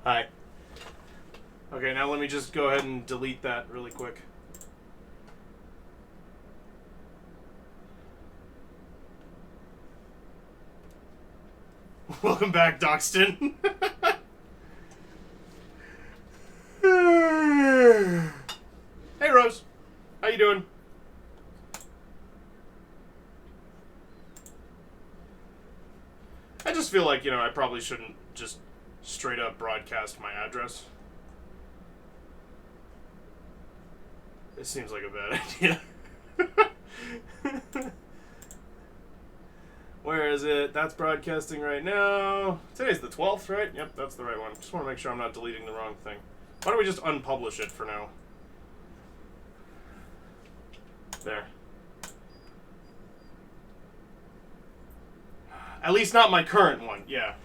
Hi. Okay, now let me just go ahead and delete that really quick. Welcome back, Doxton. Hey, Rose. How you doing? I just feel like, I probably shouldn't just straight up broadcast my address. It seems like a bad idea. Where is it? That's broadcasting right now. Today's the 12th, right? Yep, that's the right one. Just want to make sure I'm not deleting the wrong thing. Why don't we just unpublish it for now? There. At least not my current one, yeah.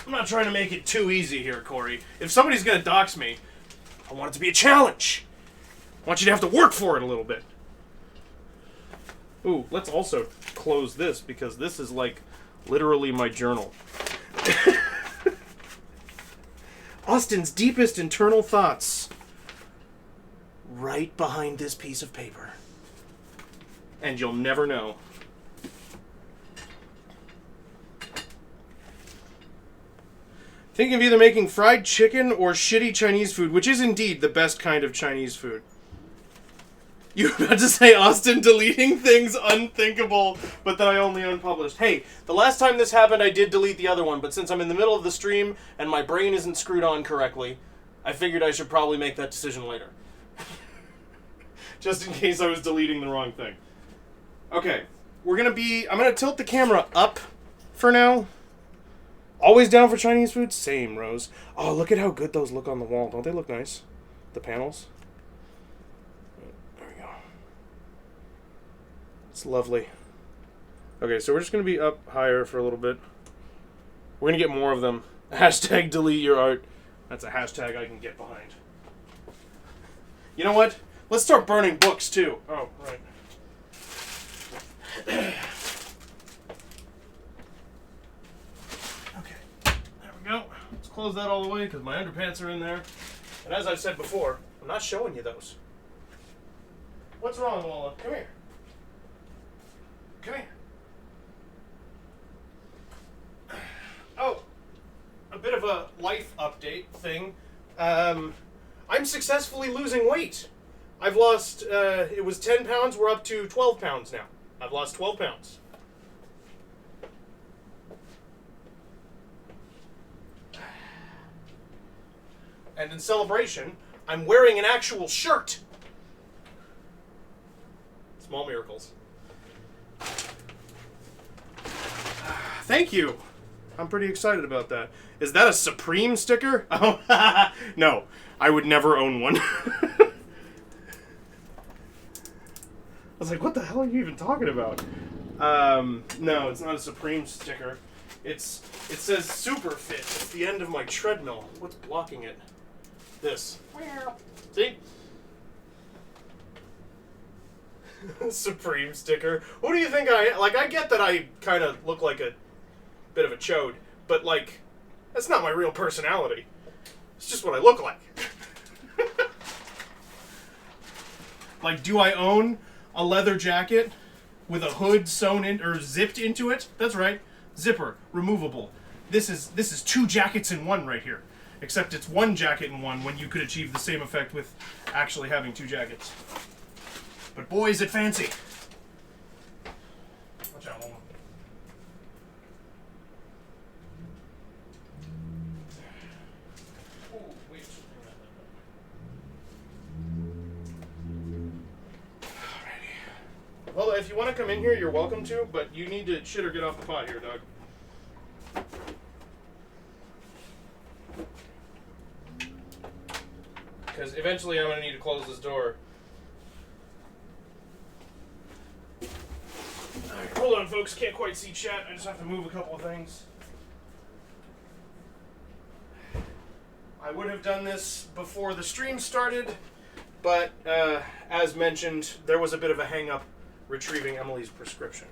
I'm not trying to make it too easy here, Corey. If somebody's going to dox me, I want it to be a challenge. I want you to have to work for it a little bit. Ooh, let's also close this because this is like literally my journal. Austin's deepest internal thoughts. Right behind this piece of paper. And you'll never know. Thinking of either making fried chicken or shitty Chinese food, which is indeed the best kind of Chinese food. You were about to say, Austin, deleting things unthinkable, but that I only unpublished. Hey, the last time this happened, I did delete the other one, but since I'm in the middle of the stream and my brain isn't screwed on correctly, I figured I should probably make that decision later. Just in case I was deleting the wrong thing. Okay, I'm gonna tilt the camera up for now. Always down for Chinese food? Same, Rose. Oh, look at how good those look on the wall. Don't they look nice? The panels? There we go. It's lovely. Okay, so we're just going to be up higher for a little bit. We're going to get more of them. Hashtag delete your art. That's a hashtag I can get behind. You know what? Let's start burning books, too. Oh, right. Go. Let's close that all the way because my underpants are in there. And as I've said before, I'm not showing you those. What's wrong, Lola? Come here. Come here. Oh, a bit of a life update thing. I'm successfully losing weight. I've lost, it was 10 pounds. We're up to 12 pounds now. I've lost 12 pounds. And in celebration, I'm wearing an actual shirt. Small miracles. Thank you. I'm pretty excited about that. Is that a Supreme sticker? Oh, no. I would never own one. I was like, what the hell are you even talking about? No, it's not a Supreme sticker. It says Super Fit. It's the end of my treadmill. What's blocking it? This. See? Supreme sticker. Who do you think I am? Like, I get that I kind of look like a bit of a chode, but, like, that's not my real personality. It's just what I look like. Like, do I own a leather jacket with a hood sewn in or zipped into it? That's right. Zipper. Removable. This is two jackets in one right here. Except it's one jacket in one when you could achieve the same effect with actually having two jackets. But boy, is it fancy. Watch out, Mama. Oh, wait. Alrighty. Well, if you want to come in here, you're welcome to, but you need to shit or get off the pot here, dog. Because eventually I'm going to need to close this door. Alright, hold on, folks. Can't quite see chat. I just have to move a couple of things. I would have done this before the stream started, but as mentioned, there was a bit of a hang-up retrieving Emily's prescription.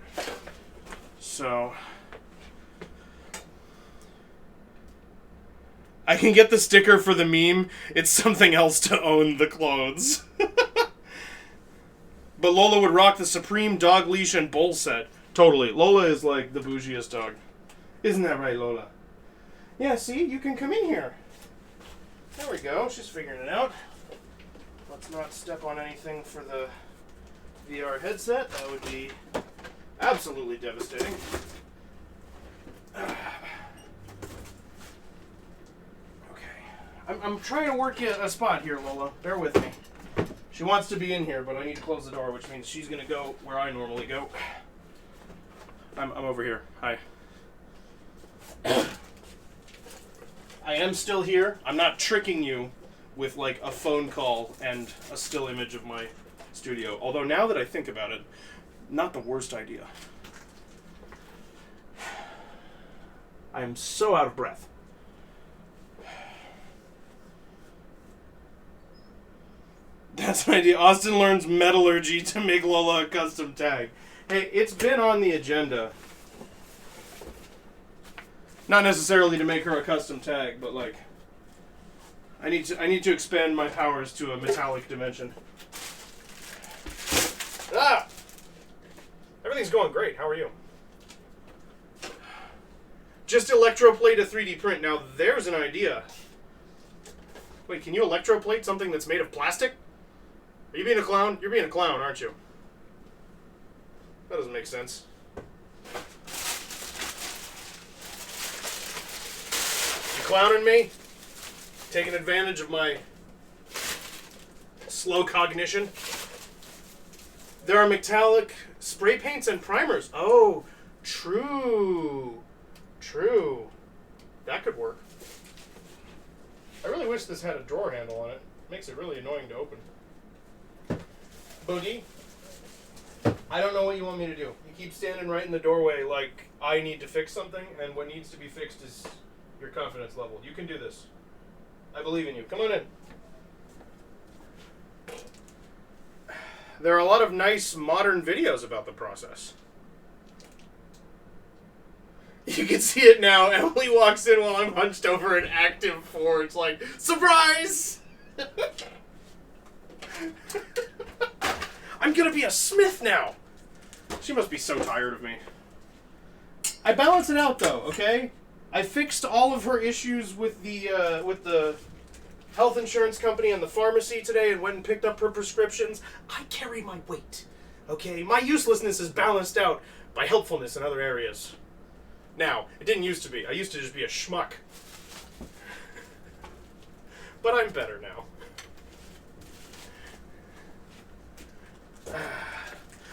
So, I can get the sticker for the meme. It's something else to own the clothes. But Lola would rock the Supreme dog leash and bowl set. Totally. Lola is like the bougiest dog. Isn't that right, Lola? Yeah, see? You can come in here. There we go. She's figuring it out. Let's not step on anything for the VR headset. That would be absolutely devastating. I'm trying to work a spot here, Lola. Bear with me. She wants to be in here, but I need to close the door, which means she's going to go where I normally go. I'm over here. Hi. I am still here. I'm not tricking you with, like, a phone call and a still image of my studio. Although, now that I think about it, not the worst idea. I am so out of breath. That's an idea. Austin learns metallurgy to make Lola a custom tag. Hey, it's been on the agenda. Not necessarily to make her a custom tag, but like, I need to expand my powers to a metallic dimension. Ah! Everything's going great. How are you? Just electroplate a 3D print. Now there's an idea. Wait, can you electroplate something that's made of plastic? Are you being a clown? You're being a clown, aren't you? That doesn't make sense. You clowning me? Taking advantage of my slow cognition? There are metallic spray paints and primers. Oh, true. True. That could work. I really wish this had a drawer handle on it. Makes it really annoying to open. Boogie, I don't know what you want me to do. You keep standing right in the doorway like I need to fix something, and what needs to be fixed is your confidence level. You can do this. I believe in you. Come on in. There are a lot of nice modern videos about the process. You can see it now. Emily walks in while I'm hunched over an active 4. It's like, surprise! I'm gonna be a smith now! She must be so tired of me. I balance it out though, okay? I fixed all of her issues with the health insurance company and the pharmacy today and went and picked up her prescriptions. I carry my weight, okay? My uselessness is balanced out by helpfulness in other areas. Now, it didn't used to be. I used to just be a schmuck. But I'm better now.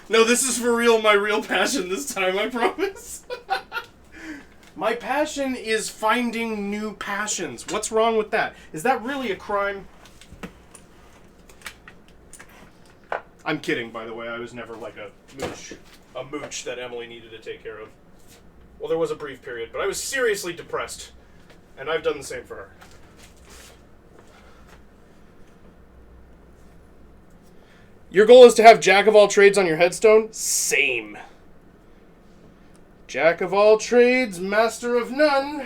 No, this is for real, my real passion this time, I promise. My passion is finding new passions. What's wrong with that? Is that really a crime? I'm kidding, by the way. I was never like a mooch that Emily needed to take care of. Well, there was a brief period, but I was seriously depressed, and I've done the same for her. Your goal is to have Jack of all trades on your headstone? Same. Jack of all trades, master of none.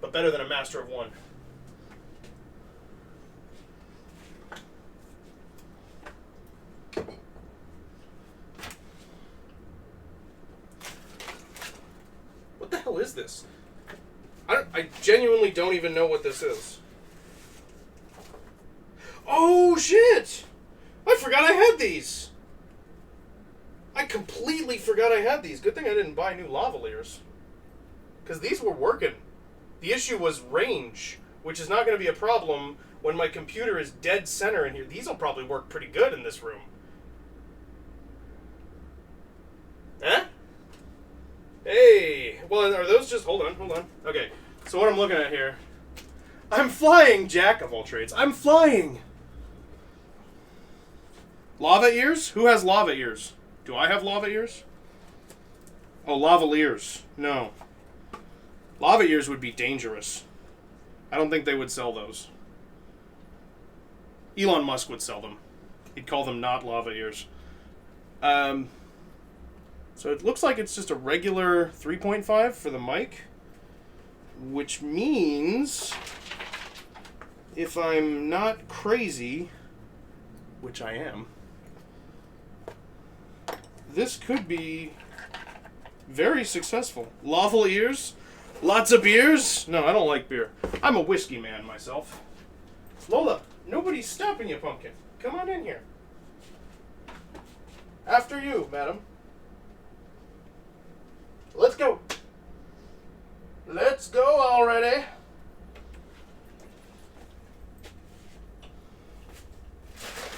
But better than a master of one. What the hell is this? I genuinely don't even know what this is. Oh, shit! I forgot I had these! I completely forgot I had these. Good thing I didn't buy new lavaliers. Because these were working. The issue was range, which is not going to be a problem when my computer is dead center in here. These will probably work pretty good in this room. Huh? Hey! Well, are those just... Hold on. Okay, so what I'm looking at here... I'm flying, Jack of all trades. I'm flying! Lava ears? Who has lava ears? Do I have lava ears? Oh, lavaliers. No. Lava ears would be dangerous. I don't think they would sell those. Elon Musk would sell them. He'd call them not lava ears. So it looks like it's just a regular 3.5 for the mic. Which means, if I'm not crazy, which I am, this could be very successful. Lawful ears? Lots of beers? No, I don't like beer. I'm a whiskey man myself. Lola, nobody's stopping you, Pumpkin. Come on in here. After you, madam. Let's go. Let's go already.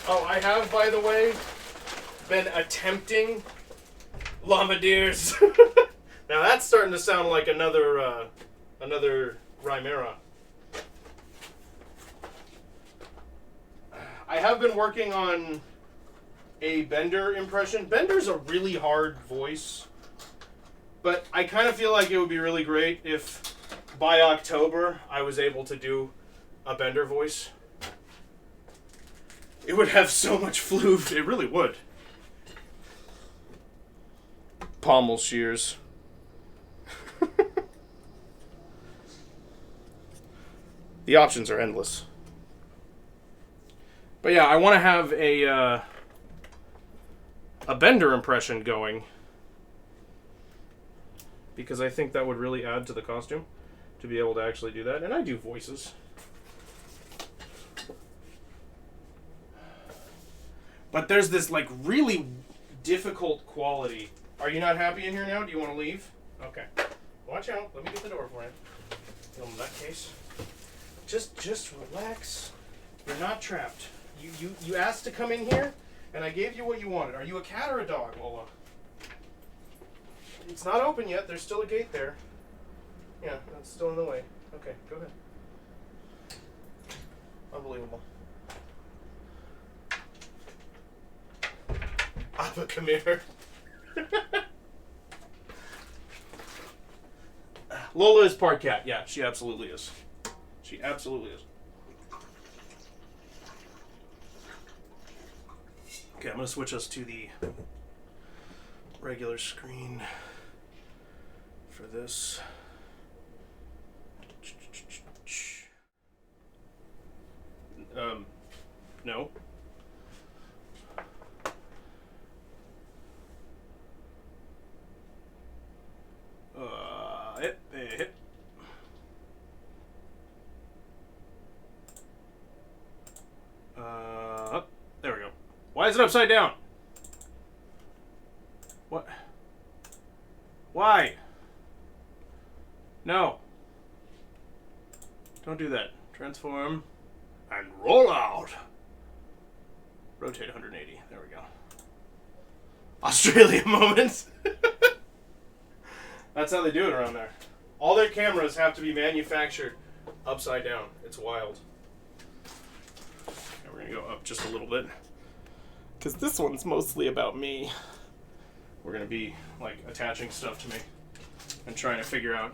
Oh, I have, by the way, been attempting llama-deers. Now that's starting to sound like another Rhymera. I have been working on a Bender impression. Bender's a really hard voice, but I kind of feel like it would be really great if by October I was able to do a Bender voice. It would have so much floof. It really would. Pommel shears. The options are endless. But yeah, I want to have a Bender impression going, because I think that would really add to the costume to be able to actually do that. And I do voices. But there's this like really difficult quality. Are you not happy in here now? Do you want to leave? Okay. Watch out. Let me get the door for you. In that case. Just relax. You're not trapped. You asked to come in here, and I gave you what you wanted. Are you a cat or a dog, Lola? It's not open yet. There's still a gate there. Yeah, that's still in the way. Okay, go ahead. Unbelievable. Appa, come here. Lola is part cat. Yeah, she absolutely is. She absolutely is. Okay, I'm going to switch us to the regular screen for this. No. Hit. There we go. Why is it upside down? What? Why? No. Don't do that. Transform and roll out. Rotate 180. There we go. Australia moments. That's how they do it around there. All their cameras have to be manufactured upside down. It's wild. Okay, we're going to go up just a little bit, because this one's mostly about me. We're going to be like attaching stuff to me and trying to figure out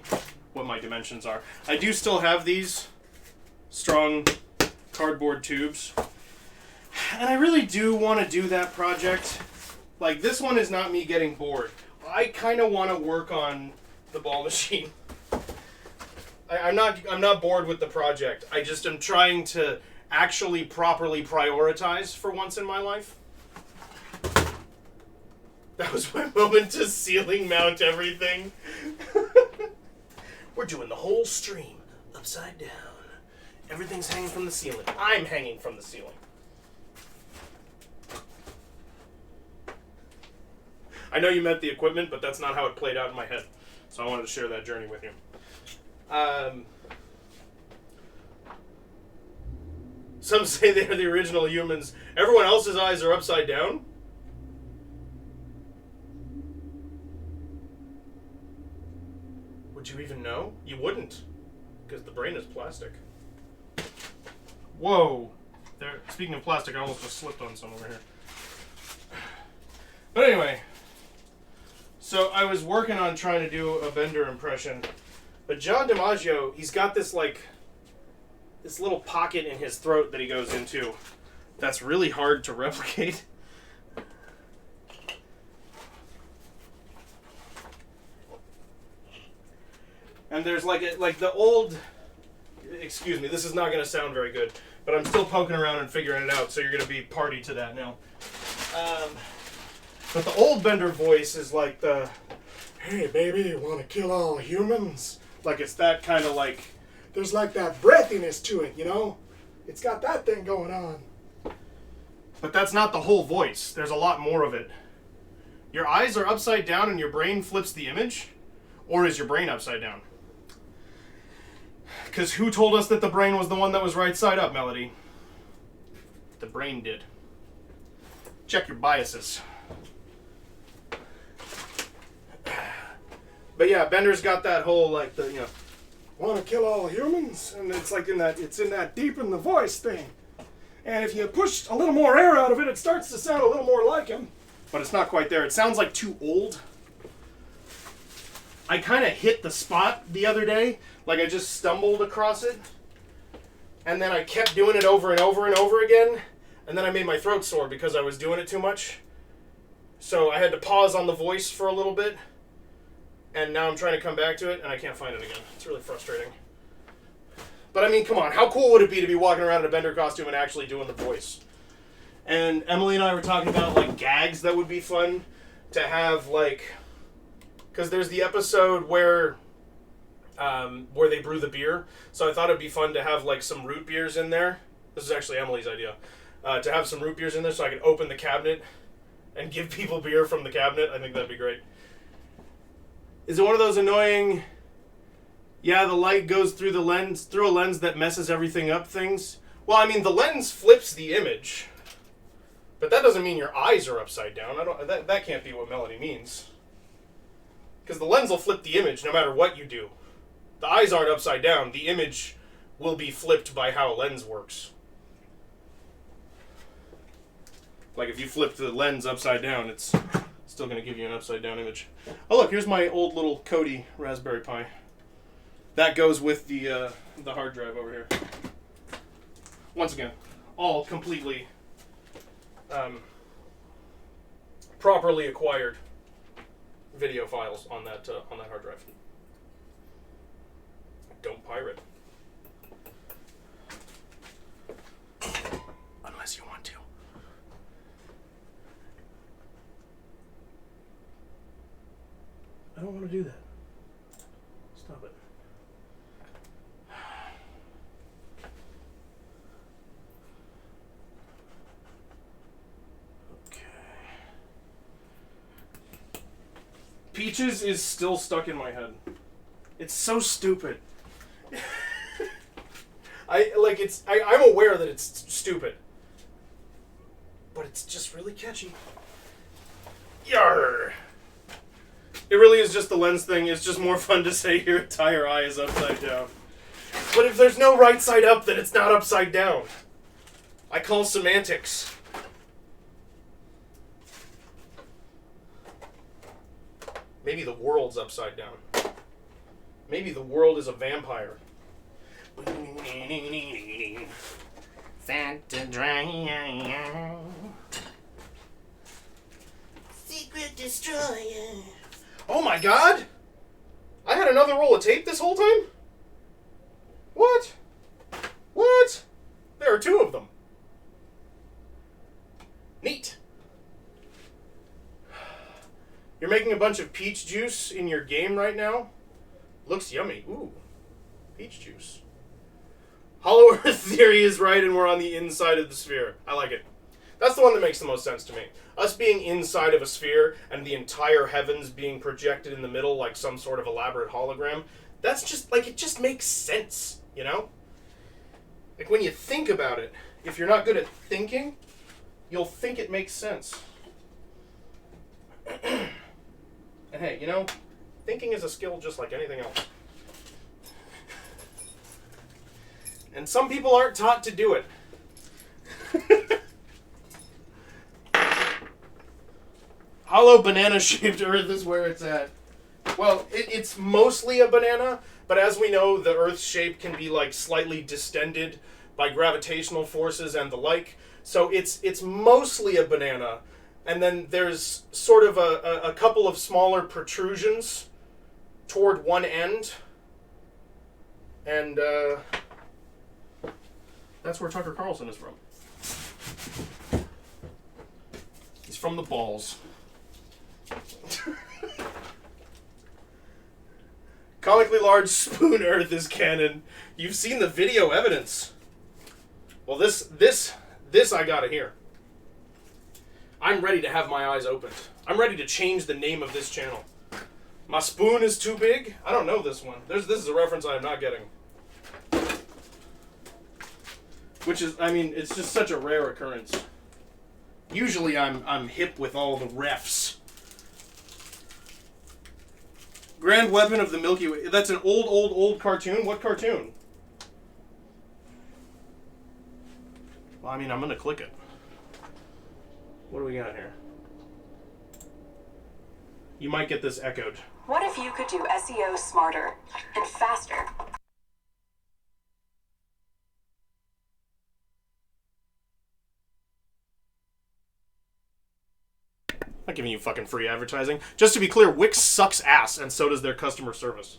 what my dimensions are. I do still have these strong cardboard tubes, and I really do want to do that project. Like, this one is not me getting bored. I kind of want to work on the ball machine. I'm not bored with the project. I just am trying to actually properly prioritize for once in my life. That was my moment to ceiling mount everything. We're doing the whole stream upside down. Everything's hanging from the ceiling. I'm hanging from the ceiling. I know you meant the equipment, but that's not how it played out in my head. So I wanted to share that journey with you. Some say they're the original humans. Everyone else's eyes are upside down? Would you even know? You wouldn't, because the brain is plastic. Whoa. There. Speaking of plastic, I almost just slipped on some over here. But anyway, so I was working on trying to do a Bender impression, but John DiMaggio, he's got this this little pocket in his throat that he goes into that's really hard to replicate. And there's like the old, excuse me, this is not going to sound very good, but I'm still poking around and figuring it out, so you're going to be party to that now. But the old Bender voice is like the, hey baby, you want to kill all humans? Like it's that kind of like, there's like that breathiness to it, you know? It's got that thing going on. But that's not the whole voice. There's a lot more of it. Your eyes are upside down and your brain flips the image? Or is your brain upside down? Because who told us that the brain was the one that was right side up, Melody? The brain did. Check your biases. But yeah, Bender's got that whole, like, the, you know, want to kill all humans? And it's like it's in that deep in the voice thing. And if you push a little more air out of it, it starts to sound a little more like him. But it's not quite there. It sounds like too old. I kind of hit the spot the other day. Like I just stumbled across it. And then I kept doing it over and over and over again. And then I made my throat sore because I was doing it too much. So I had to pause on the voice for a little bit. And now I'm trying to come back to it, and I can't find it again. It's really frustrating. But I mean, come on. How cool would it be to be walking around in a Bender costume and actually doing the voice? And Emily and I were talking about, like, gags that would be fun to have, like... Because there's the episode where they brew the beer. So I thought it'd be fun to have, like, some root beers in there. This is actually Emily's idea. To have some root beers in there so I could open the cabinet and give people beer from the cabinet. I think that'd be great. Is it one of those annoying, yeah, the light goes through a lens that messes everything up things? Well, I mean, the lens flips the image, but that doesn't mean your eyes are upside down. That can't be what Melody means. Because the lens will flip the image no matter what you do. The eyes aren't upside down. The image will be flipped by how a lens works. Like if you flip the lens upside down, it's still going to give you an upside down image. Oh look, here's my old little Kodi Raspberry Pi. That goes with the hard drive over here. Once again, all completely properly acquired video files on that hard drive. Don't pirate. Unless you want to. I don't want to do that. Stop it. Okay. Peaches is still stuck in my head. It's so stupid. I'm aware that it's stupid. But it's just really catchy. Yarr! It really is just the lens thing. It's just more fun to say your entire eye is upside down. But if there's no right side up, then it's not upside down. I call semantics. Maybe the world's upside down. Maybe the world is a vampire. Santa Dragon. Secret Destroyer. Oh my god! I had another roll of tape this whole time? What? What? There are two of them. Neat. You're making a bunch of peach juice in your game right now? Looks yummy. Ooh. Peach juice. Hollow Earth theory is right and we're on the inside of the sphere. I like it. That's the one that makes the most sense to me. Us being inside of a sphere and the entire heavens being projected in the middle like some sort of elaborate hologram, that's just, like, it just makes sense, you know? Like, when you think about it, if you're not good at thinking, you'll think it makes sense. And hey, you know, thinking is a skill just like anything else. And some people aren't taught to do it. Hollow banana-shaped Earth is where it's at. Well, it's mostly a banana, but as we know, the Earth's shape can be like slightly distended by gravitational forces and the like. So it's mostly a banana, and then there's sort of a couple of smaller protrusions toward one end And that's where Tucker Carlson is from. He's from the balls. Comically large spoon Earth is canon. You've seen the video evidence. Well, this I gotta hear. I'm ready to have my eyes opened. I'm ready to change the name of this channel. My spoon is too big? I don't know this one. This is a reference I am not getting. Which is, I mean, it's just such a rare occurrence. Usually I'm hip with all the refs. Grand Weapon of the Milky Way. That's an old cartoon? What cartoon? Well, I mean, I'm gonna click it. What do we got here? You might get this echoed. What if you could do SEO smarter and faster? I'm not giving you fucking free advertising. Just to be clear, Wix sucks ass, and so does their customer service.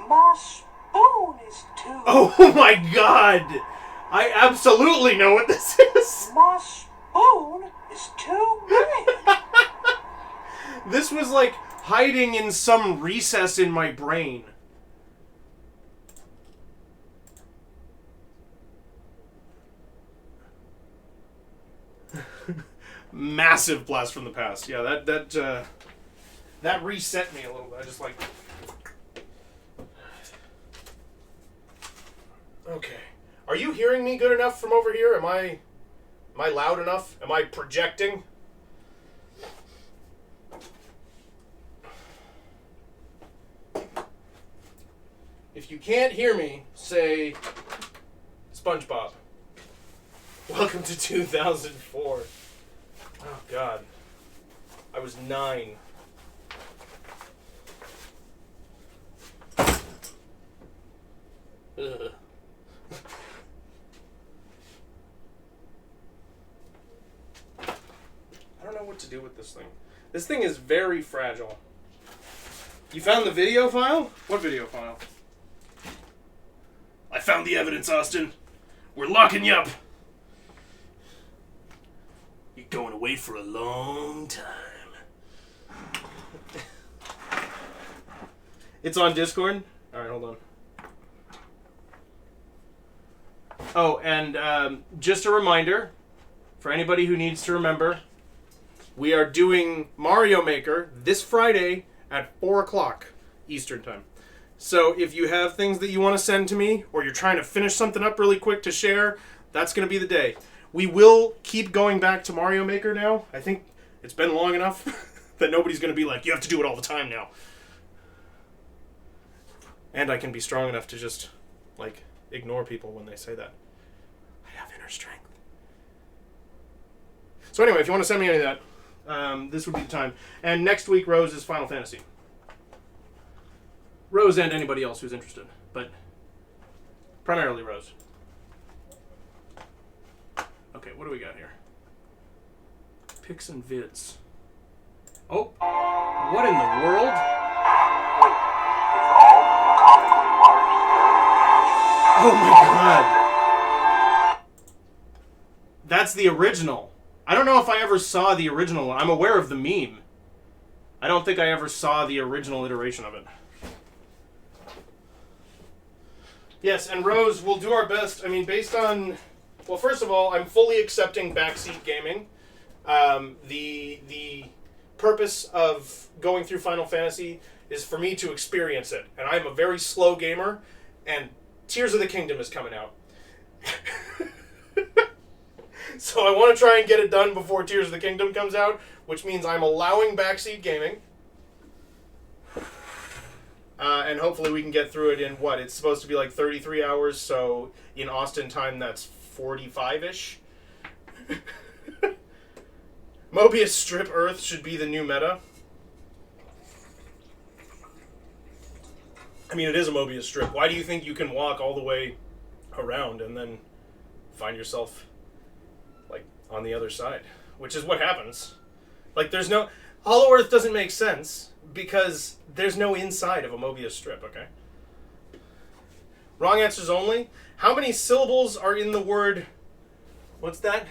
My spoon is too... Oh my god! I absolutely know what this is! My spoon is too big! This was like hiding in some recess in my brain. Massive blast from the past. Yeah, that reset me a little bit. I just like... Okay. Are you hearing me good enough from over here? Am I loud enough? Am I projecting? If you can't hear me, say SpongeBob. Welcome to 2004. Oh, God. I was 9. Ugh. I don't know what to do with this thing. This thing is very fragile. You found the video file? What video file? I found the evidence, Austin. We're locking you up. You're going away for a long time. It's on Discord? Alright, hold on. Oh, and just a reminder, for anybody who needs to remember, we are doing Mario Maker this Friday at 4 o'clock Eastern Time. So if you have things that you want to send to me, or you're trying to finish something up really quick to share, that's going to be the day. We will keep going back to Mario Maker now. I think it's been long enough that nobody's going to be like, you have to do it all the time now. And I can be strong enough to just, like, ignore people when they say that. I have inner strength. So anyway, if you want to send me any of that, this would be the time. And next week, Rose is Final Fantasy. Rose and anybody else who's interested, but primarily Rose. Okay, what do we got here? Pics and vids. Oh, what in the world? Wait, it's all comically large. Oh my god. That's the original. I don't know if I ever saw the original one. I'm aware of the meme. I don't think I ever saw the original iteration of it. Yes, and Rose, we'll do our best. I mean, based on... Well, first of all, I'm fully accepting backseat gaming. The purpose of going through Final Fantasy is for me to experience it. And I'm a very slow gamer, and Tears of the Kingdom is coming out. So I want to try and get it done before Tears of the Kingdom comes out, which means I'm allowing backseat gaming. And hopefully we can get through it in, what, it's supposed to be like 33 hours, so in Austin time that's 45-ish. Mobius Strip Earth should be the new meta. I mean, it is a Mobius Strip. Why do you think you can walk all the way around and then find yourself, like, on the other side? Which is what happens. Like, there's no... Hollow Earth doesn't make sense because there's no inside of a Mobius strip, okay? Wrong answers only. How many syllables are in the word... What's that?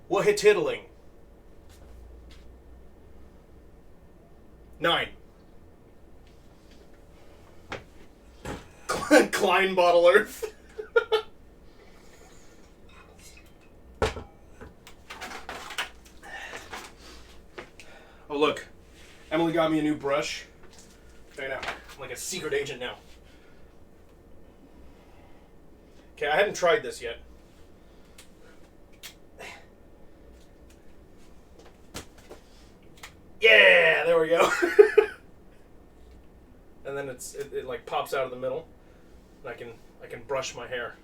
Wahitiddling. 9. Klein Bottle Earth. Oh, look. Emily got me a new brush. Check it out. I'm like a secret agent now. Okay, I hadn't tried this yet. Yeah, there we go. And then it like pops out of the middle, and I can brush my hair.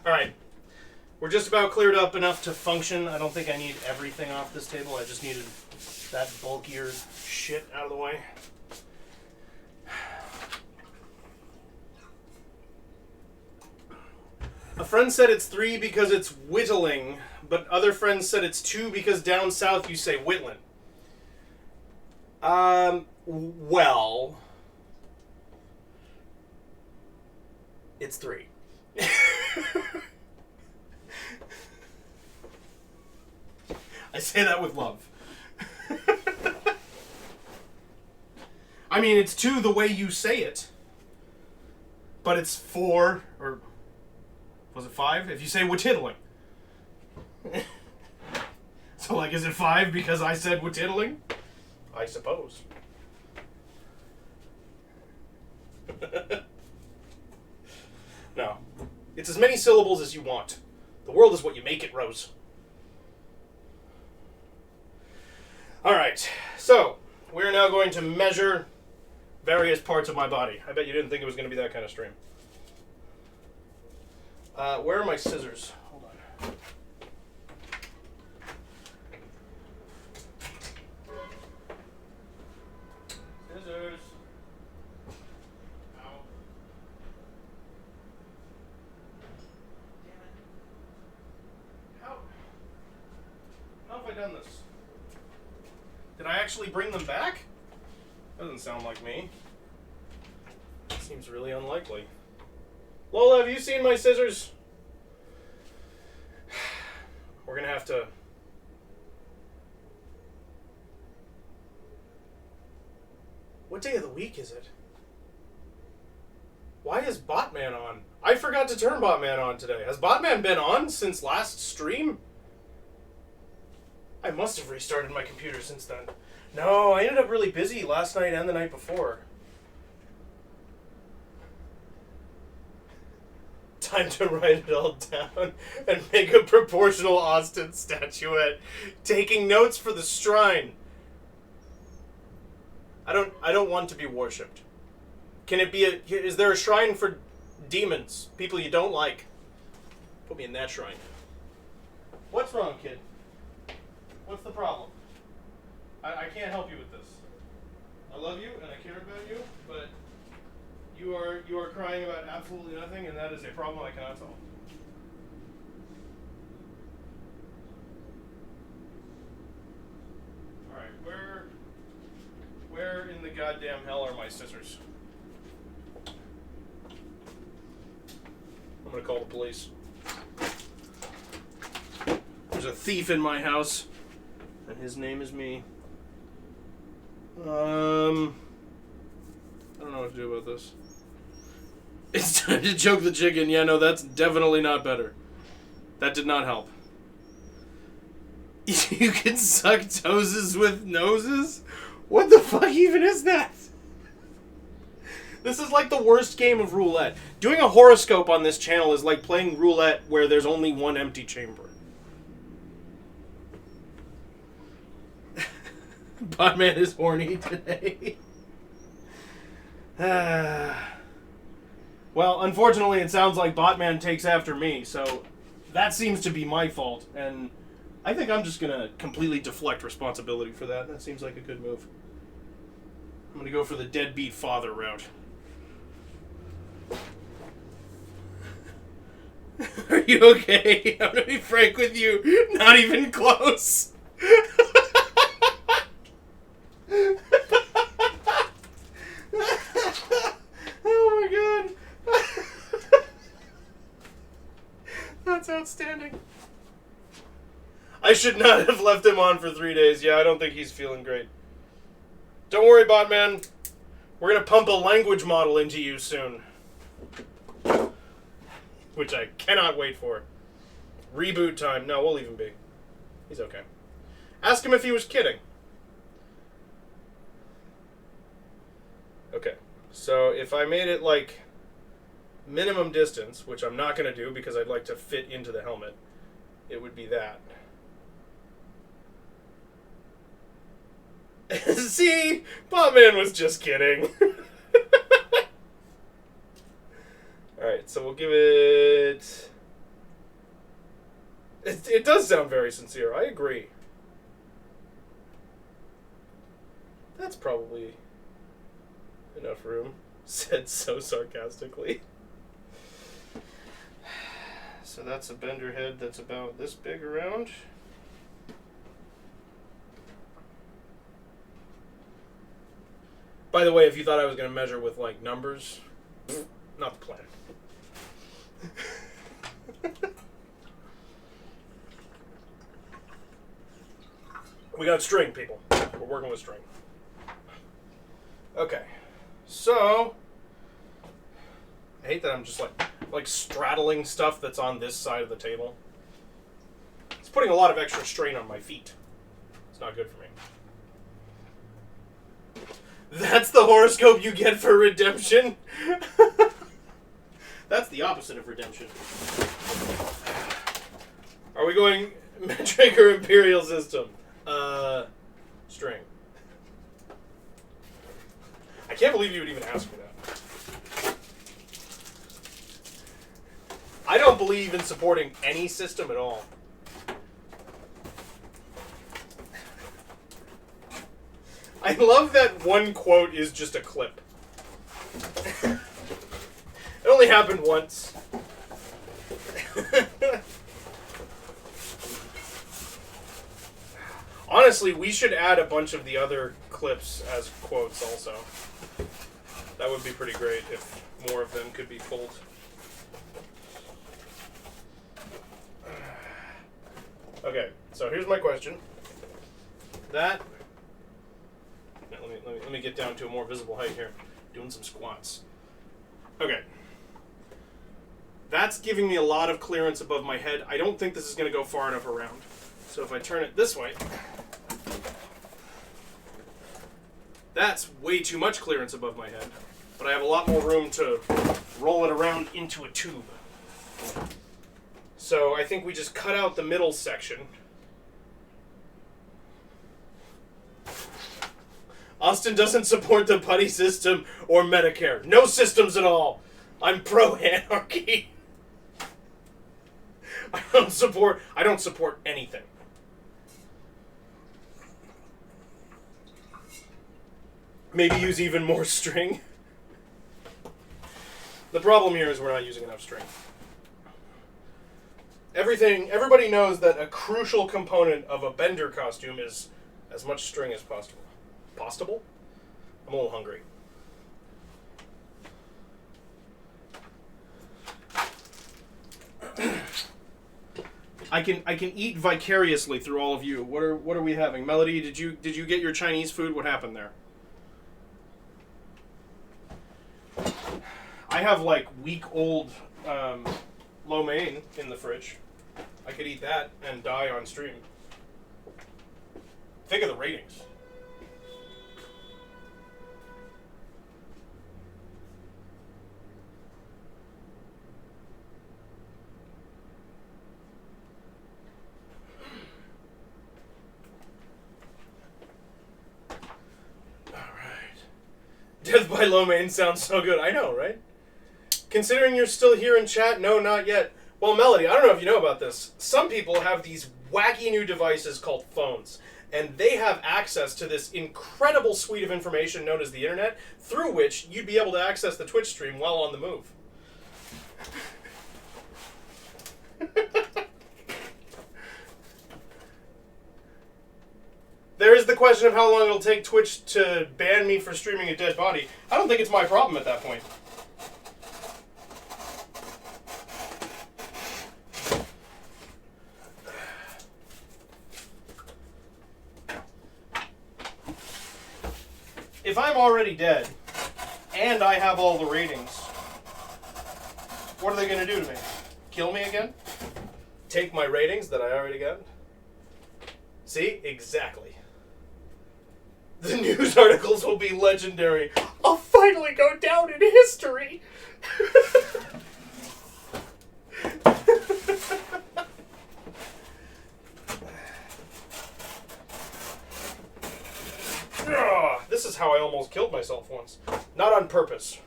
All right, we're just about cleared up enough to function. I don't think I need everything off this table. I just needed that bulkier shit out of the way. A friend said it's 3 because it's whittling, but other friends said it's 2 because down south you say whittlin'. Well, it's 3. I say that with love. I mean, it's 2 the way you say it, but it's 4, or was it 5? If you say whittling. So, like, is it 5 because I said whittling? I suppose. No. It's as many syllables as you want. The world is what you make it, Rose. Alright, so we're now going to measure various parts of my body. I bet you didn't think it was going to be that kind of stream. Where are my scissors? Hold on. Scissors. Ow. Damn it. How have I done this? Did I actually bring them back? Doesn't sound like me. Seems really unlikely. Lola, have you seen my scissors? We're gonna have to... What day of the week is it? Why is Botman on? I forgot to turn Botman on today. Has Botman been on since last stream? I must have restarted my computer since then. No, I ended up really busy last night and the night before. Time to write it all down and make a proportional Austin statuette. Taking notes for the shrine. I don't want to be worshipped. Can it be is there a shrine for demons? People you don't like? Put me in that shrine. What's wrong, kid? What's the problem? I can't help you with this. I love you and I care about you, but you are crying about absolutely nothing, and that is a problem I cannot solve. Alright, where in the goddamn hell are my scissors? I'm gonna call the police. There's a thief in my house, and his name is me. I don't know what to do about this. It's time to choke the chicken. Yeah, no, that's definitely not better. That did not help. You can suck toeses with noses? What the fuck even is that? This is like the worst game of roulette. Doing a horoscope on this channel is like playing roulette where there's only one empty chamber. Botman is horny today. Well, unfortunately, it sounds like Botman takes after me, so that seems to be my fault, and I think I'm just gonna completely deflect responsibility for that. That seems like a good move. I'm gonna go for the deadbeat father route. Are you okay? I'm gonna be frank with you. Not even close. Oh my god. That's outstanding. I should not have left him on for 3 days. Yeah, I don't think he's feeling great. Don't worry, Botman. We're gonna pump a language model into you soon. Which I cannot wait for. Reboot time. No, we'll leave him be. He's okay. Ask him if he was kidding. Okay. So if I made it like minimum distance, which I'm not going to do because I'd like to fit into the helmet, it would be that. See? Botman was just kidding. Alright, so we'll give it... It does sound very sincere. I agree. That's probably enough room. Said so sarcastically. So that's a bender head that's about this big around. By the way, if you thought I was going to measure with, like, numbers, not the plan. We got string, people. We're working with string. Okay. So, I hate that I'm just, like straddling stuff that's on this side of the table. It's putting a lot of extra strain on my feet. It's not good for me. That's the horoscope you get for redemption? That's the opposite of redemption. Are we going metric or imperial system? String. I can't believe you would even ask me that. I don't believe in supporting any system at all. I love that one quote is just a clip. It only happened once. Honestly, we should add a bunch of the other clips as quotes also. That would be pretty great if more of them could be pulled. Okay, so here's my question. That... Let me get down to a more visible height here. Doing some squats. Okay. That's giving me a lot of clearance above my head. I don't think this is going to go far enough around. So if I turn it this way, that's way too much clearance above my head. But I have a lot more room to roll it around into a tube. So I think we just cut out the middle section. Austin doesn't support the putty system or Medicare. No systems at all. I'm pro-anarchy. I don't support anything. Maybe use even more string. The problem here is we're not using enough string. Everybody knows that a crucial component of a bender costume is as much string as possible. Possible? I'm a little hungry. I can eat vicariously through all of you. What are we having? Melody, did you get your Chinese food? What happened there? I have like week-old lo mein in the fridge. I could eat that and die on stream. Think of the ratings. Death by lo mein sounds so good. I know, right? Considering you're still here in chat, no, not yet. Well, Melody, I don't know if you know about this. Some people have these wacky new devices called phones, and they have access to this incredible suite of information known as the internet, through which you'd be able to access the Twitch stream while on the move. There is the question of how long it'll take Twitch to ban me for streaming a dead body. I don't think it's my problem at that point. If I'm already dead, and I have all the ratings, what are they going to do to me? Kill me again? Take my ratings that I already got? See? Exactly. The news articles will be legendary. I'll finally go down in history! This is how I almost killed myself once. Not on purpose.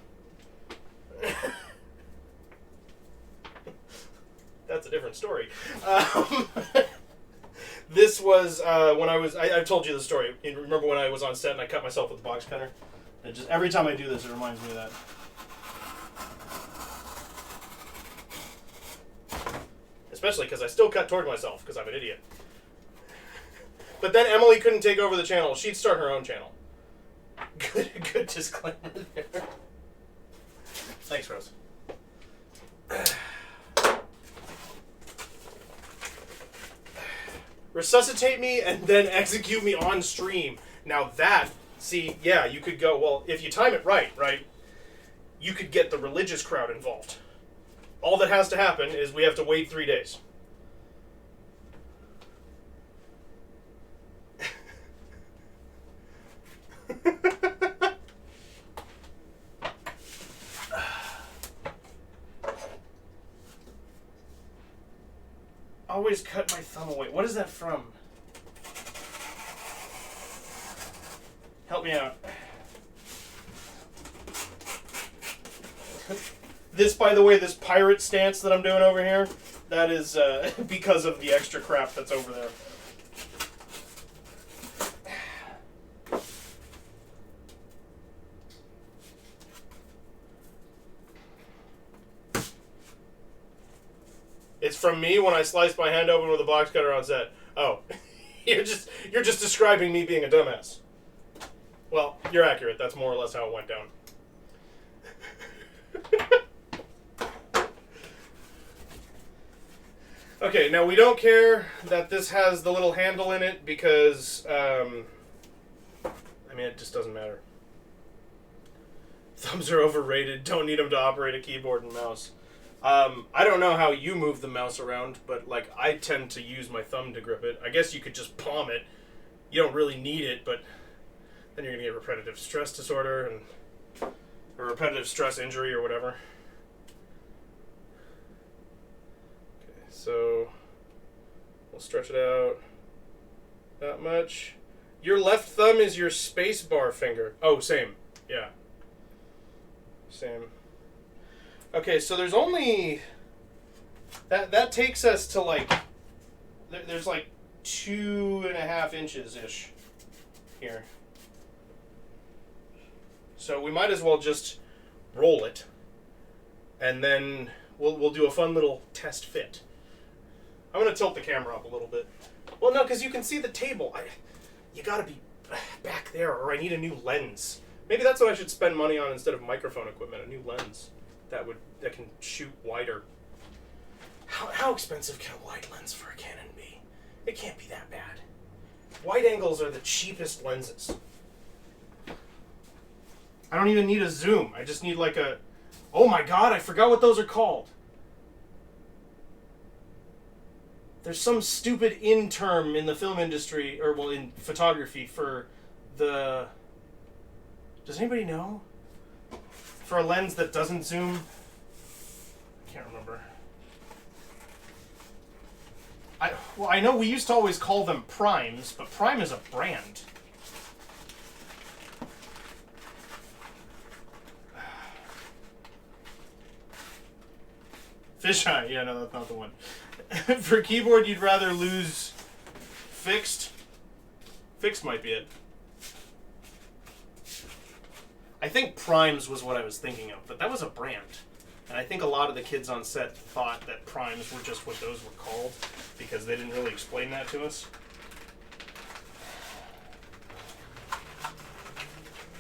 That's a different story. This was when I've told you the story. You remember when I was on set and I cut myself with a box cutter? And just every time I do this, it reminds me of that. Especially because I still cut toward myself because I'm an idiot. But then Emily couldn't take over the channel. She'd start her own channel. Good disclaimer there. Thanks, Rose. Resuscitate me and then execute me on stream. Now that, see, yeah, you could go, well, if you time it right, you could get the religious crowd involved. All that has to happen is we have to wait 3 days. Always cut my thumb away. What is that from? Help me out. This, by the way, this pirate stance that I'm doing over here, that is because of the extra crap that's over there. It's from me when I sliced my hand open with a box cutter on set. Oh, you're just describing me being a dumbass. Well, you're accurate. That's more or less how it went down. Okay, now we don't care that this has the little handle in it because, I mean, it just doesn't matter. Thumbs are overrated. Don't need them to operate a keyboard and mouse. I don't know how you move the mouse around, but, like, I tend to use my thumb to grip it. I guess you could just palm it. You don't really need it, but then you're going to get repetitive stress disorder and or repetitive stress injury or whatever. Okay, so we'll stretch it out that much. Your left thumb is your space bar finger. Oh, same. Yeah. Same. Okay, so there's only... That takes us to, like... There's, like, 2.5 inches-ish here. So we might as well just roll it. And then we'll do a fun little test fit. I'm going to tilt the camera up a little bit. Well, no, because you can see the table. You got to be back there, or I need a new lens. Maybe that's what I should spend money on instead of microphone equipment, a new lens. That can shoot wider. How expensive can a wide lens for a Canon be? It can't be that bad. Wide angles are the cheapest lenses. I don't even need a zoom. I just need like a... Oh my god, I forgot what those are called. There's some stupid in-term in the film industry, or well, in photography for the... Does anybody know? For a lens that doesn't zoom? I can't remember. I know we used to always call them primes, but Prime is a brand. Fisheye, yeah, no, that's not the one. For keyboard, you'd rather lose fixed? Fixed might be it. I think Primes was what I was thinking of, but that was a brand. And I think a lot of the kids on set thought that primes were just what those were called because they didn't really explain that to us.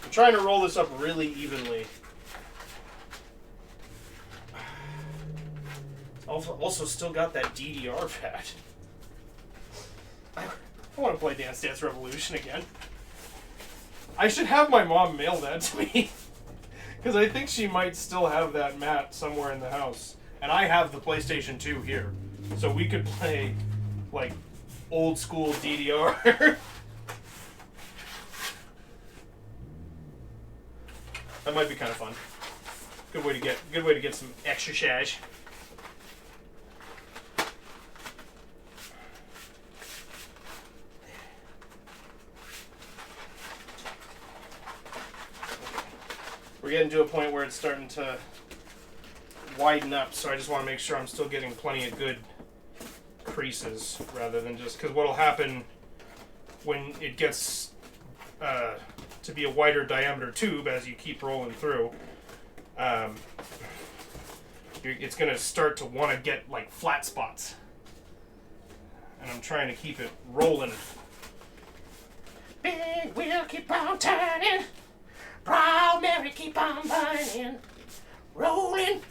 I'm trying to roll this up really evenly. Also still got that DDR pad. I want to play Dance Dance Revolution again. I should have my mom mail that to me. Because I think she might still have that mat somewhere in the house. And I have the PlayStation 2 here. So we could play, like, old school DDR. That might be kind of fun. Good way to get some exercise. We're getting to a point where it's starting to widen up, so I just want to make sure I'm still getting plenty of good creases, rather than just, because what'll happen when it gets to be a wider diameter tube as you keep rolling through, it's going to start to want to get like flat spots, and I'm trying to keep it rolling. Big wheel keep on turning. Proud Mary keep on burning, rolling,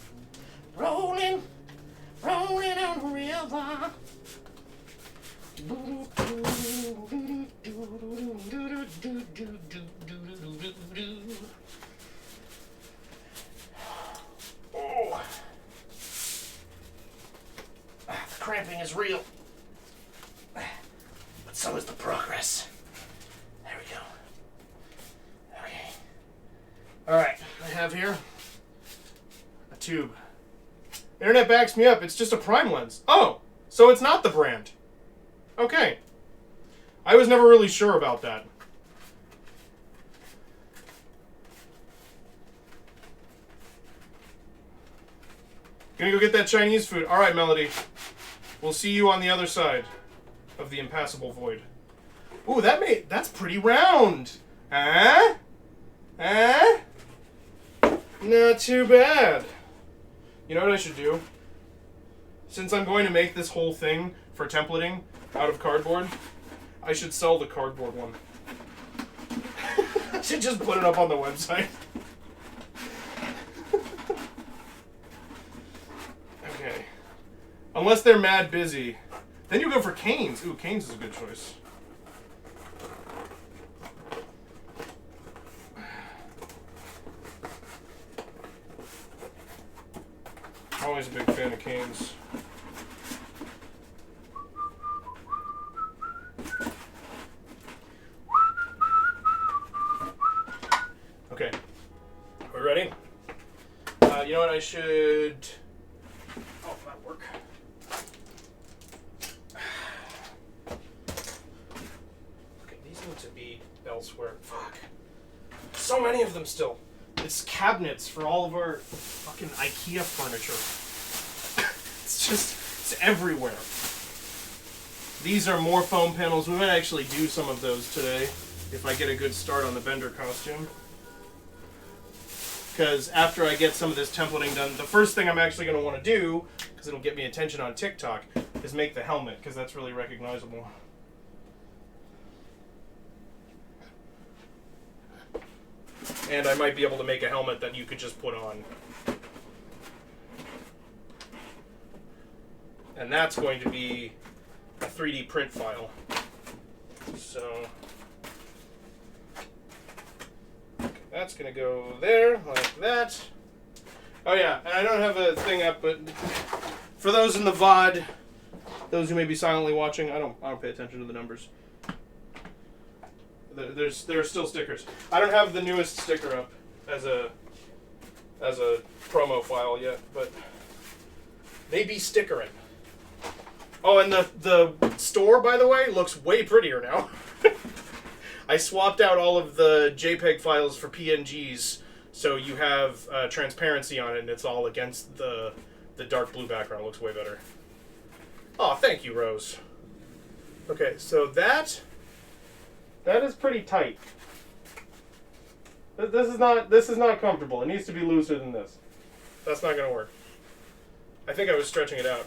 rolling, rolling on the river. Oh, the cramping is real, but so is the progress. There we go. Okay. Alright, I have here a tube. Internet backs me up. It's just a prime lens. Oh, so it's not the brand. Okay. I was never really sure about that. Gonna go get that Chinese food. Alright, Melody. We'll see you on the other side of the impassable void. Ooh, that's pretty round. Huh? Huh? Not too bad. You know what I should do? Since I'm going to make this whole thing for templating out of cardboard, I should sell the cardboard one. I should just put it up on the website. Okay. Unless they're mad busy. Then you go for canes. Ooh, canes is a good choice. Always a big fan of canes. Okay. We're ready? You know what I should... Oh, that'll work. Okay, these need to be elsewhere. Fuck. So many of them still. It's cabinets for all of our fucking IKEA furniture. It's everywhere. These are more foam panels. We might actually do some of those today if I get a good start on the Bender costume. Because after I get some of this templating done, the first thing I'm actually going to want to do, because it'll get me attention on TikTok, is make the helmet, because that's really recognizable. And I might be able to make a helmet that you could just put on. And that's going to be a 3D print file. So that's going to go there, like that. Oh yeah, and I don't have a thing up, but for those in the VOD, those who may be silently watching, I don't pay attention to the numbers. There are still stickers. I don't have the newest sticker up as a promo file yet, but they be stickering. Oh, and the store, by the way, looks way prettier now. I swapped out all of the JPEG files for PNGs, so you have transparency on it, and it's all against the dark blue background. It looks way better. Oh, thank you, Rose. Okay, so that is pretty tight. This is not comfortable. It needs to be looser than this. That's not going to work. I think I was stretching it out.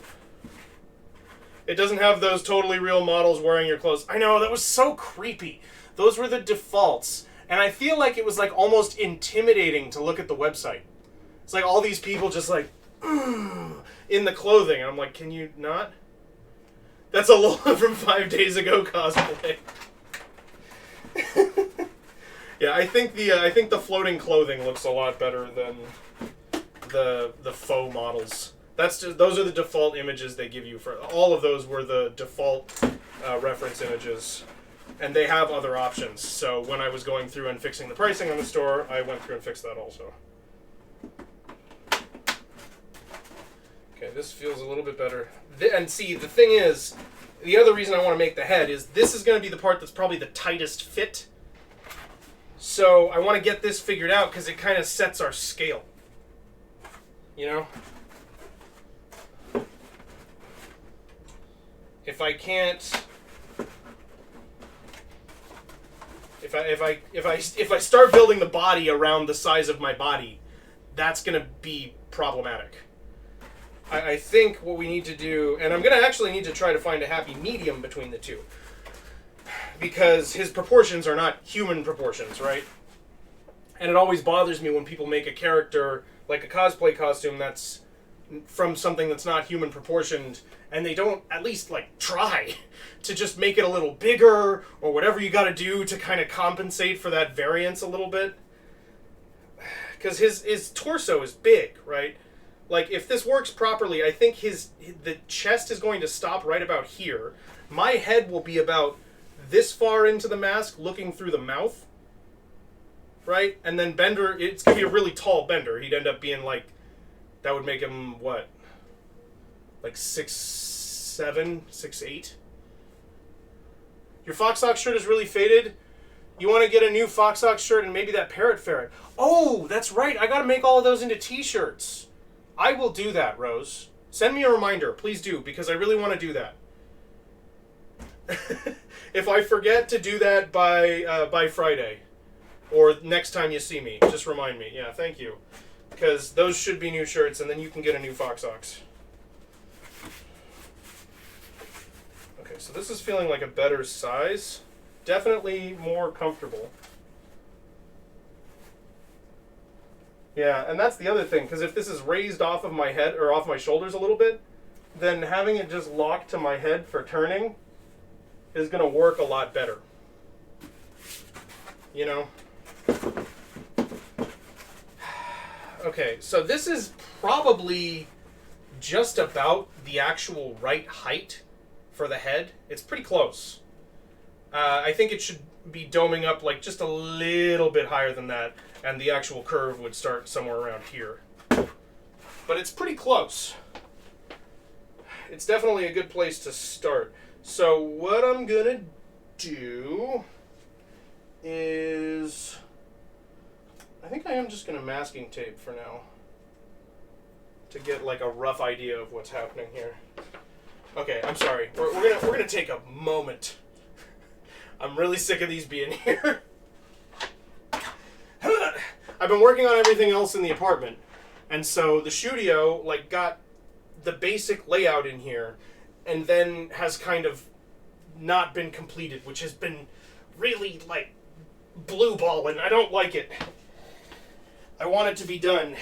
It doesn't have those totally real models wearing your clothes. I know, that was so creepy. Those were the defaults. And I feel like it was like almost intimidating to look at the website. It's like all these people just like, in the clothing. And I'm like, can you not? That's a Lola from 5 days ago cosplay. Yeah, I think the floating clothing looks a lot better than the faux models. Those are the default images they give you for all of those were the default reference images, and they have other options. So when I was going through and fixing the pricing on the store, I went through and fixed that also. Okay, this feels a little bit better. And see, the thing is, the other reason I want to make the head is this is going to be the part that's probably the tightest fit. So I want to get this figured out because it kind of sets our scale. You know? If I can't, if I start building the body around the size of my body, that's gonna be problematic. I think what we need to do, and I'm gonna actually need to try to find a happy medium between the two, because his proportions are not human proportions, right? And it always bothers me when people make a character like a cosplay costume that's from something that's not human proportioned, and they don't at least like try to just make it a little bigger or whatever you got to do to kind of compensate for that variance a little bit. Because his torso is big, right? Like if this works properly, I think the chest is going to stop right about here. My head will be about this far into the mask, looking through the mouth, right? And then Bender, it's gonna be a really tall Bender. He'd end up being like. That would make him, what? Like 6'7", 6'8"? Your Fox Sox shirt is really faded? You want to get a new Fox Sox shirt and maybe that Parrot Ferret. Oh, that's right. I got to make all of those into t-shirts. I will do that, Rose. Send me a reminder. Please do, because I really want to do that. If I forget to do that by Friday, or next time you see me, just remind me. Yeah, thank you. Because those should be new shirts, and then you can get a new Fox Sox. Okay, so this is feeling like a better size. Definitely more comfortable. Yeah, and that's the other thing, because if this is raised off of my head, or off my shoulders a little bit, then having it just locked to my head for turning is going to work a lot better. You know? Okay, so this is probably just about the actual right height for the head. It's pretty close. I think it should be doming up like just a little bit higher than that, and the actual curve would start somewhere around here. But it's pretty close. It's definitely a good place to start. So what I'm gonna do is... I think I am just going to masking tape for now to get like a rough idea of what's happening here. Okay, I'm sorry. We're gonna take a moment. I'm really sick of these being here. I've been working on everything else in the apartment, and so the studio like got the basic layout in here, and then has kind of not been completed, which has been really like blue ball, and I don't like it. I want it to be done.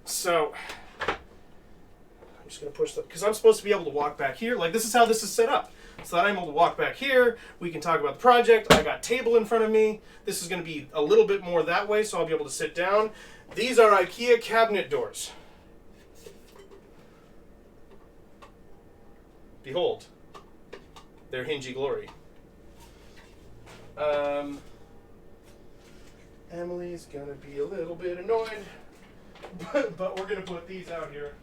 So, I'm just going to push because I'm supposed to be able to walk back here. Like, this is how this is set up. So that I'm able to walk back here. We can talk about the project. I got a table in front of me. This is going to be a little bit more that way, so I'll be able to sit down. These are IKEA cabinet doors. Behold, their hingy glory. Emily's gonna be a little bit annoyed, but we're gonna put these out here.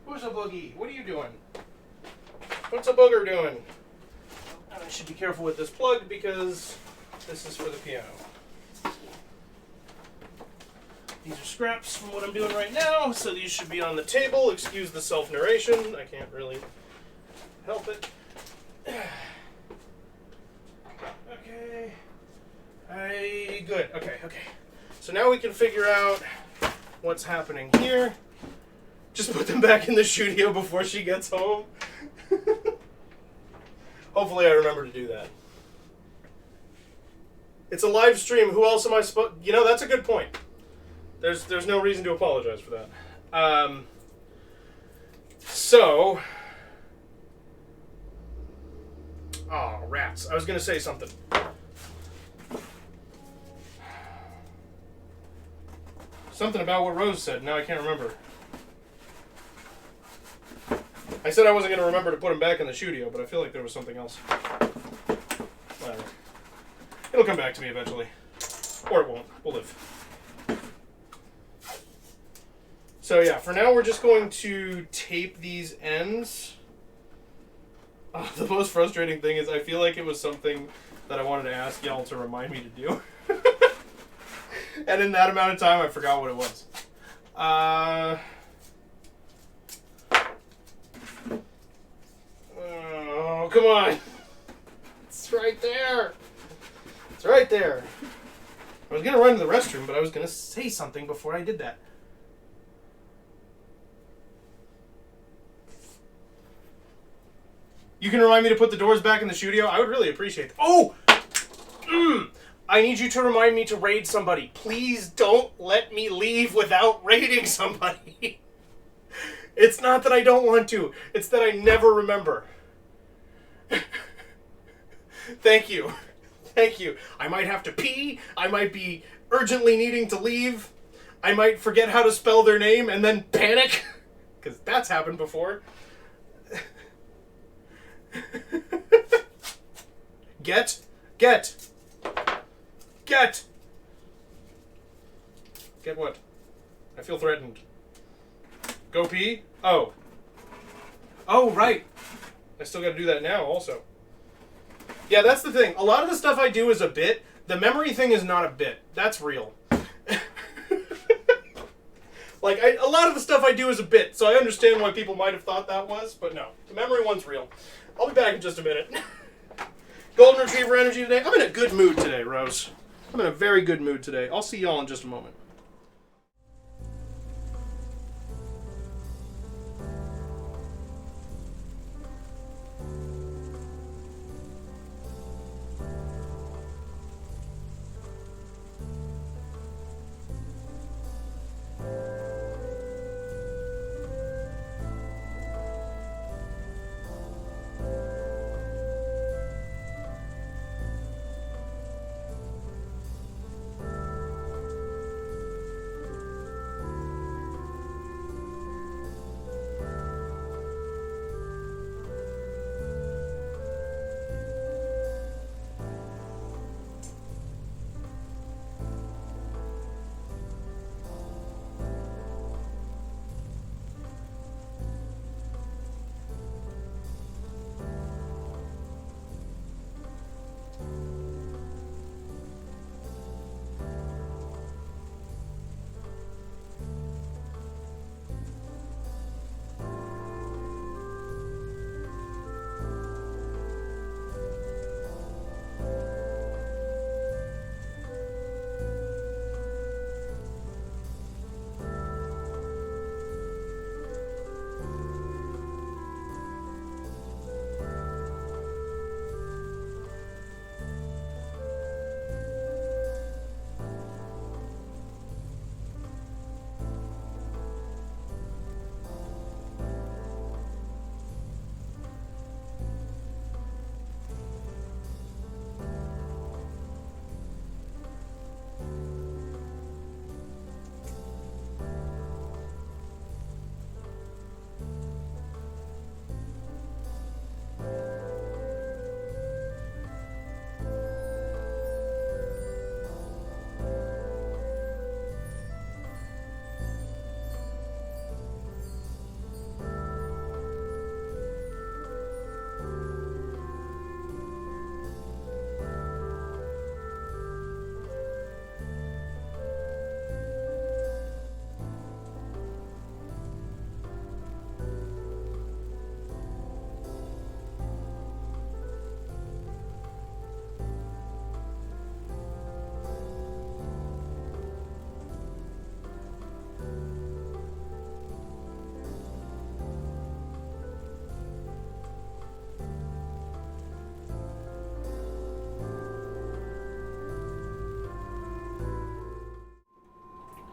Who's a boogie? What are you doing? What's a booger doing? I should be careful with this plug because This is for the piano. These are scraps from what I'm doing right now, so these should be on the table. Excuse the self-narration. I can't really help it. Okay. Good. Okay. So now we can figure out what's happening here. Just put them back in the studio before she gets home. Hopefully I remember to do that. It's a live stream. Who else am I supposed... You know, that's a good point. There's no reason to apologize for that. So... Oh, rats. I was going to say something. Something about what Rose said. Now I can't remember. I said I wasn't going to remember to put him back in the studio, but I feel like there was something else. Whatever. It'll come back to me eventually. Or it won't. We'll live. So yeah, for now we're just going to tape these ends. The most frustrating thing is I feel like it was something that I wanted to ask y'all to remind me to do. And in that amount of time I forgot what it was. Oh, come on. It's right there. It's right there. I was going to run to the restroom, but I was going to say something before I did that. You can remind me to put the doors back in the studio? I would really appreciate that. Oh! I need you to remind me to raid somebody. Please don't let me leave without raiding somebody. It's not that I don't want to. It's that I never remember. Thank you. Thank you. I might have to pee. I might be urgently needing to leave. I might forget how to spell their name and then panic. Because that's happened before. Get. Get what? I feel threatened. Go pee? Oh. Oh, right. I still gotta do that now also. Yeah, that's the thing. A lot of the stuff I do is a bit. The memory thing is not a bit. That's real. A lot of the stuff I do is a bit, so I understand why people might have thought that was, but no. The memory one's real. I'll be back in just a minute. Golden Retriever energy today. I'm in a good mood today, Rose. I'm in a very good mood today. I'll see y'all in just a moment.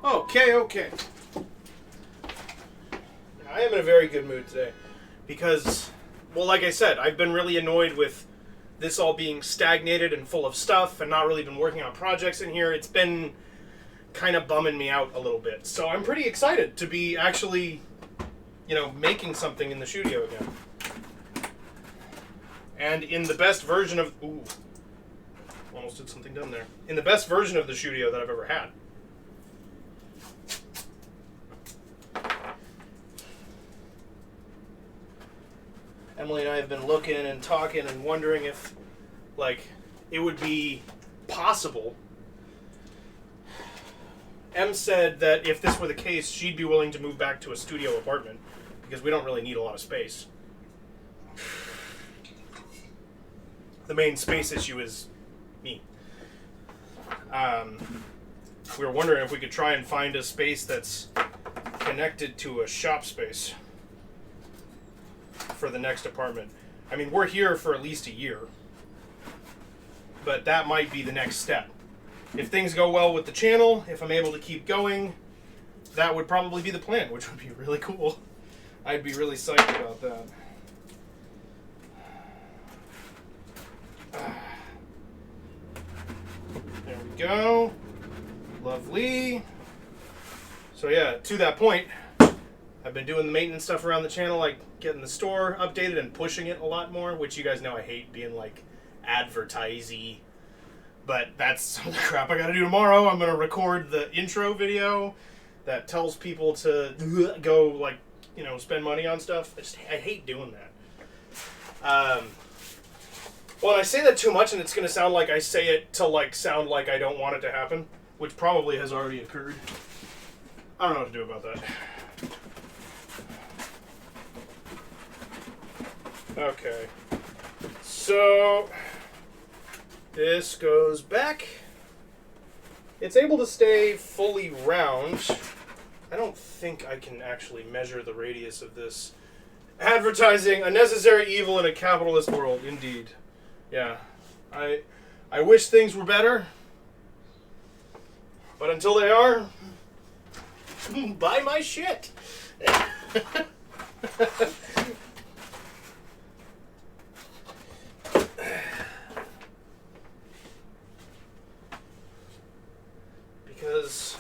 Okay. I am in a very good mood today. Because, well, like I said, I've been really annoyed with this all being stagnated and full of stuff and not really been working on projects in here. It's been kind of bumming me out a little bit. So I'm pretty excited to be actually, making something in the studio again. And in the best version of... Ooh. Almost did something dumb there. In the best version of the studio that I've ever had. Emily and I have been looking and talking and wondering if, it would be possible. Em said that if this were the case, she'd be willing to move back to a studio apartment because we don't really need a lot of space. The main space issue is me. We were wondering if we could try and find a space that's connected to a shop space for the next apartment. I mean, we're here for at least a year, but that might be the next step. If things go well with the channel, if I'm able to keep going, that would probably be the plan, which would be really cool. I'd be really psyched about that. There we go. Lovely. So yeah, to that point, I've been doing the maintenance stuff around the channel, like getting the store updated and pushing it a lot more, which you guys know I hate being advertisey. But that's some of the crap I gotta do tomorrow. I'm gonna record the intro video that tells people to go spend money on stuff. I hate doing that. Well, I say that too much, and it's gonna sound like I say it to sound like I don't want it to happen, which probably has already occurred. I don't know what to do about that. Okay, so this goes back. It's able to stay fully round. I don't think I can actually measure the radius of this. Advertising, a necessary evil in a capitalist world, indeed. Yeah, I wish things were better, but until they are, buy my shit. Because,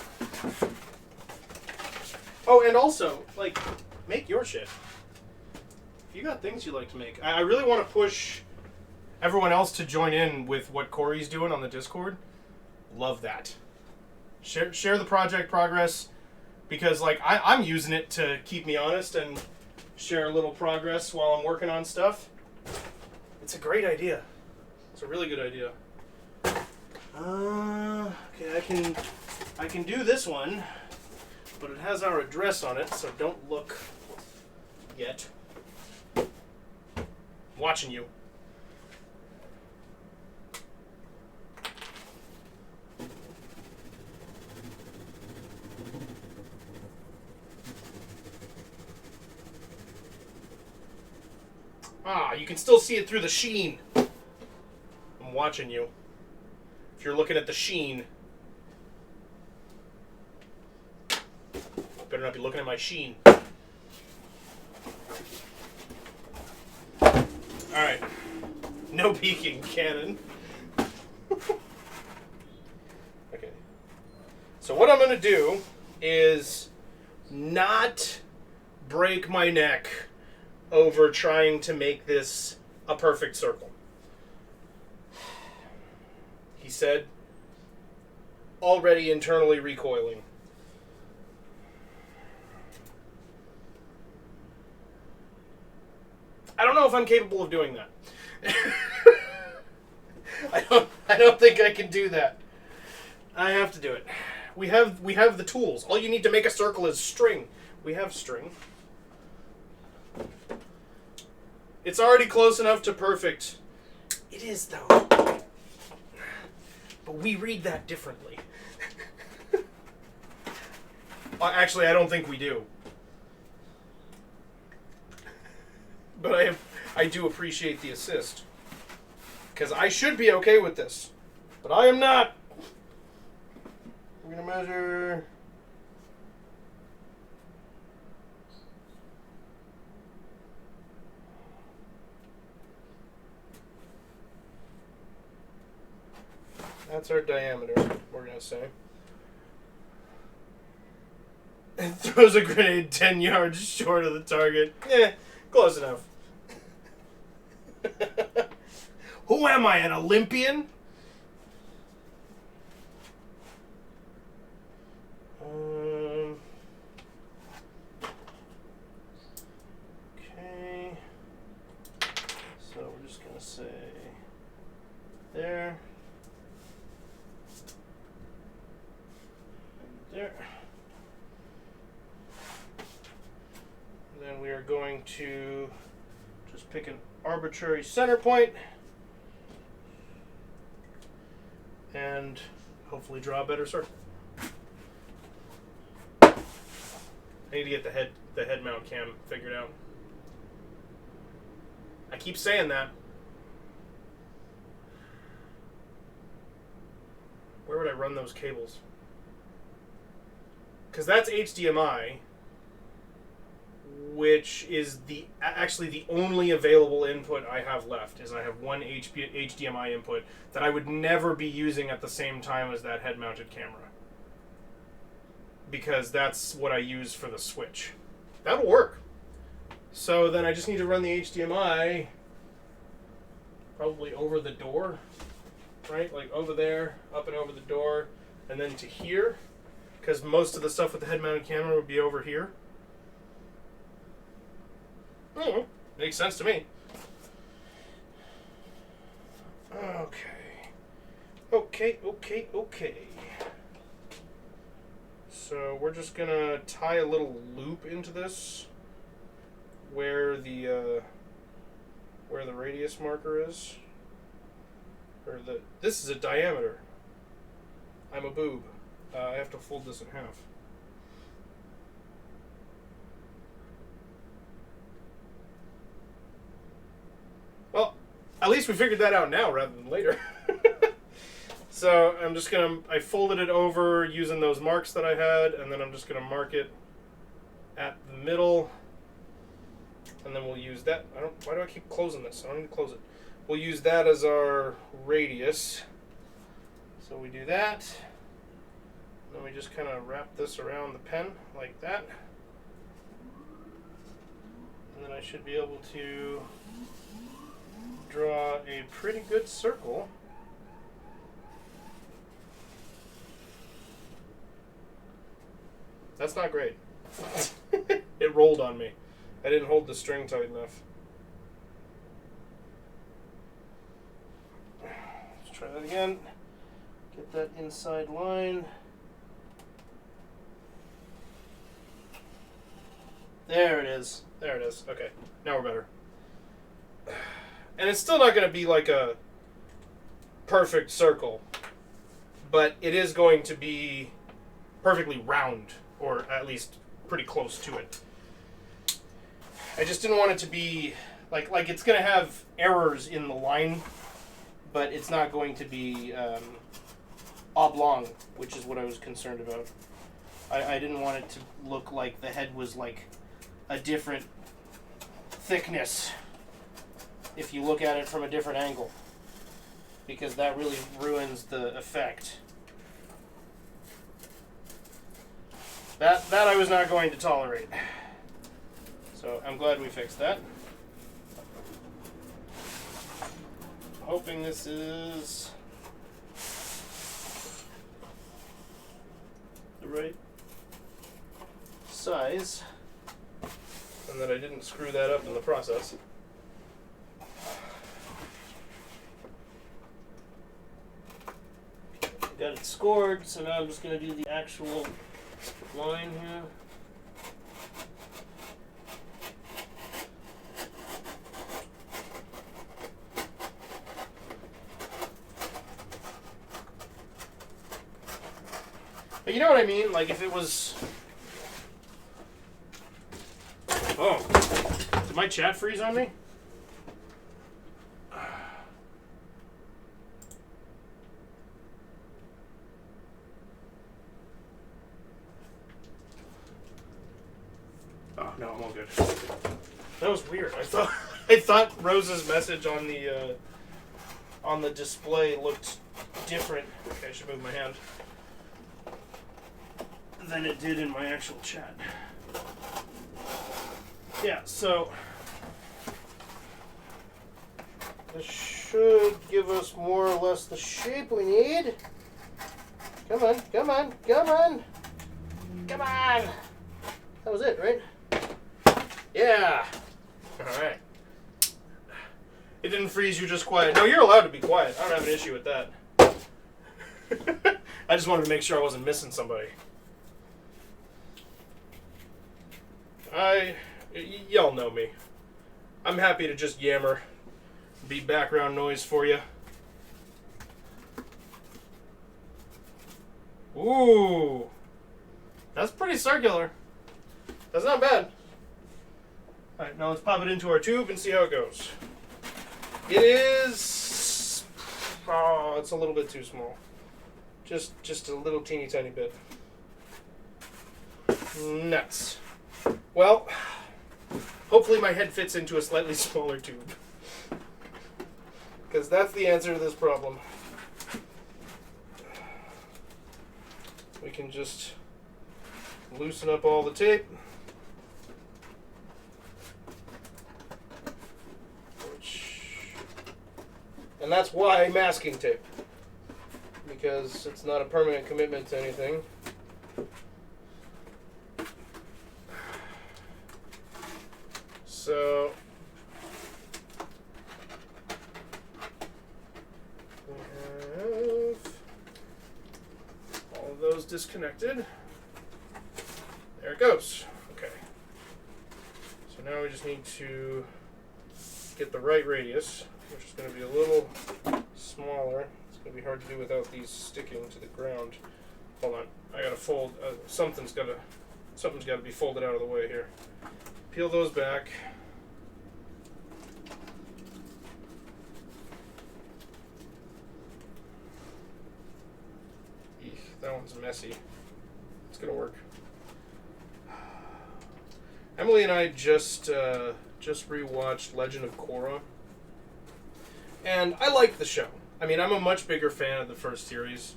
oh, and also, make your shit. If you got things you like to make, I really want to push everyone else to join in with what Corey's doing on the Discord. Love that. Share the project progress, because I'm using it to keep me honest and share a little progress while I'm working on stuff. It's a great idea. It's a really good idea. Okay, I can do this one, but it has our address on it, so don't look yet. I'm watching you. Ah, you can still see it through the sheen. I'm watching you. If you're looking at the sheen. Better not be looking at my sheen. Alright. No peeking, Canon. Okay. So what I'm going to do is not break my neck over trying to make this a perfect circle. He said, already internally recoiling. I don't know if I'm capable of doing that. I don't think I can do that. I have to do it. We have the tools. All you need to make a circle is string. We have string. It's already close enough to perfect. It is, though. But we read that differently. Actually, I don't think we do. But I do appreciate the assist. Because I should be okay with this. But I am not. We're going to measure That's our diameter, we're going to say. And throws a grenade 10 yards short of the target. Close enough. Who am I, an Olympian? Okay. So we're just going to say there. And there. And then we are going to just pick an arbitrary center point and hopefully draw a better circle. I need to get the head mount cam figured out. I keep saying that. Where would I run those cables? Because that's HDMI, which is actually the only available input I have left. Is I have one HDMI input that I would never be using at the same time as that head-mounted camera, because that's what I use for the Switch. That'll work. So then I just need to run the HDMI probably over the door, right? Like over there, up and over the door, and then to here, because most of the stuff with the head-mounted camera would be over here. Makes sense to me. Okay. So we're just gonna tie a little loop into this where the radius marker is. This is a diameter. I'm a boob. I have to fold this in half. Well, at least we figured that out now rather than later. So I'm just I folded it over using those marks that I had, and then I'm just gonna mark it at the middle, and then we'll use that. Why do I keep closing this? I don't need to close it. We'll use that as our radius. So we do that. Then we just kind of wrap this around the pen like that. And then I should be able to draw a pretty good circle. That's not great. It rolled on me. I didn't hold the string tight enough. Let's try that again. Get that inside line. There it is. There it is. Okay. Now we're better. And it's still not going to be like a perfect circle, but it is going to be perfectly round, or at least pretty close to it. I just didn't want it to be like it's going to have errors in the line, but it's not going to be oblong, which is what I was concerned about. I didn't want it to look like the head was like a different thickness if you look at it from a different angle, because that really ruins the effect. That I was not going to tolerate. So I'm glad we fixed that. Hoping this is the right size, and that I didn't screw that up in the process. Got it scored, so now I'm just going to do the actual line here. But you know what I mean? Like if it was... Oh. Did my chat freeze on me? Oh, no, I'm all good. That was weird. I thought Rose's message on the on the display looked different. Okay, I should move my hand. Than it did in my actual chat. Yeah, so this should give us more or less the shape we need. Come on, come on, come on. Come on. That was it, right? Yeah. All right. It didn't freeze you just quiet. No, you're allowed to be quiet. I don't have an issue with that. I just wanted to make sure I wasn't missing somebody. Y'all know me. I'm happy to just yammer, be background noise for you. Ooh, that's pretty circular. That's not bad. All right, now let's pop it into our tube and see how it goes. It is, oh, it's a little bit too small. Just a little teeny tiny bit. Nuts. Well, hopefully my head fits into a slightly smaller tube. Because that's the answer to this problem. We can just loosen up all the tape. And that's why masking tape. Because it's not a permanent commitment to anything. So we have all of those disconnected. There it goes. Okay. So now we just need to get the right radius, which is going to be a little smaller. It's going to be hard to do without these sticking to the ground. Hold on. I got to fold. Something's got to be folded out of the way here. Peel those back. Eek, that one's messy. It's gonna work. Emily and I just rewatched Legend of Korra, and I like the show. I mean, I'm a much bigger fan of the first series.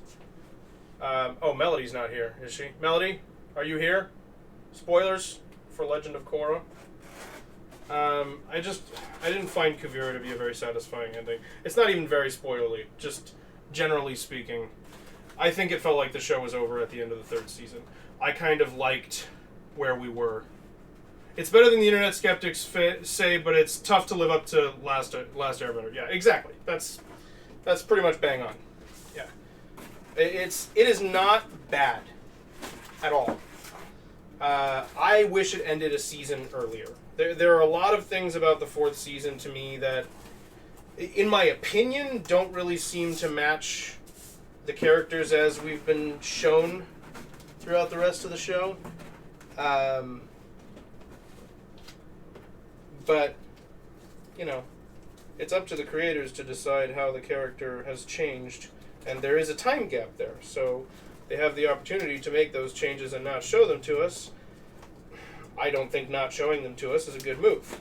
Oh, Melody's not here, is she? Melody, are you here? Spoilers for Legend of Korra. I didn't find Kuvira to be a very satisfying ending. It's not even very spoilerly, just generally speaking. I think it felt like the show was over at the end of the third season. I kind of liked where we were. It's better than the internet skeptics say, but it's tough to live up to Last Airbender. Yeah, exactly. That's pretty much bang on. Yeah. It is not bad at all. I wish it ended a season earlier. There are a lot of things about the fourth season to me that, in my opinion, don't really seem to match the characters as we've been shown throughout the rest of the show. But, you know, it's up to the creators to decide how the character has changed, and there is a time gap there, so they have the opportunity to make those changes and not show them to us. I don't think not showing them to us is a good move.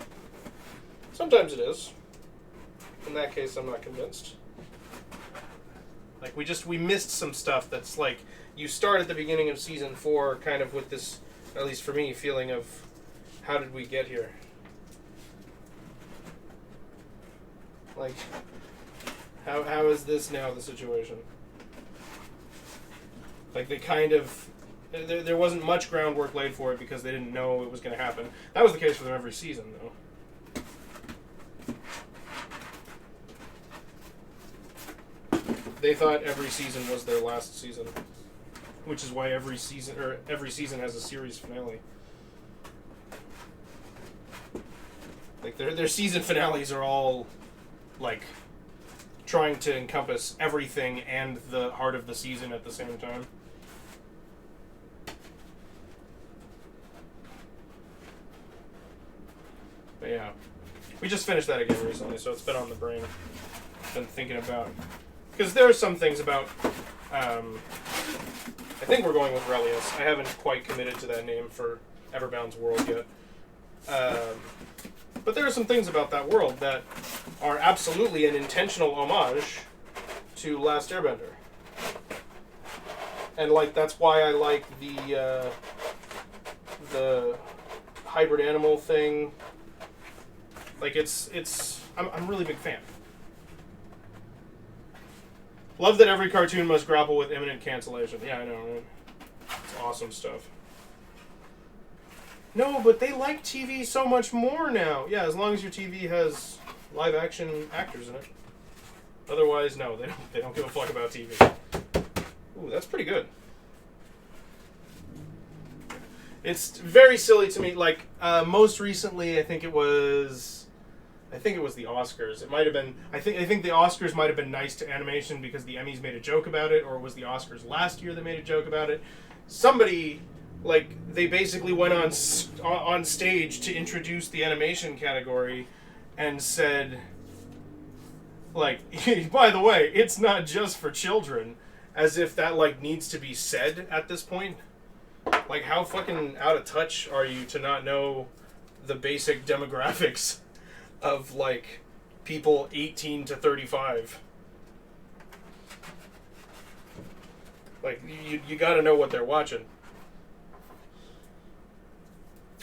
Sometimes it is. In that case, I'm not convinced. Like, we missed some stuff that's like, you start at the beginning of season 4 kind of with this, at least for me, feeling of, how did we get here? Like, how is this now the situation? Like, they kind of, there wasn't much groundwork laid for it because they didn't know it was going to happen. That was the case for them every season, though. They thought every season was their last season, which is why every season has a series finale. Like, their season finales are all, like, trying to encompass everything and the heart of the season at the same time. But yeah, we just finished that again recently, so it's been on the brain. Been thinking about, because there are some things about, I think we're going with Relius. I haven't quite committed to that name for Everbound's World yet. But there are some things about that world that are absolutely an intentional homage to Last Airbender. And, like, that's why I like the hybrid animal thing. Like, I'm a really big fan. Love that every cartoon must grapple with imminent cancellation. Yeah, I know, right? It's awesome stuff. No, but they like TV so much more now. Yeah, as long as your TV has live action actors in it. Otherwise, no, they don't give a fuck about TV. Ooh, that's pretty good. It's very silly to me. Like, most recently, I think it was the Oscars. It might have been. I think the Oscars might have been nice to animation because the Emmys made a joke about it, or it was the Oscars last year that made a joke about it. Somebody, like, they basically went on stage to introduce the animation category, and said, like, by the way, it's not just for children, as if that, like, needs to be said at this point. Like, how fucking out of touch are you to not know the basic demographics of, like, people 18 to 35? Like, you gotta know what they're watching.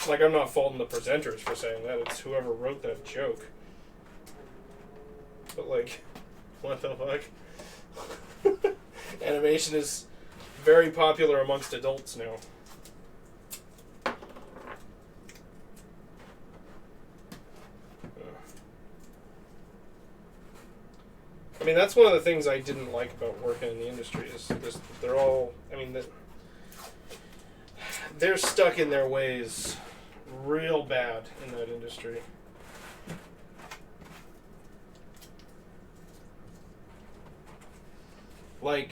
Like, I'm not faulting the presenters for saying that. It's whoever wrote that joke. But, like, what the fuck? Animation is very popular amongst adults now. I mean, that's one of the things I didn't like about working in the industry is this, they're all, I mean, they're stuck in their ways real bad in that industry. Like,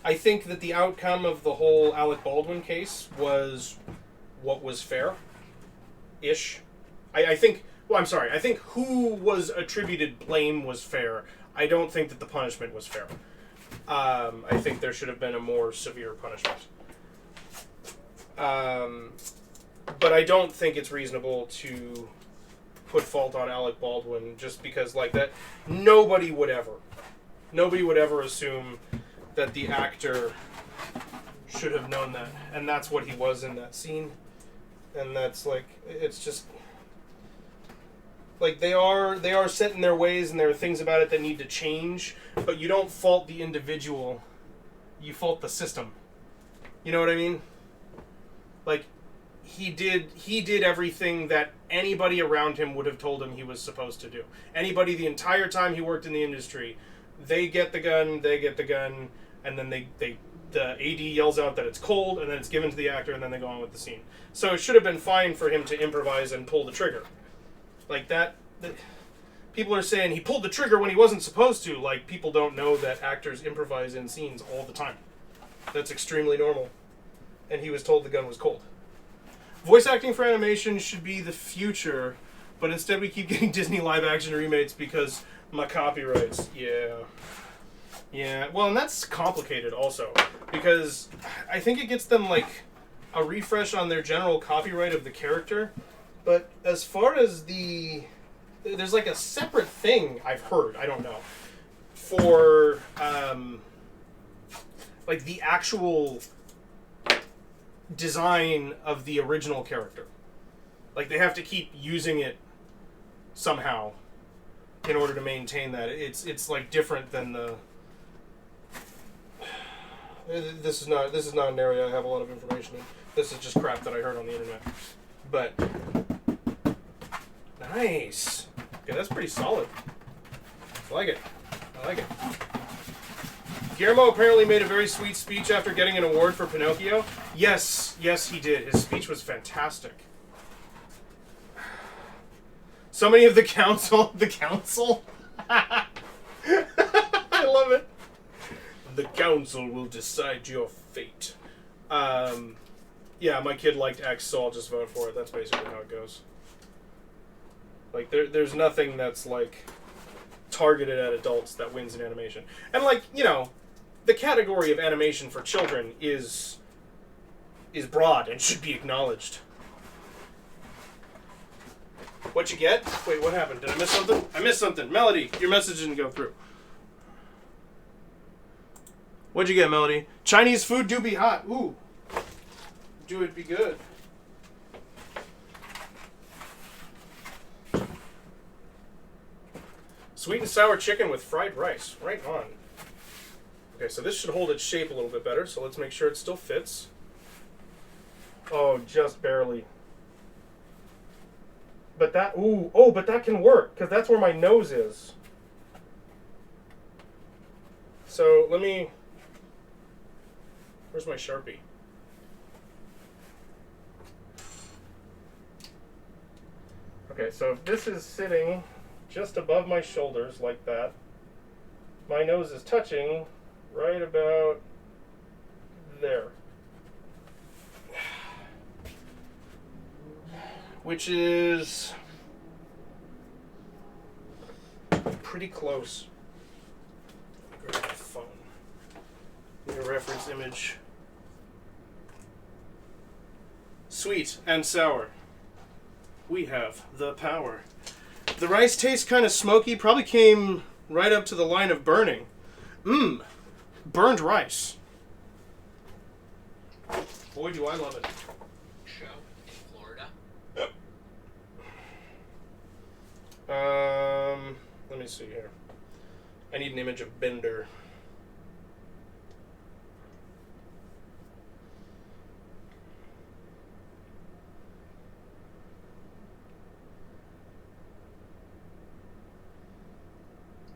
I think that the outcome of the whole Alec Baldwin case was what was fair-ish. I think who was attributed blame was fair. I don't think that the punishment was fair. I think there should have been a more severe punishment. But I don't think it's reasonable to put fault on Alec Baldwin just because, like, that. Nobody would ever assume that the actor should have known that. And that's what he was in that scene. And that's, like, it's just, like, they are set in their ways, and there are things about it that need to change, but you don't fault the individual, you fault the system. You know what I mean? Like, he did everything that anybody around him would have told him he was supposed to do. Anybody the entire time he worked in the industry, they get the gun, and then the AD yells out that it's cold, and then it's given to the actor, and then they go on with the scene. So it should have been fine for him to improvise and pull the trigger. Like, people are saying he pulled the trigger when he wasn't supposed to. Like, people don't know that actors improvise in scenes all the time. That's extremely normal. And he was told the gun was cold. Voice acting for animation should be the future, but instead we keep getting Disney live-action remakes because my copyrights. Yeah, well, and that's complicated also, because I think it gets them, like, a refresh on their general copyright of the character, but as far as there's, like, a separate thing I've heard, I don't know, for, like, the actual design of the original character. Like, they have to keep using it somehow in order to maintain that. It's like, different than the... This is not an area I have a lot of information in. This is just crap that I heard on the internet. But nice. Okay, that's pretty solid. I like it. Guillermo apparently made a very sweet speech after getting an award for Pinocchio. Yes, he did. His speech was fantastic. So many of the council. I love it. The council will decide your fate. Yeah, my kid liked X, so I'll just vote for it. That's basically how it goes. Like, there's nothing that's, like, targeted at adults that wins in animation. And, like, you know, the category of animation for children is broad and should be acknowledged. What you get? Wait, what happened? Did I miss something? I missed something. Melody, your message didn't go through. What'd you get, Melody? Chinese food do be hot. Ooh. Do it be good. Sweet and sour chicken with fried rice. Right on. Okay, so this should hold its shape a little bit better, so let's make sure it still fits. Oh, just barely. But that, ooh, oh, but that can work, because that's where my nose is. So, let me, where's my Sharpie? Okay, so if this is sitting just above my shoulders like that, my nose is touching right about there. Which is pretty close. Grab my phone. Need a reference image. Sweet and sour. We have the power. The rice tastes kind of smoky. Probably came right up to the line of burning. Mmm. Burned rice. Boy, do I love it. Let me see here. I need an image of Bender.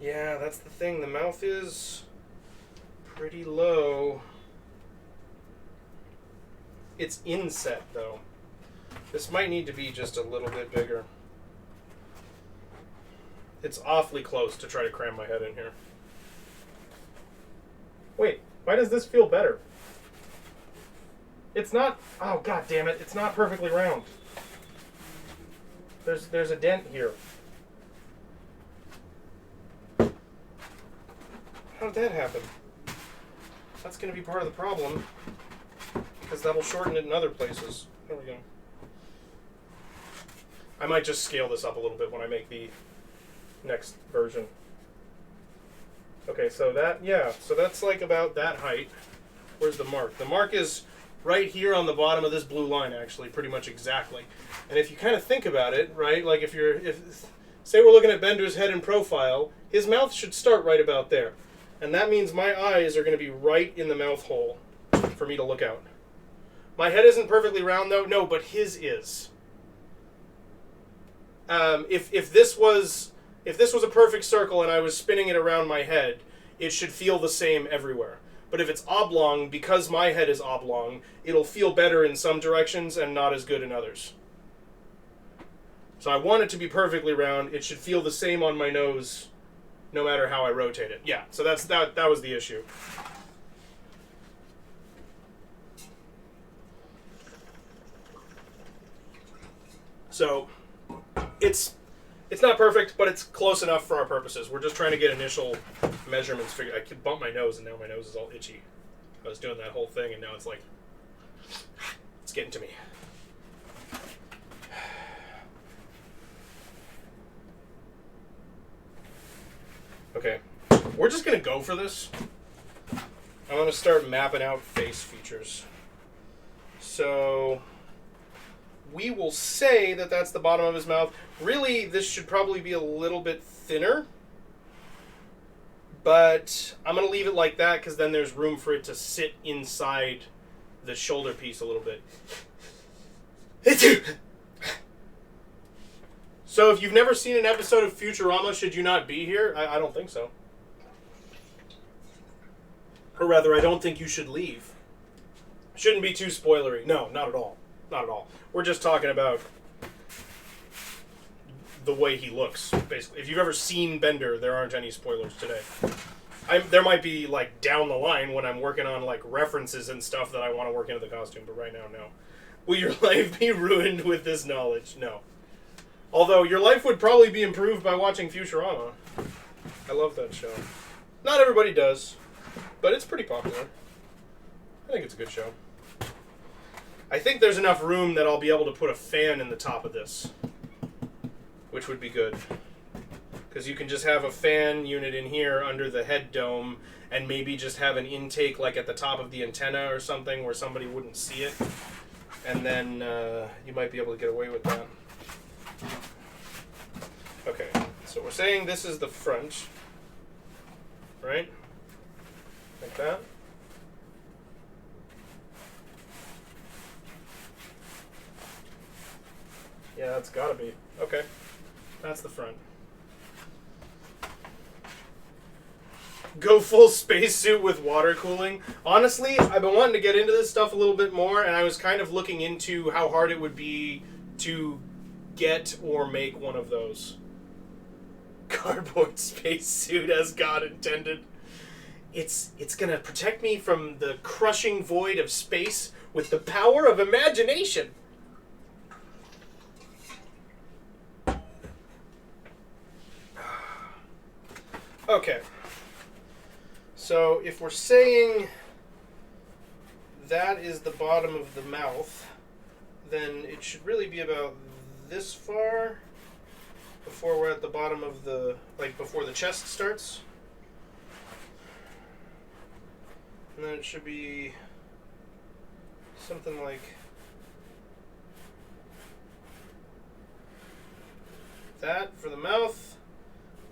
Yeah, that's the thing. The mouth is pretty low. It's inset, though. This might need to be just a little bit bigger. It's awfully close to try to cram my head in here. Wait, why does this feel better? It's not, oh god damn it, it's not perfectly round. There's a dent here. How did that happen? That's going to be part of the problem, because that'll shorten it in other places. There we go. I might just scale this up a little bit when I make the next version. Okay, so that, yeah, so that's like about that height. Where's the mark? The mark is right here on the bottom of this blue line, actually, pretty much exactly. And if you kind of think about it, right, like if say we're looking at Bender's head in profile, his mouth should start right about there. And that means my eyes are going to be right in the mouth hole for me to look out. My head isn't perfectly round, though. No, but his is. If this was a perfect circle and I was spinning it around my head, it should feel the same everywhere. But if it's oblong, because my head is oblong, it'll feel better in some directions and not as good in others. So I want it to be perfectly round. It should feel the same on my nose no matter how I rotate it. Yeah, so that was the issue. So it's not perfect, but it's close enough for our purposes. We're just trying to get initial measurements figured. I could bump my nose, and now my nose is all itchy. I was doing that whole thing, and now it's like, it's getting to me. Okay, we're just going to go for this. I'm going to start mapping out face features. So we will say that that's the bottom of his mouth. Really, this should probably be a little bit thinner. But I'm going to leave it like that because then there's room for it to sit inside the shoulder piece a little bit. So if you've never seen an episode of Futurama, should you not be here? I don't think so. Or rather, I don't think you should leave. Shouldn't be too spoilery. No, not at all. Not at all. We're just talking about the way he looks, basically. If you've ever seen Bender, there aren't any spoilers today. There might be, like, down the line when I'm working on, like, references and stuff that I want to work into the costume, but right now, no. Will your life be ruined with this knowledge? No. Although, your life would probably be improved by watching Futurama. I love that show. Not everybody does, but it's pretty popular. I think it's a good show. I think there's enough room that I'll be able to put a fan in the top of this. which would be good. Because you can just have a fan unit in here under the head dome, and maybe just have an intake like at the top of the antenna or something where somebody wouldn't see it. And then you might be able to get away with that. Okay, so we're saying this is the front, right? Like that. Yeah, that's gotta be. Okay, that's the front. Go full spacesuit with water cooling. Honestly, I've been wanting to get into this stuff a little bit more, and I was kind of looking into how hard it would be to get or make one of those. Cardboard spacesuit as God intended. It's gonna protect me from the crushing void of space with the power of imagination. Okay. So if we're saying that is the bottom of the mouth, then it should really be about this far before we're at the bottom of the, like before the chest starts. And then it should be something like that for the mouth.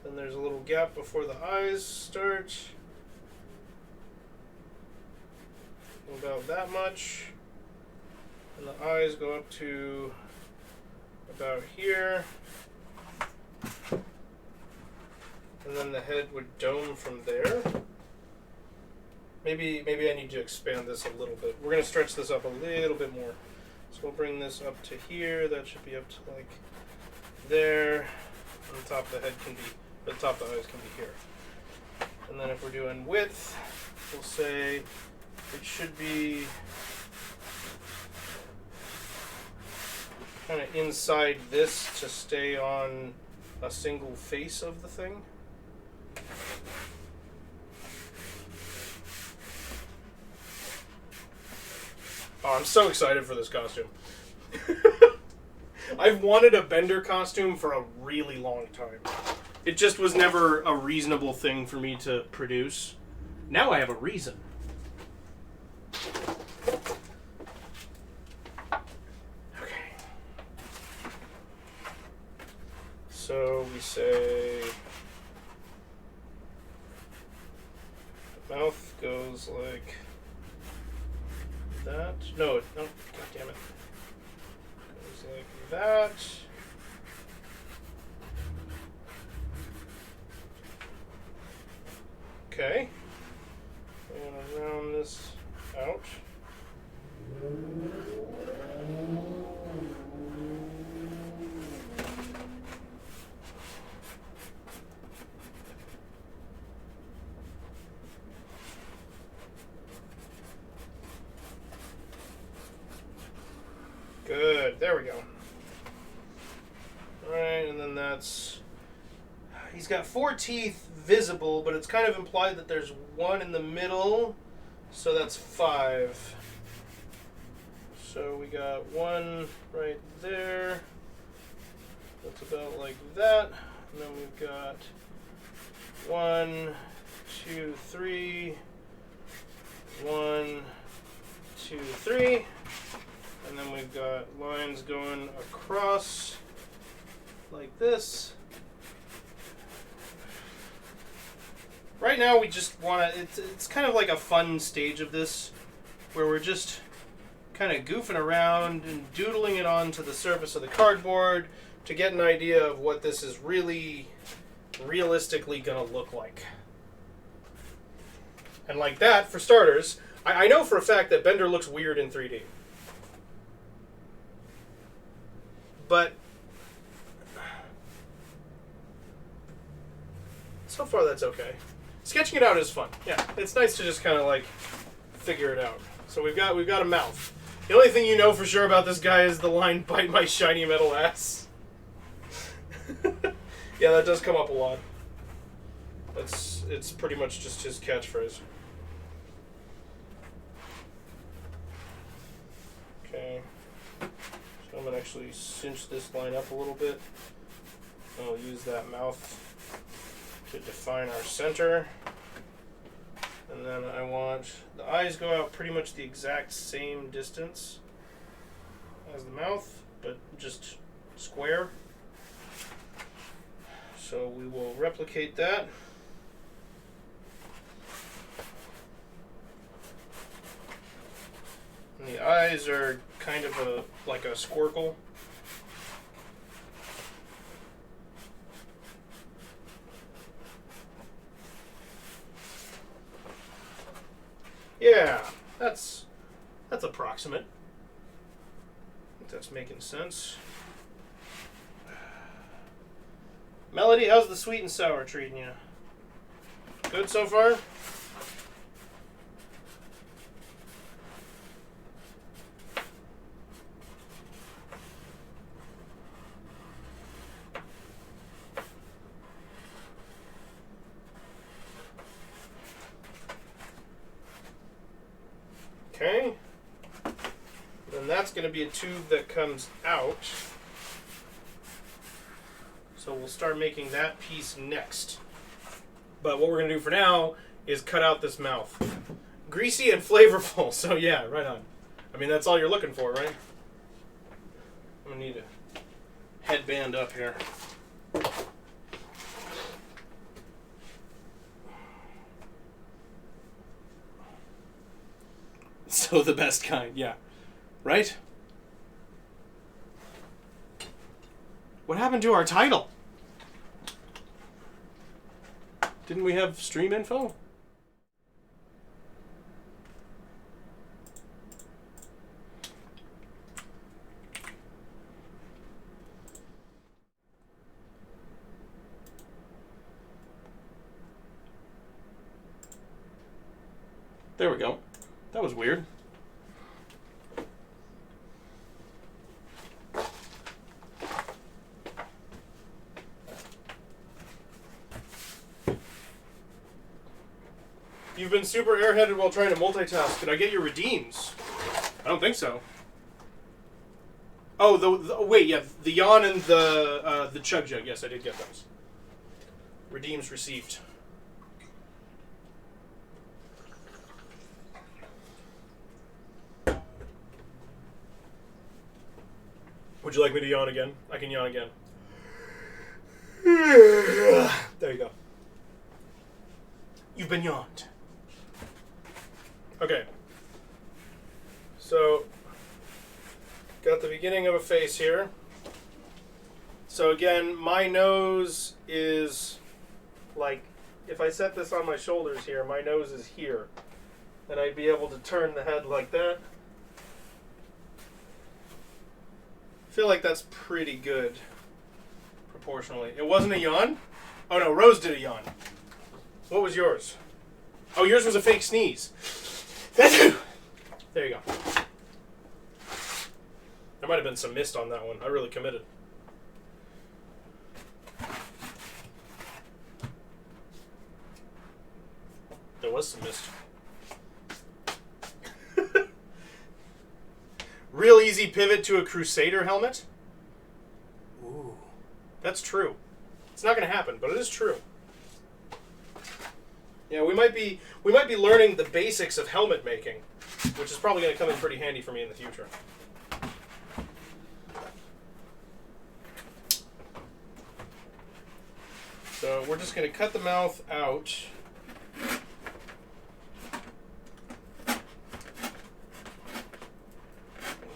Then there's a little gap before the eyes start. About that much. And the eyes go up to about here. And then the head would dome from there. Maybe I need to expand this a little bit. We're going to stretch this up a little bit more. So we'll bring this up to here. That should be up to like there. And the top of the head can be, the top of the eyes can be here. And then if we're doing width, we'll say it should be kind of inside this to stay on a single face of the thing. Oh, I'm so excited for this costume. I've wanted a Bender costume for a really long time. It just was never a reasonable thing for me to produce. Now I have a reason. Okay. So we say the mouth goes like that. No, god damn it. Goes like that. Okay. And round this out. Good. There we go. Alright, and then that's... He's got 4 teeth visible, but it's kind of implied that there's 1 in the middle, so that's 5. So we got 1 right there. That's about like that. And then we've got 1, 2, 3. 1, 2, 3. And then we've got lines going across like this. Right now we just want to, it's kind of like a fun stage of this where we're just kind of goofing around and doodling it onto the surface of the cardboard to get an idea of what this is really realistically going to look like. And like that, for starters, I know for a fact that Bender looks weird in 3D. But so far that's okay. Sketching it out is fun. Yeah, it's nice to just kind of like figure it out. So we've got a mouth. The only thing you know for sure about this guy is the line "bite my shiny metal ass." Yeah, that does come up a lot. It's pretty much just his catchphrase. Okay. So I'm gonna actually cinch this line up a little bit. We'll use that mouth to define our center. And then I want the eyes go out pretty much the exact same distance as the mouth, but just square. So we will replicate that. And the eyes are kind of like a squircle. Yeah, that's approximate. I think that's making sense. Melody, how's the sweet and sour treating you? Good so far? Okay. Then that's going to be a tube that comes out. So we'll start making that piece next. But what we're going to do for now is cut out this mouth. Greasy and flavorful. So yeah, right on. I mean, that's all you're looking for, right? I'm going to need a headband up here. So the best kind, yeah. Right? What happened to our title? Didn't we have stream info? There we go. That was weird. You've been super airheaded while trying to multitask. Did I get your redeems? I don't think so. Oh, wait, yeah, the yawn and the chug jug. Yes, I did get those. Redeems received. Would you like me to yawn again? I can yawn again. There you go. You've been yawned. Okay. So, got the beginning of a face here. So again, my nose is like, if I set this on my shoulders here, my nose is here. And I'd be able to turn the head like that. I feel like that's pretty good proportionally. It wasn't a yawn? Oh no, Rose did a yawn. What was yours? Oh, yours was a fake sneeze. There you go. There might have been some mist on that one. I really committed. There was some mist. Real easy pivot to a Crusader helmet. Ooh, that's true. It's not going to happen, but it is true. Yeah, we might be learning the basics of helmet making, which is probably going to come in pretty handy for me in the future. So we're just going to cut the mouth out.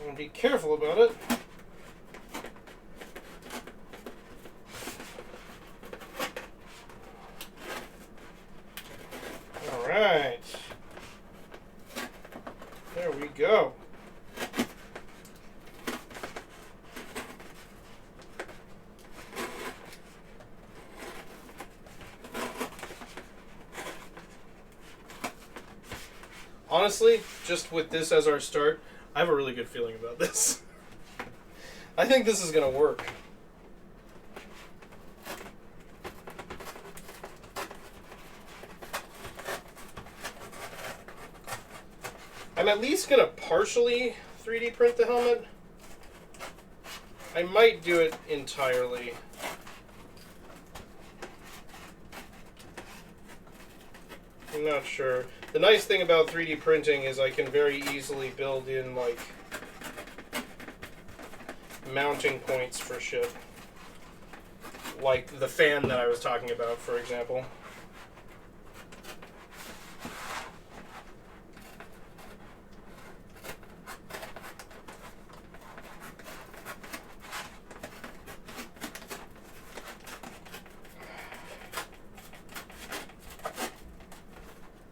And be careful about it. All right. There we go. Honestly, just with this as our start, I have a really good feeling about this. I think this is going to work. I'm at least going to partially 3D print the helmet. I might do it entirely. I'm not sure. The nice thing about 3D printing is I can very easily build in, like, mounting points for shit. Like the fan that I was talking about, for example.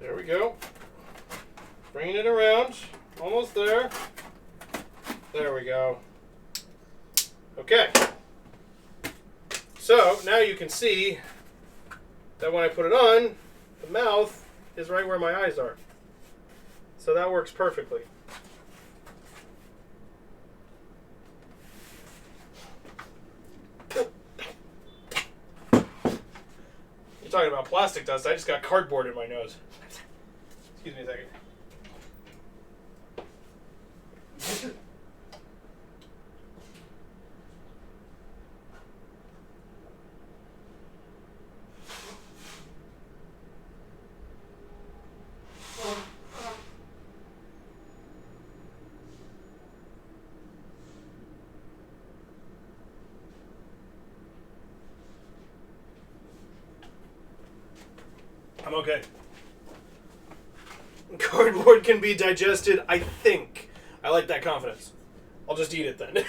There we go. Bringing it around. Almost there. There we go. Okay. So, now you can see that when I put it on, the mouth is right where my eyes are. So that works perfectly. You're talking about plastic dust. I just got cardboard in my nose. Excuse me a second. I'm okay. Cardboard can be digested, I think. I like that confidence. I'll just eat it then.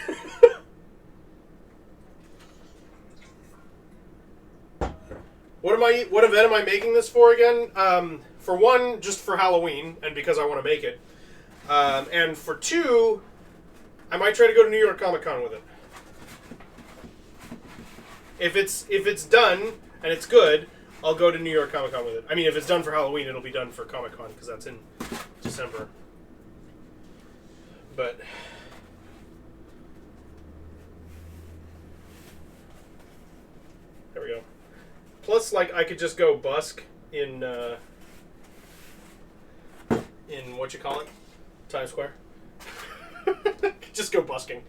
What event am I making this for again? For one, just for Halloween, and because I want to make it. And for two, I might try to go to New York Comic Con with it. If it's done and it's good, I'll go to New York Comic Con with it. I mean, if it's done for Halloween, it'll be done for Comic Con because that's in December. But there we go. Plus, like, I could just go busk in what you call it, Times Square. Just go busking.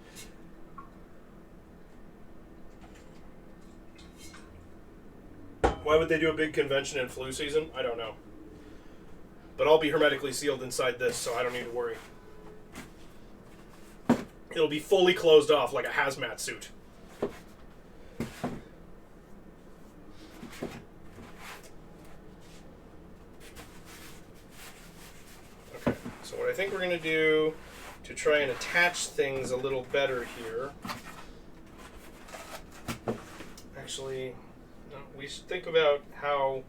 Why would they do a big convention in flu season? I don't know. But I'll be hermetically sealed inside this, so I don't need to worry. It'll be fully closed off like a hazmat suit. Okay, so what I think we're going to do to try and attach things a little better here... Actually... we should think about how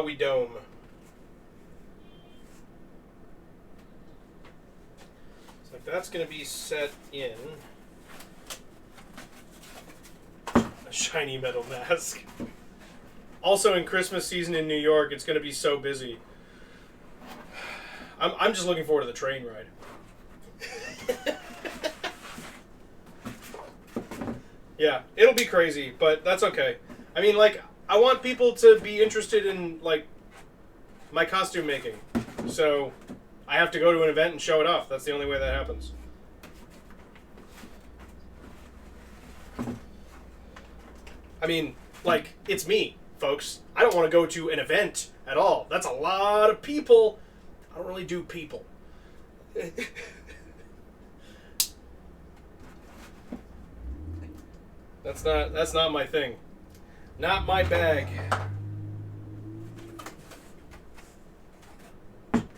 we dome. So that's going to be set in a shiny metal mask. Also, in Christmas season in New York, it's going to be so busy. I'm just looking forward to the train ride. Yeah, it'll be crazy, but that's okay. I mean, like, I want people to be interested in, like, my costume making. So, I have to go to an event and show it off. That's the only way that happens. I mean, like, it's me, folks. I don't want to go to an event at all. That's a lot of people. I don't really do people. That's not my thing. Not my bag.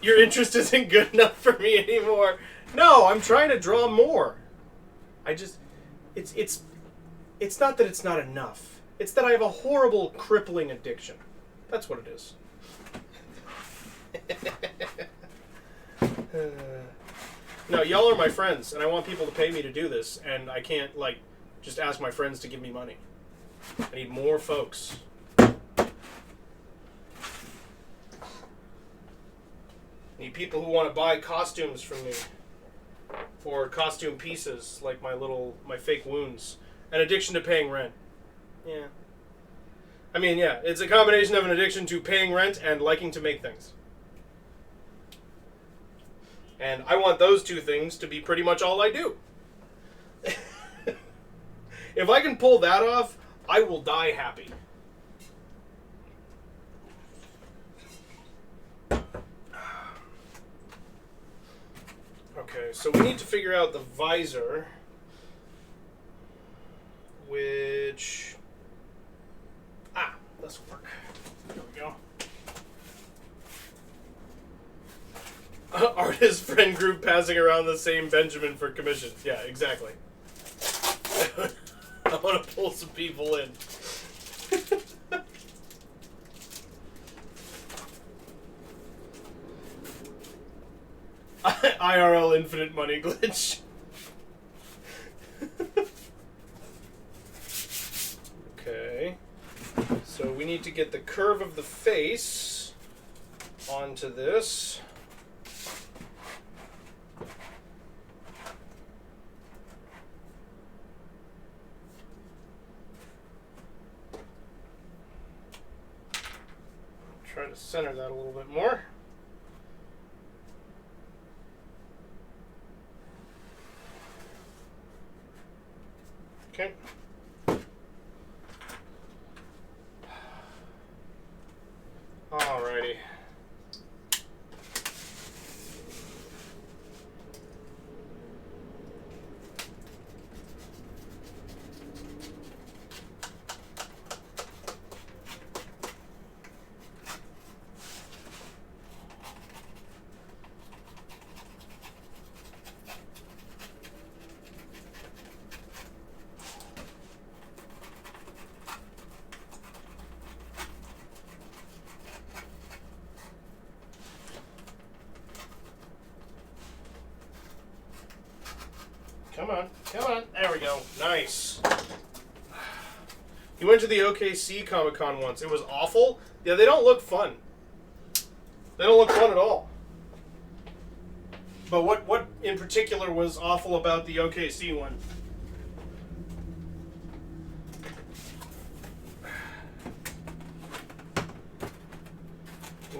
Your interest isn't good enough for me anymore. No, I'm trying to draw more. It's not that it's not enough. It's that I have a horrible, crippling addiction. That's what it is. No, y'all are my friends, and I want people to pay me to do this, and I can't, like, just ask my friends to give me money. I need more folks. Need people who want to buy costumes from me. Or costume pieces, like my fake wounds. An addiction to paying rent. Yeah. I mean, yeah, it's a combination of an addiction to paying rent and liking to make things. And I want those two things to be pretty much all I do. If I can pull that off, I will die happy. so we need to figure out the visor, which... this will work. There we go. Artist friend group passing around the same Benjamin for commission. Yeah, exactly. I want to pull some people in. IRL infinite money glitch. Okay. So we need to get the curve of the face onto this. Try to center that a little bit more. Okay. Alrighty. Come on, come on. There we go. Nice. You went to the OKC Comic-Con once. It was awful. Yeah, they don't look fun. They don't look fun at all. But what in particular was awful about the OKC one?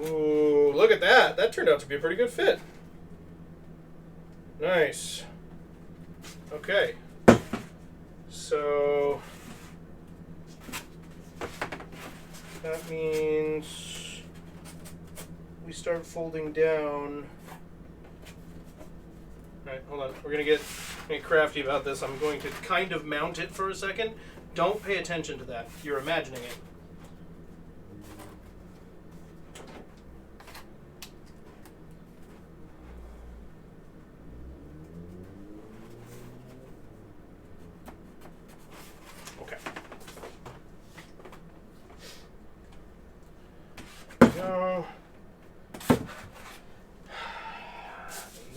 Ooh, look at that. That turned out to be a pretty good fit. Nice. Okay, so that means we start folding down. All right, hold on. We're gonna get crafty about this. I'm going to kind of mount it for a second. Don't pay attention to that. You're imagining it.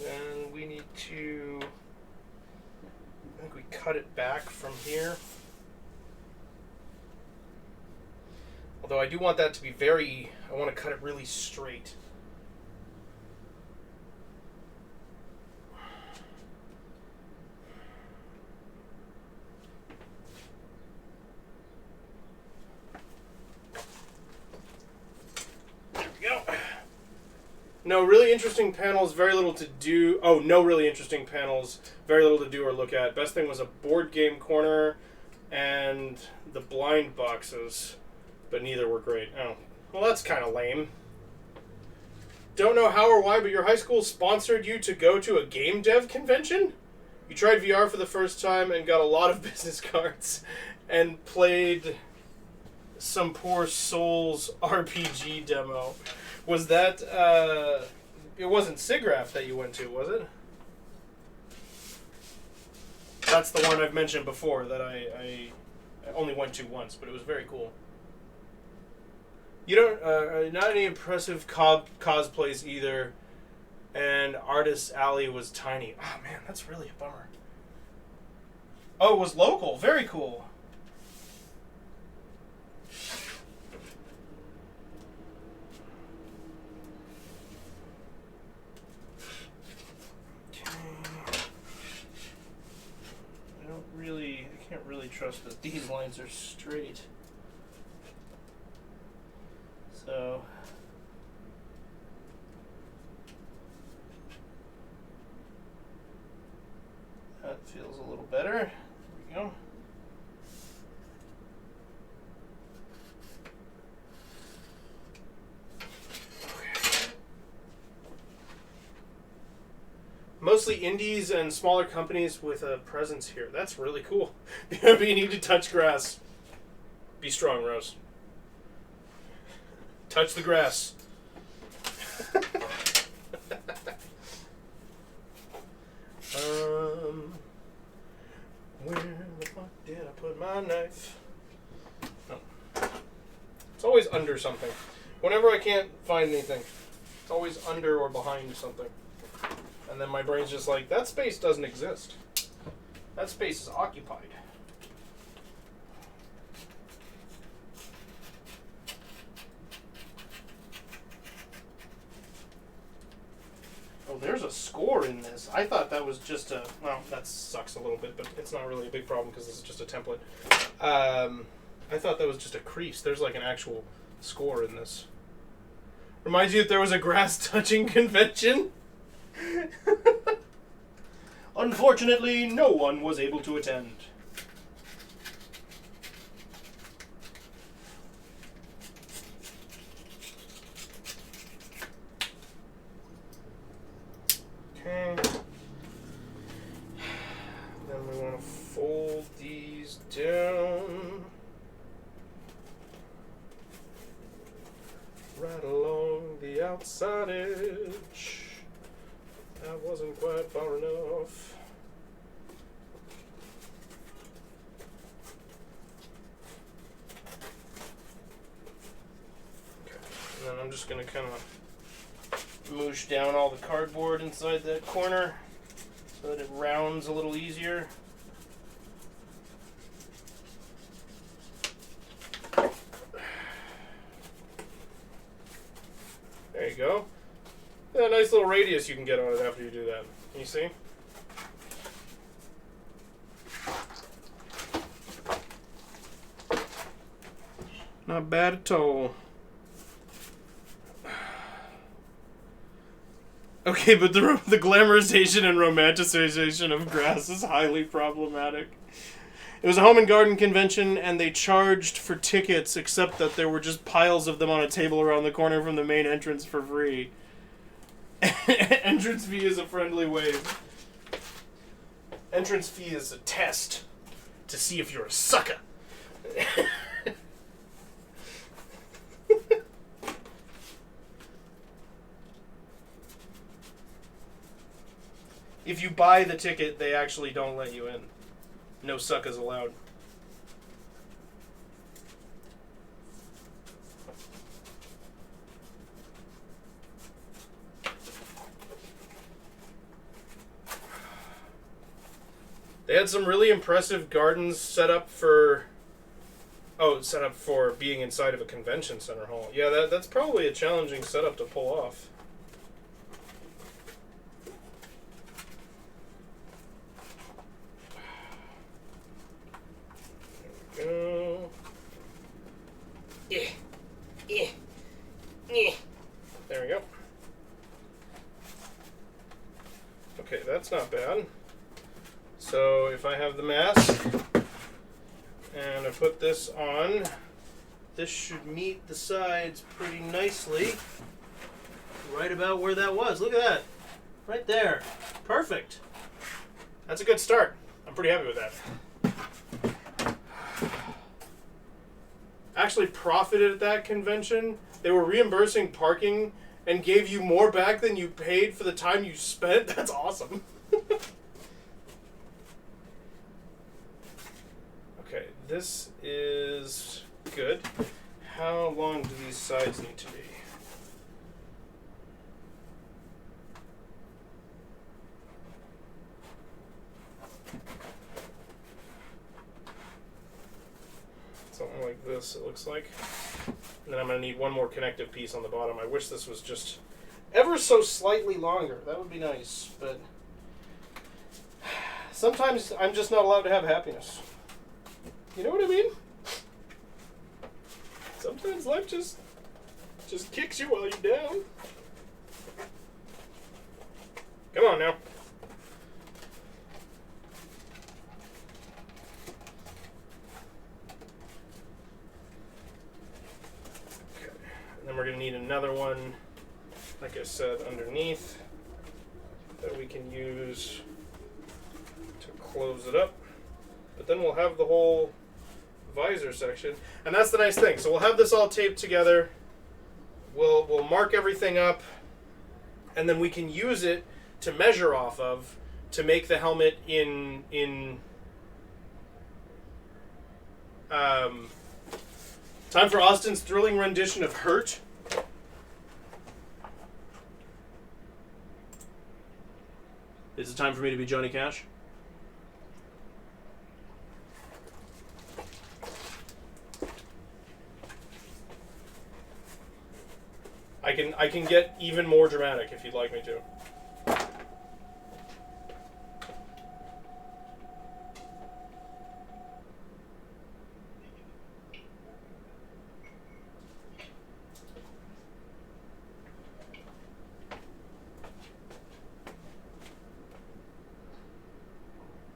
Then we need to, I think we cut it back from here. Although I do want that to be very, I want to cut it really straight. No really interesting panels, very little to do. Oh, no really interesting panels, very little to do or look at. Best thing was a board game corner and the blind boxes, but neither were great. Oh, well, that's kind of lame. Don't know how or why, but your high school sponsored you to go to a game dev convention? You tried VR for the first time and got a lot of business cards and played some poor Souls RPG demo. Was that, it wasn't SIGGRAPH that you went to, was it? That's the one I've mentioned before that I only went to once, but it was very cool. You don't, not any impressive cosplays either, and Artist Alley was tiny. Oh man, that's really a bummer. Oh, it was local, very cool. I can't really trust that these lines are straight. So that feels a little better. There we go. Mostly indies and smaller companies with a presence here. That's really cool. You need to touch grass. Be strong, Rose. Touch the grass. Where the fuck did I put my knife? No. It's always under something. Whenever I can't find anything, it's always under or behind something. And then my brain's just like, that space doesn't exist. That space is occupied. Oh, there's a score in this. I thought that was just a... Well, that sucks a little bit, but it's not really a big problem because this is just a template. I thought that was just a crease. There's like an actual score in this. Reminds you that there was a grass-touching convention? Unfortunately, no one was able to attend. Okay. Then we want to fold these down. Right along the outside edge. That wasn't quite far enough. Okay, and then I'm just going to kind of moosh down all the cardboard inside that corner so that it rounds a little easier. There you go. A nice little radius you can get on it after you do that. Can you see? Not bad at all. Okay, but the glamorization and romanticization of grass is highly problematic. It was a home and garden convention, and they charged for tickets, except that there were just piles of them on a table around the corner from the main entrance for free. Entrance fee is a friendly wave. Entrance fee is a test to see if you're a sucker. If you buy the ticket, they actually don't let you in. No suckers allowed. They had some really impressive gardens set up for being inside of a convention center hall. Yeah, that's probably a challenging setup to pull off. There we go. There we go. Okay, that's not bad. So if I have the mask and I put this on, this should meet the sides pretty nicely. Right about where that was. Look at that. Right there. Perfect. That's a good start. I'm pretty happy with that. Actually profited at that convention. They were reimbursing parking and gave you more back than you paid for the time you spent. That's awesome. Okay, this is good. How long do these sides need to be? Something like this, it looks like. And then I'm going to need one more connective piece on the bottom. I wish this was just ever so slightly longer. That would be nice, but sometimes I'm just not allowed to have happiness. You know what I mean? Sometimes life just kicks you while you're down. Come on now. Okay. And then we're going to need another one, like I said, underneath. that we can use to close it up. But then we'll have the whole visor section. And that's the nice thing. So we'll have this all taped together. We'll mark everything up. And then we can use it to measure off of to make the helmet in time for Austin's thrilling rendition of Hurt. Is it time for me to be Johnny Cash? I can get even more dramatic if you'd like me to.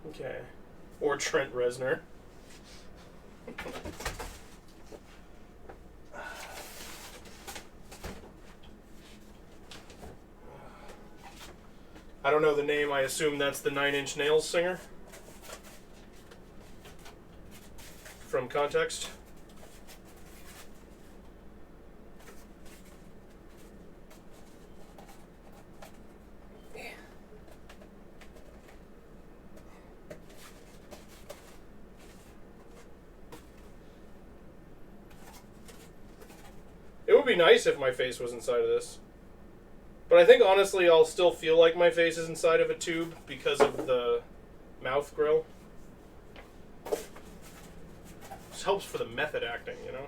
Okay. Or Trent Reznor. I don't know the name. I assume that's the Nine Inch Nails singer. From Context. It would be nice if my face was inside of this. But I think, honestly, I'll still feel like my face is inside of a tube because of the mouth grill. This helps for the method acting, you know?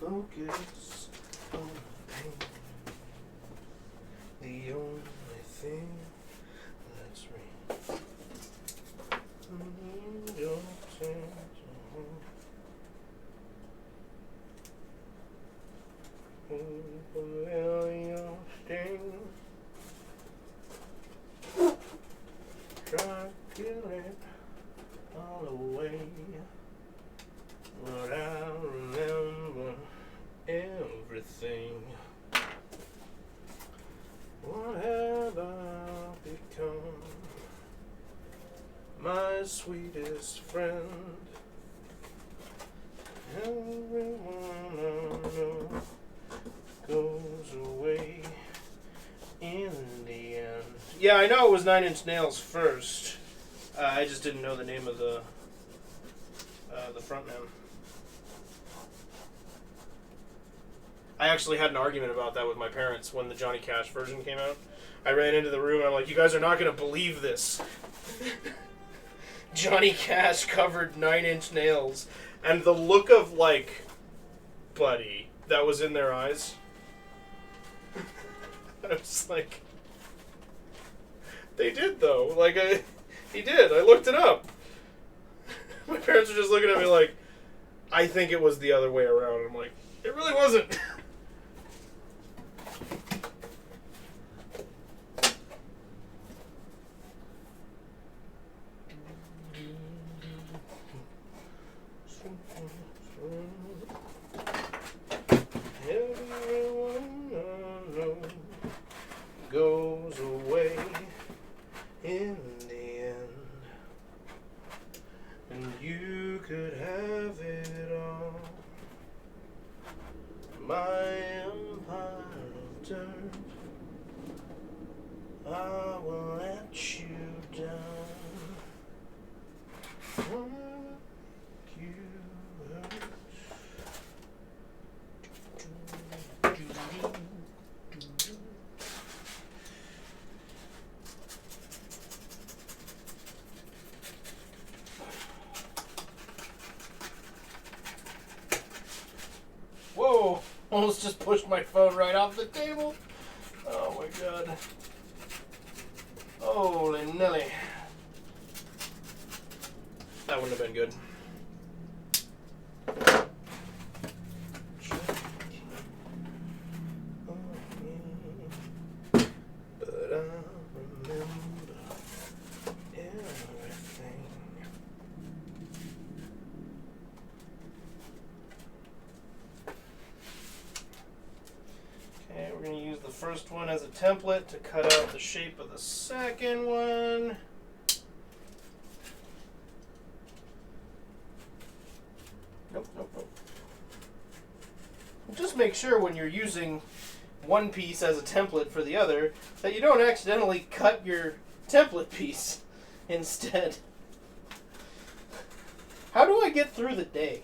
Focus on pain. The only thing that's real. Try to kill it all away. But I remember everything. What have I become? My sweetest friend. Everyone I know goes away in the end. Yeah, I know it was Nine Inch Nails first. I just didn't know the name of the frontman. I actually had an argument about that with my parents when the Johnny Cash version came out. I ran into the room and I'm like, you guys are not going to believe this. Johnny Cash covered Nine Inch Nails. And the look of, like, buddy, that was in their eyes. I was like, they did though. Like, he did. I looked it up. My parents were just looking at me like, I think it was the other way around. I'm like, it really wasn't. Everyone I know goes away in the end, and you could have it all. My empire of dirt, I will let you down. You hurt. Whoa! Almost just pushed my phone right off the table. Oh my god. Holy Nelly. That wouldn't have been good. first one as a template to cut out the shape of the second one. Nope. Just make sure when you're using one piece as a template for the other that you don't accidentally cut your template piece instead. How do I get through the day?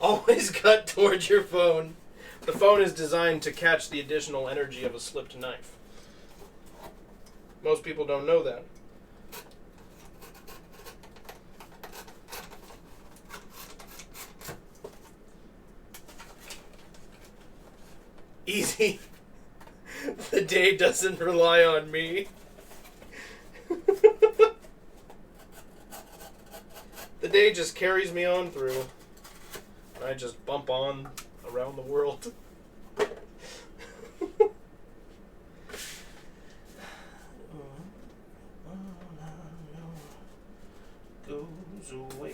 Always cut towards your phone. The phone is designed to catch the additional energy of a slipped knife. Most people don't know that. Easy. The day doesn't rely on me. The day just carries me on through. I just bump on around the world. Goes away.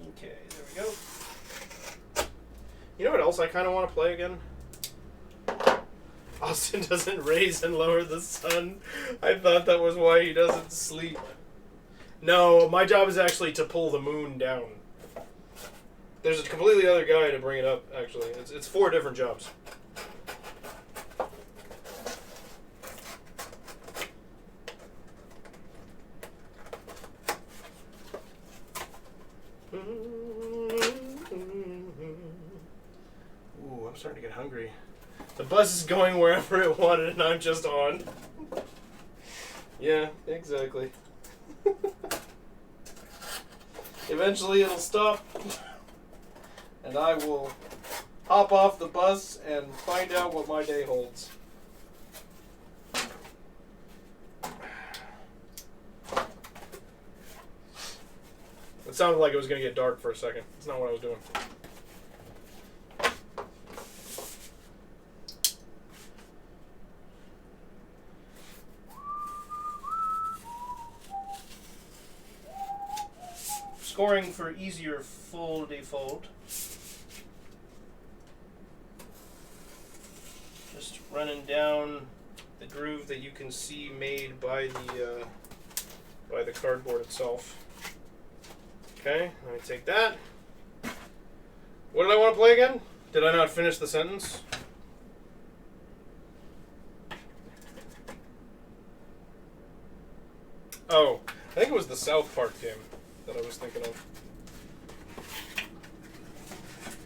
Okay, there we go. You know what else I kind of want to play again? Austin doesn't raise and lower the sun. I thought that was why he doesn't sleep. No, my job is actually to pull the moon down. There's a completely other guy to bring it up, actually. It's 4 different jobs. Ooh, I'm starting to get hungry. The bus is going wherever it wanted and I'm just on. Yeah, exactly. Eventually it'll stop and I will hop off the bus and find out what my day holds. It sounded like it was going to get dark for a second. It's not what I was doing. Scoring for easier full default. Just running down the groove that you can see made by the cardboard itself. Okay, let me take that. What did I want to play again? Did I not finish the sentence? Oh, I think it was the South Park game that I was thinking of.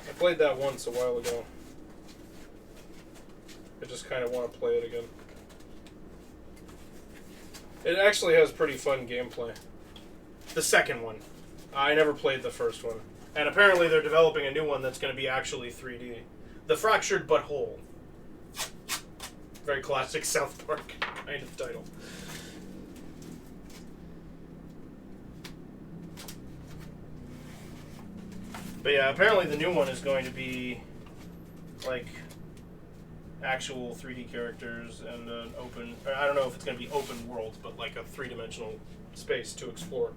I played that once a while ago. I just kind of want to play it again. It actually has pretty fun gameplay. The second one. I never played the first one. And apparently they're developing a new one that's going to be actually 3D. The Fractured But Whole. Very classic South Park kind of title. But yeah, apparently the new one is going to be like actual 3D characters and an open... I don't know if it's going to be open world, but like a 3-dimensional space to explore.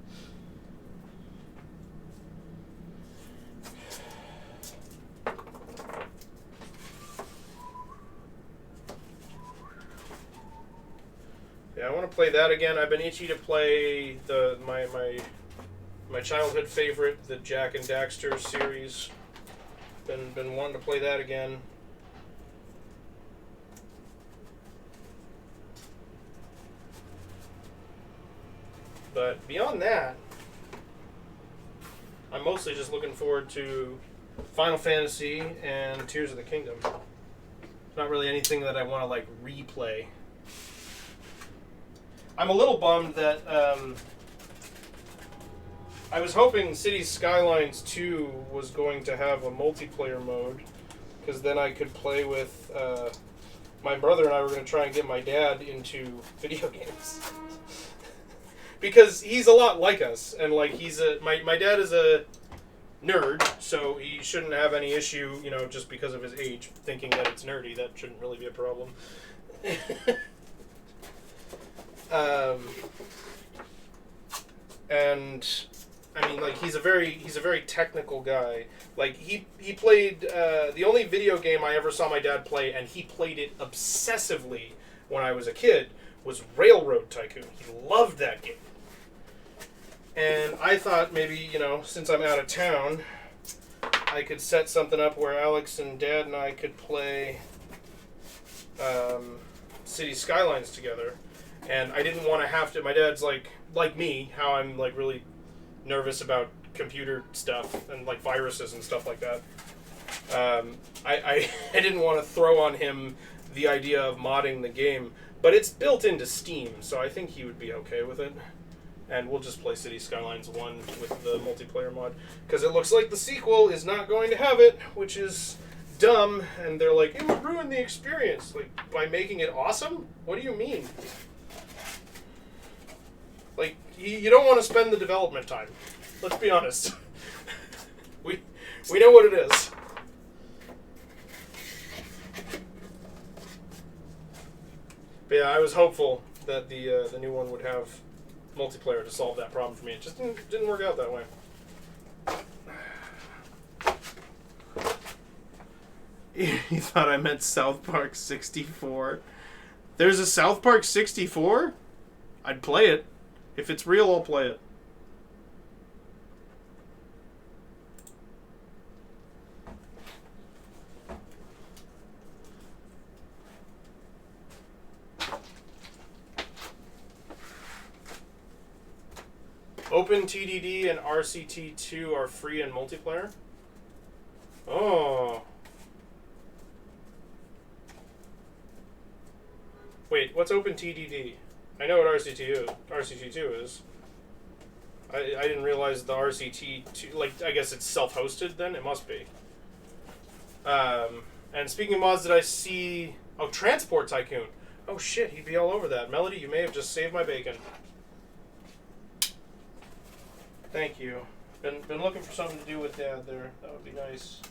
Yeah, I want to play that again. I've been itchy to play my childhood favorite, the Jack and Daxter series. Been wanting to play that again. But beyond that, I'm mostly just looking forward to Final Fantasy and Tears of the Kingdom. It's not really anything that I want to like replay. I'm a little bummed that I was hoping Cities Skylines 2 was going to have a multiplayer mode, because then I could play with my brother, and I were going to try and get my dad into video games. Because he's a lot like us, and like my dad is a nerd, so he shouldn't have any issue, you know, just because of his age, thinking that it's nerdy. That shouldn't really be a problem. and I mean, like, he's a very technical guy. Like, he played the only video game I ever saw my dad play, and he played it obsessively when I was a kid, was Railroad Tycoon. He loved that game. And I thought maybe, you know, since I'm out of town, I could set something up where Alex and Dad and I could play City Skylines together. And I didn't want to have to. My dad's like me, how I'm like really nervous about computer stuff and like viruses and stuff like that. I didn't want to throw on him the idea of modding the game, but it's built into Steam, so I think he would be okay with it. And we'll just play City Skylines 1 with the multiplayer mod, because it looks like the sequel is not going to have it, which is dumb. And they're like, it would ruin the experience, like, by making it awesome? What do you mean? Like, you don't want to spend the development time. Let's be honest. we know what it is. But yeah, I was hopeful that the new one would have multiplayer to solve that problem for me. It just didn't work out that way. You thought I meant South Park 64? There's a South Park 64? I'd play it. If it's real, I'll play it. OpenTDD and RCT2 are free in multiplayer? Oh. Wait, what's OpenTDD? I know what RCT2 is. I didn't realize the RCT2... Like, I guess it's self-hosted then? It must be. And speaking of mods, did I see... Oh, Transport Tycoon. Oh shit, he'd be all over that. Melody, you may have just saved my bacon. Thank you. Been looking for something to do with Dad there. That would be nice.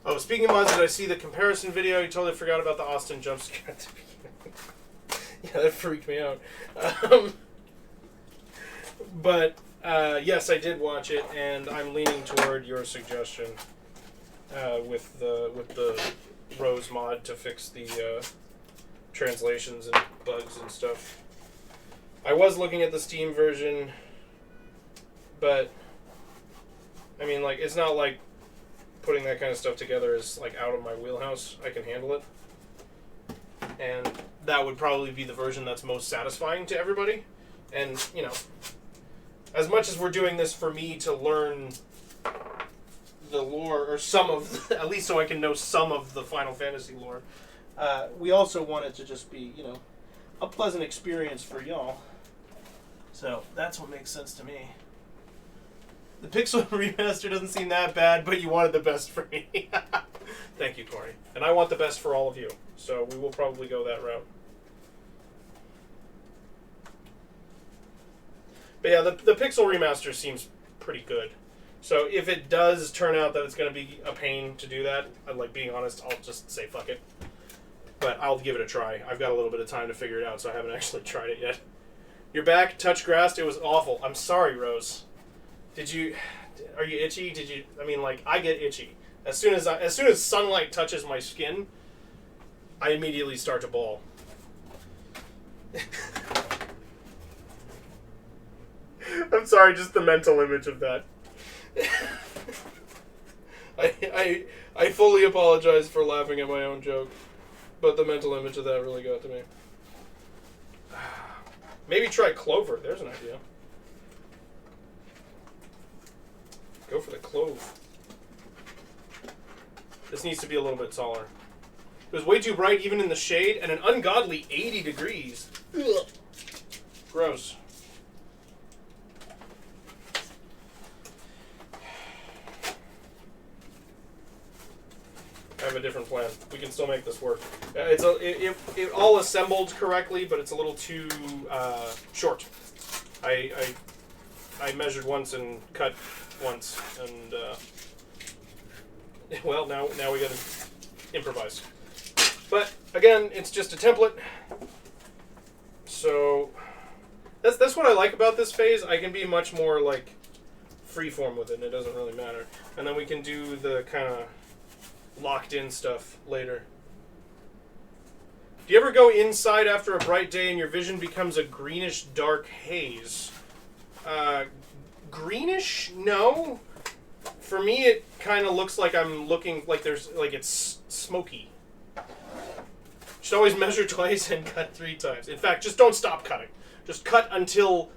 Oh, speaking of mods, did I see the comparison video? You totally forgot about the Austin jump scare at the beginning. Yeah, that freaked me out. But yes, I did watch it, and I'm leaning toward your suggestion with the Rose mod to fix the translations and bugs and stuff. I was looking at the Steam version, but I mean, like, it's not like putting that kind of stuff together is like out of my wheelhouse. I can handle it, and that would probably be the version that's most satisfying to everybody. And you know, as much as we're doing this for me to learn the lore, or some of, at least so I can know some of the Final Fantasy lore, we also want it to just be, you know, a pleasant experience for y'all. So that's what makes sense to me. The Pixel remaster doesn't seem that bad, but you wanted the best for me. Thank you, Corey. And I want the best for all of you, so we will probably go that route. But yeah, the Pixel remaster seems pretty good. So if it does turn out that it's going to be a pain to do that, like, being honest, I'll just say fuck it. But I'll give it a try. I've got a little bit of time to figure it out, so I haven't actually tried it yet. Your back touched grass. It was awful. I'm sorry, Rose. Are you itchy? I mean, like, I get itchy. As soon as sunlight touches my skin, I immediately start to bawl. I'm sorry, just the mental image of that. I fully apologize for laughing at my own joke, but the mental image of that really got to me. Maybe try clover. There's an idea. Go for the clove. This needs to be a little bit taller. It was way too bright even in the shade, and an ungodly 80 degrees. Ugh. Gross. I have a different plan. We can still make this work. It all assembled correctly, but it's a little too short. I I measured once and cut once, and well, now we gotta improvise. But again, it's just a template. So that's what I like about this phase. I can be much more like freeform with it, and it doesn't really matter. And then we can do the kind of locked in stuff later. Do you ever go inside after a bright day and your vision becomes a greenish dark haze? Greenish? No. For me, it kind of looks like I'm looking like it's smoky. Should always measure twice and cut 3 times. In fact, just don't stop cutting. Just cut until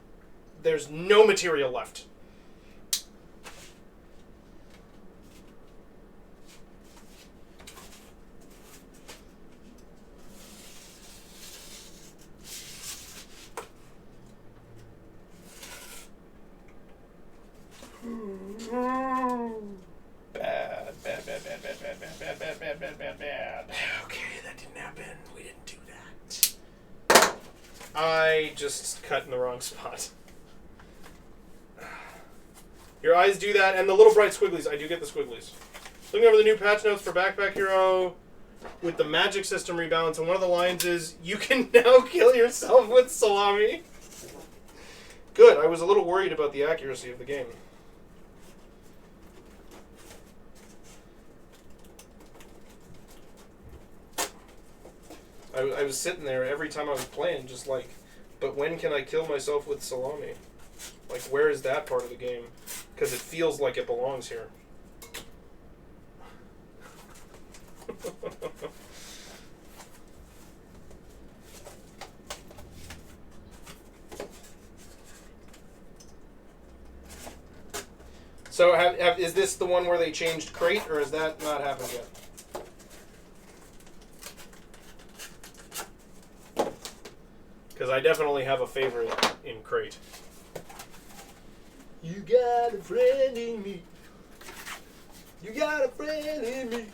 there's no material left. Bad. Okay, that didn't happen. We didn't do that. I just cut in the wrong spot. Your eyes do that, and the little bright squigglies. I do get the squigglies. Looking over the new patch notes for Backpack Hero with the magic system rebalance, and one of the lines is, "You can now kill yourself with salami." Good. I was a little worried about the accuracy of the game. I was sitting there every time I was playing, just like, but when can I kill myself with salami? Like, where is that part of the game? Because it feels like it belongs here. So, is this the one where they changed crate, or has that not happened yet? Because I definitely have a favorite in crate. You got a friend in me. You got a friend in me.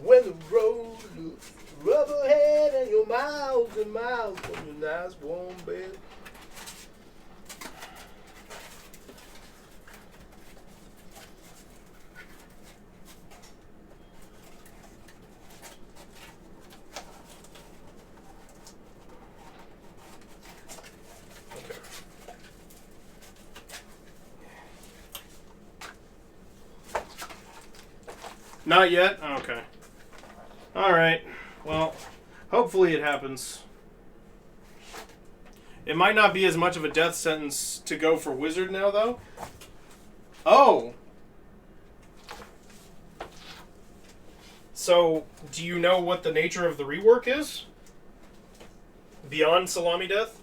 When the road looks rough ahead and you're miles and miles from your nice warm bed. Not yet? Okay. Alright. Well, hopefully it happens. It might not be as much of a death sentence to go for Wizard now, though. Oh! So, do you know what the nature of the rework is? Beyond Salami Death?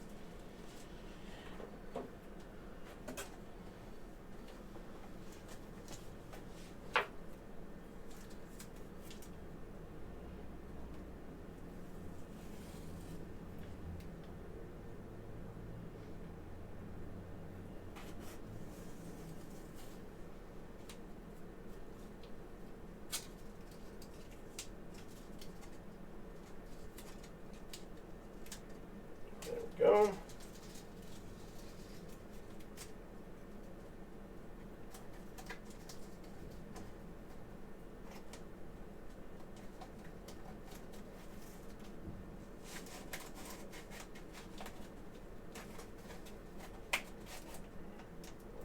Go.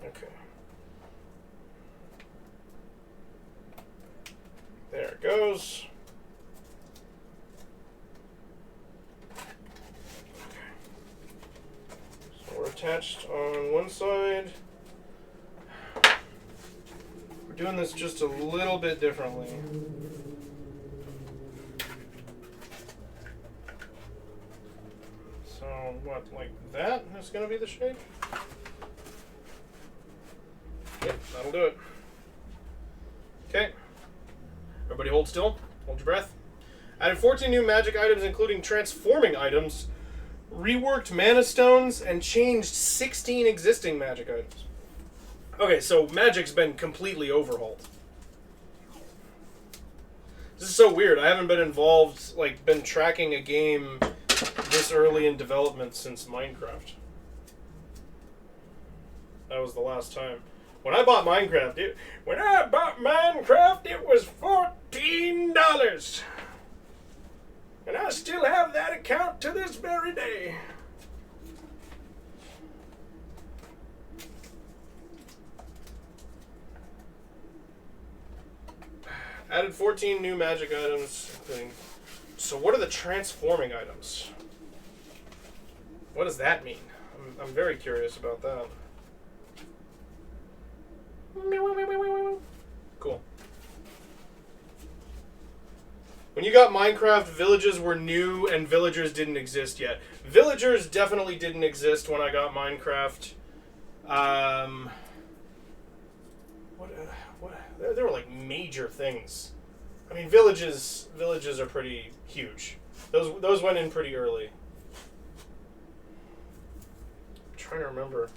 Okay. There it goes. Attached on one side. We're doing this just a little bit differently. So, what, like that is going to be the shape? Yep, that'll do it. Okay. Everybody hold still. Hold your breath. Added 14 new magic items, including transforming items. Reworked mana stones and changed 16 existing magic items. Okay, so magic's been completely overhauled. This is so weird. I haven't been involved, like, been tracking a game this early in development since Minecraft. That was the last time. When I bought Minecraft, it was $14. And I still have that account to this very day. Added 14 new magic items. So what are the transforming items? What does that mean? I'm very curious about that. Cool. When you got Minecraft, villages were new and villagers didn't exist yet. Villagers definitely didn't exist when I got Minecraft. There were like major things. I mean, villages are pretty huge. Those went in pretty early. I'm trying to remember.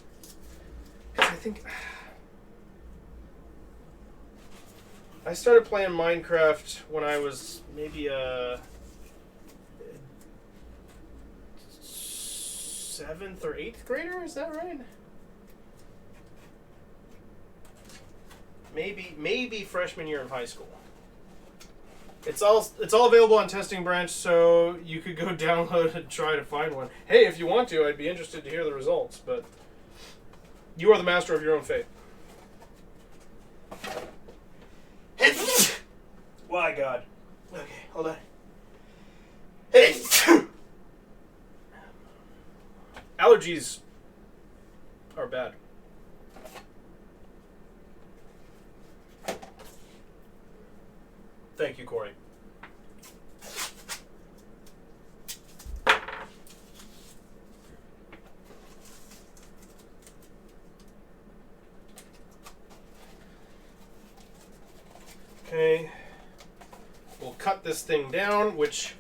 'Cause I think I started playing Minecraft when I was maybe a 7th or 8th grader. Is that right? Maybe freshman year of high school. It's all available on Testing Branch, so you could go download and try to find one. Hey, if you want to, I'd be interested to hear the results, but you are the master of your own fate. Why, God? Okay, hold on. Allergies are bad. Thank you, Corey. Okay. We'll cut this thing down, which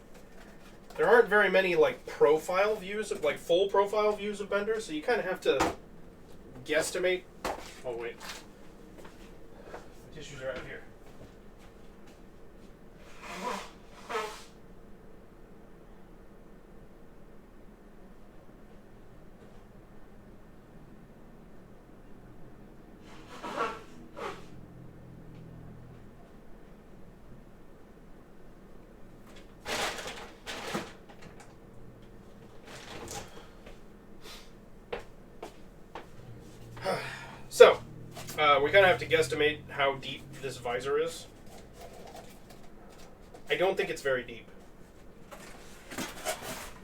there aren't very many like profile views of like full profile views of Bender, so you kind of have to guesstimate. Oh wait. The tissues are out here. So, we kind of have to guesstimate how deep this visor is. I don't think it's very deep.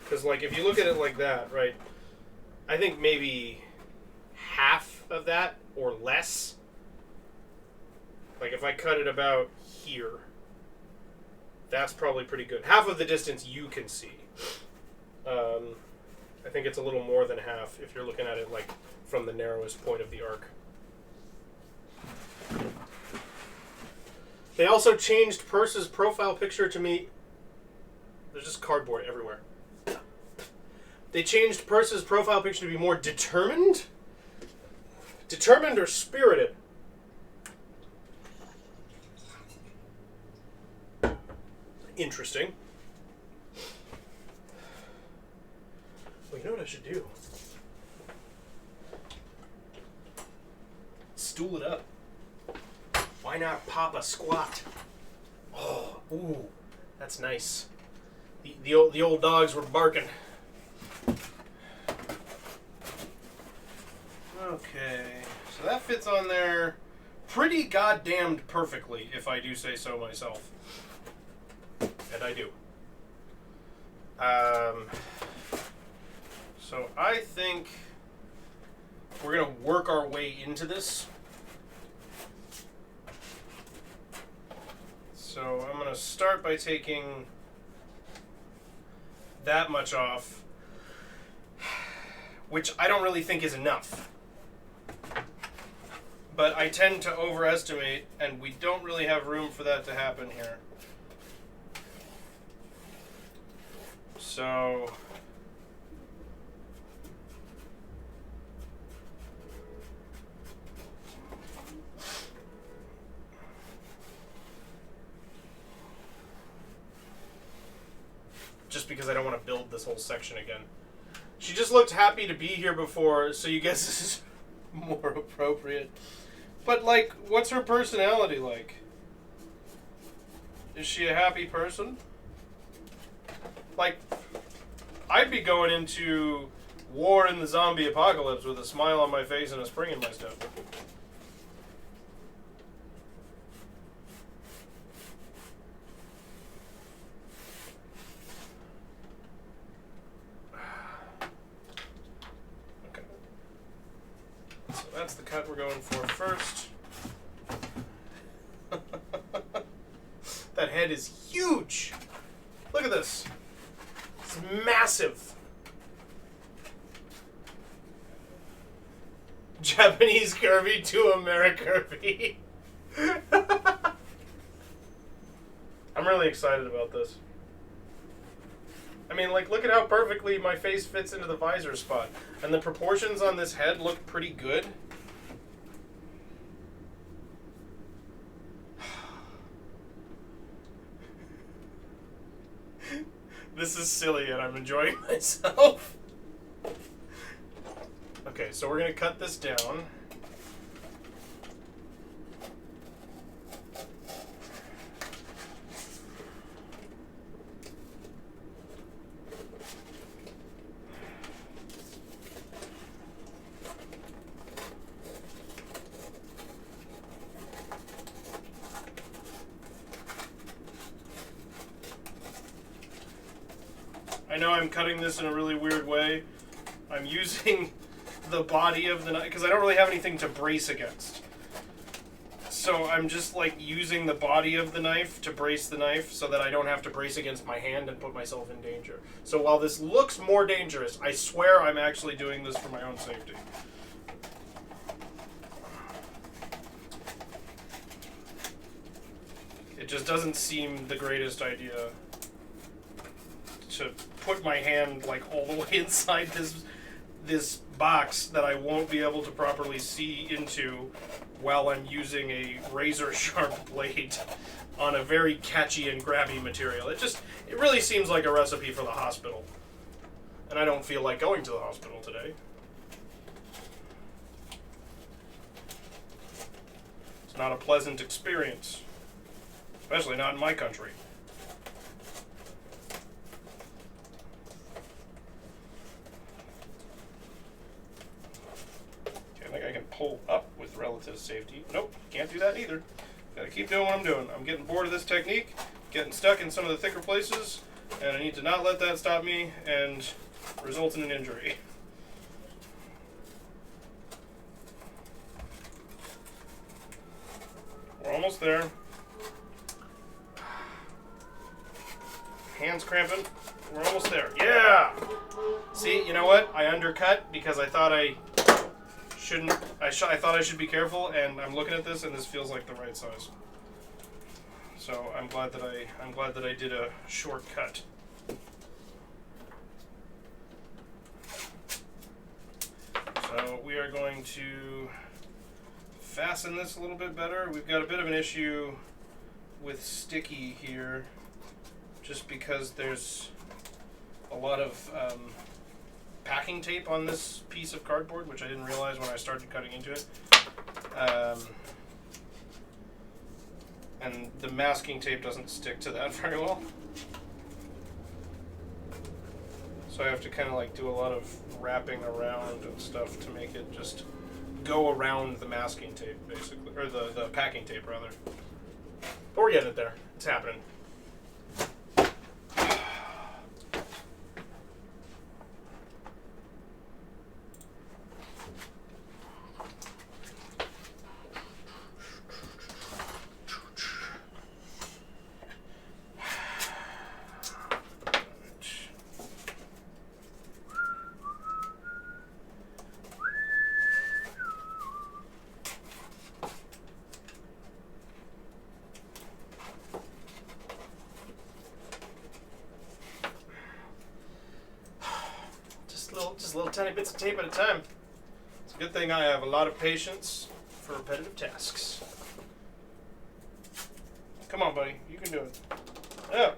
Because, like, if you look at it like that, right, I think maybe half of that or less. Like, if I cut it about here, that's probably pretty good. Half of the distance you can see. I think it's a little more than half if you're looking at it, like, from the narrowest point of the arc. They also changed Perce's profile picture to me. There's just cardboard everywhere. They changed Perce's profile picture to be more determined? Determined or spirited? Interesting. Well, you know what I should do? Stool it up. Why not pop a squat? Oh, ooh, that's nice. The old dogs were barking. Okay, so that fits on there pretty goddamned perfectly, if I do say so myself. And I do. So I think we're gonna work our way into this. So I'm going to start by taking that much off, which I don't really think is enough. But I tend to overestimate, and we don't really have room for that to happen here. So just because I don't want to build this whole section again. She just looked happy to be here before, so you guess this is More appropriate. But, like, what's her personality like? Is she a happy person? Like, I'd be going into war in the zombie apocalypse with a smile on my face and a spring in my step. Okay. So that's the cut we're going for first. That head is huge! Look at this. It's massive. Japanese curvy to Americurvy. I'm really excited about this. I mean, like, look at how perfectly my face fits into the visor spot. And the proportions on this head look pretty good. This is silly and I'm enjoying myself. Okay, so we're going to cut this down. I know I'm cutting this in a really weird way. I'm using the body of the knife because I don't really have anything to brace against. So I'm just like using the body of the knife to brace the knife so that I don't have to brace against my hand and put myself in danger. So while this looks more dangerous, I swear I'm actually doing this for my own safety. It just doesn't seem the greatest idea to put my hand like all the way inside this box that I won't be able to properly see into while I'm using a razor sharp blade on a very catchy and grabby material. It really seems like a recipe for the hospital. And I don't feel like going to the hospital today. It's not a pleasant experience. Especially not in my country. I think I can pull up with relative safety. Nope, can't do that either. Gotta keep doing what I'm doing. I'm getting bored of this technique, getting stuck in some of the thicker places, and I need to not let that stop me and result in an injury. We're almost there. Hands cramping. We're almost there. Yeah! See, you know what? I undercut because I thought I shouldn't. I thought I should be careful, and I'm looking at this, and this feels like the right size. So I'm glad that I did a shortcut. So we are going to fasten this a little bit better. We've got a bit of an issue with sticky here, just because there's a lot of packing tape on this piece of cardboard, which I didn't realize when I started cutting into it. And the masking tape doesn't stick to that very well. So I have to kind of like do a lot of wrapping around and stuff to make it just go around the masking tape, basically. Or the packing tape, rather. But we're getting it there. It's happening. Just little tiny bits of tape at a time. It's a good thing I have a lot of patience for repetitive tasks. Come on, buddy. You can do it. Oh.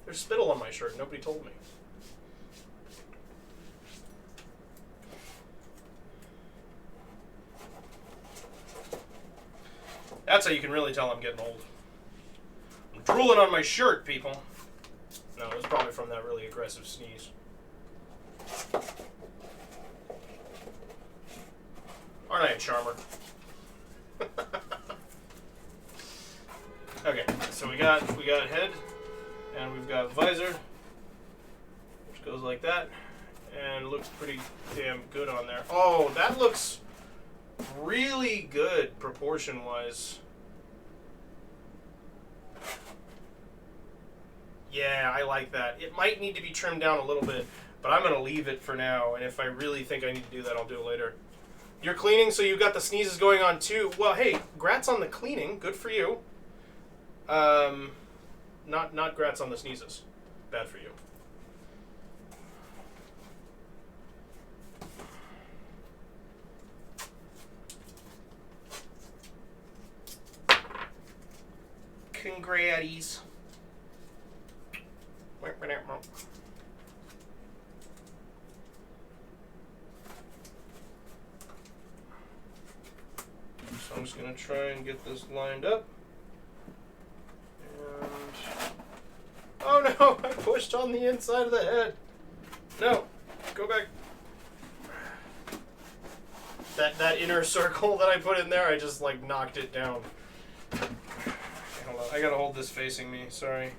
There's spittle on my shirt. Nobody told me. That's how you can really tell I'm getting old. I'm drooling on my shirt, people. No, it was probably from that really aggressive sneeze. Aren't I a charmer? Okay, so we got head, and we've got visor, which goes like that, and looks pretty damn good on there. Oh, that looks really good proportion-wise. Yeah, I like that. It might need to be trimmed down a little bit, but I'm going to leave it for now, and if I really think I need to do that, I'll do it later. You're cleaning, so you've got the sneezes going on too. Well, hey, grats on the cleaning. Good for you. Not grats on the sneezes. Bad for you. Congraties. So I'm just going to try and get this lined up. And... oh no! I pushed on the inside of the head. No! Go back. That inner circle that I put in there, I just like knocked it down. Hold on. I gotta hold this facing me. Sorry.